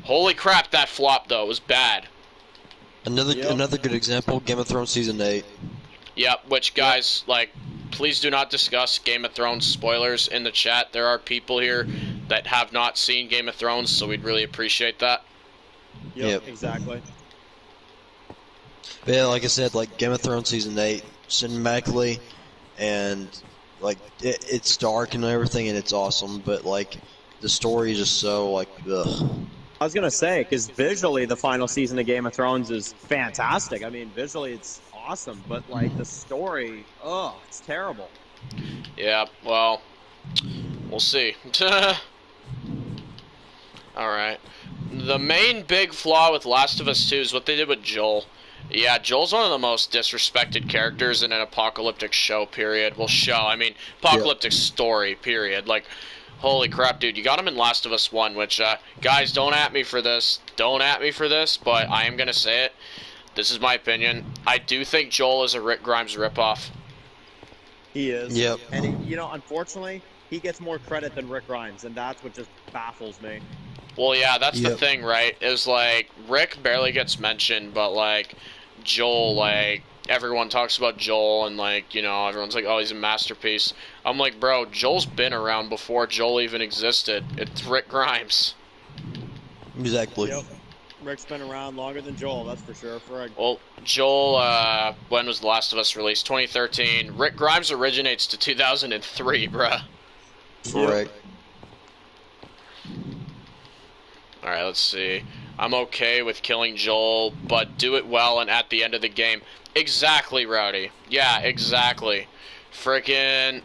Holy crap, that flop, though. It was bad. Another good example, Game of Thrones Season 8. Yep, which, guys, like, please do not discuss Game of Thrones spoilers in the chat. There are people here that have not seen Game of Thrones, so we'd really appreciate that. Yep, exactly. But yeah, like I said, like Game of Thrones Season 8, cinematically, and like it's dark and everything, and it's awesome, but like the story is just so like, ugh. I was going to say, because visually the final season of Game of Thrones is fantastic. I mean, visually it's awesome, but like the story, it's terrible. Yeah, well, we'll see. Alright. The main big flaw with Last of Us 2 is what they did with Joel. Yeah, Joel's one of the most disrespected characters in an apocalyptic show, period. Well, apocalyptic story, period. Like, holy crap, dude. You got him in Last of Us 1, which, guys, don't at me for this. Don't at me for this, but I am going to say it. this is my opinion. I do think Joel is a Rick Grimes ripoff. He is. Yep. And, unfortunately, he gets more credit than Rick Grimes, and that's what just baffles me. Well, yeah, that's the Yep. thing, right? Is like Rick barely gets mentioned, but like Joel, like everyone talks about Joel, and like everyone's like, oh, he's a masterpiece. I'm like, bro, Joel's been around before Joel even existed. It's Rick Grimes. Exactly. Yep. Rick's been around longer than Joel, that's for sure. Well, Joel, when was The Last of Us released? 2013. Rick Grimes originates to 2003, bruh. Correct. Alright, let's see. I'm okay with killing Joel, but do it well and at the end of the game. Exactly, Rowdy. Yeah, exactly. Frickin',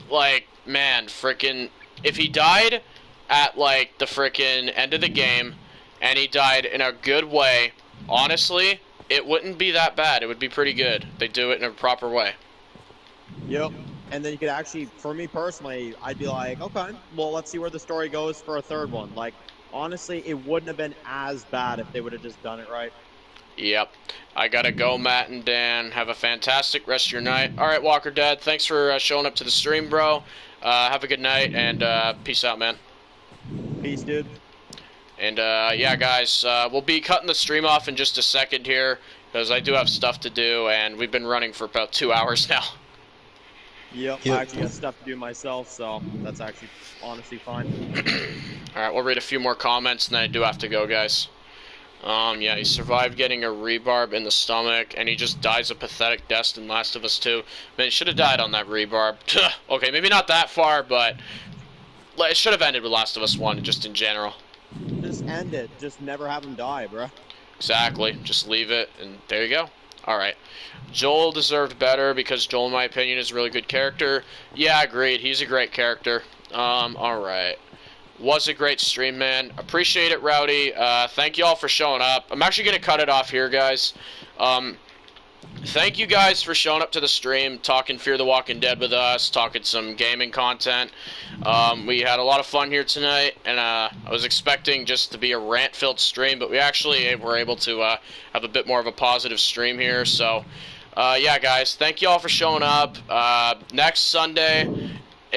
like, man, frickin', if he died at, like, the frickin' end of the game, and he died in a good way, honestly, it wouldn't be that bad. It would be pretty good. They do it in a proper way. Yep. And then you could actually, for me personally, I'd be like, okay, well, let's see where the story goes for a third one. Like, honestly, it wouldn't have been as bad if they would have just done it right. Yep. I gotta go, Matt and Dan. Have a fantastic rest of your night. Alright, Walker Dad, thanks for showing up to the stream, bro. Have a good night, and peace out, man. Peace, dude. And, yeah, guys, we'll be cutting the stream off in just a second here, because I do have stuff to do, and we've been running for about 2 hours now. Yep, I actually got stuff to do myself, so that's actually honestly fine. Alright, we'll read a few more comments, and then I do have to go, guys. Yeah, he survived getting a rebarb in the stomach, and he just dies a pathetic death in Last of Us 2. Man, he should have died on that rebarb. Okay, maybe not that far, but it should have ended with Last of Us 1, just in general. Just end it. Just never have him die, bruh. Exactly. Just leave it, and there you go. Alright. Joel deserved better, because Joel, in my opinion, is a really good character. Yeah, agreed. He's a great character. Alright. Was a great stream, man. Appreciate it, Rowdy. Thank you all for showing up. I'm actually going to cut it off here, guys. Thank you guys for showing up to the stream, talking Fear the Walking Dead with us, talking some gaming content. We had a lot of fun here tonight, and I was expecting just to be a rant-filled stream, but we actually were able to have a bit more of a positive stream here. So, yeah, guys, thank you all for showing up. Next Sunday,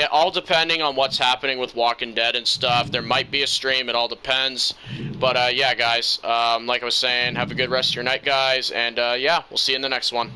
all depending on what's happening with Walking Dead and stuff, there might be a stream. It all depends. But, yeah, guys, like I was saying, have a good rest of your night, guys. And, yeah, we'll see you in the next one.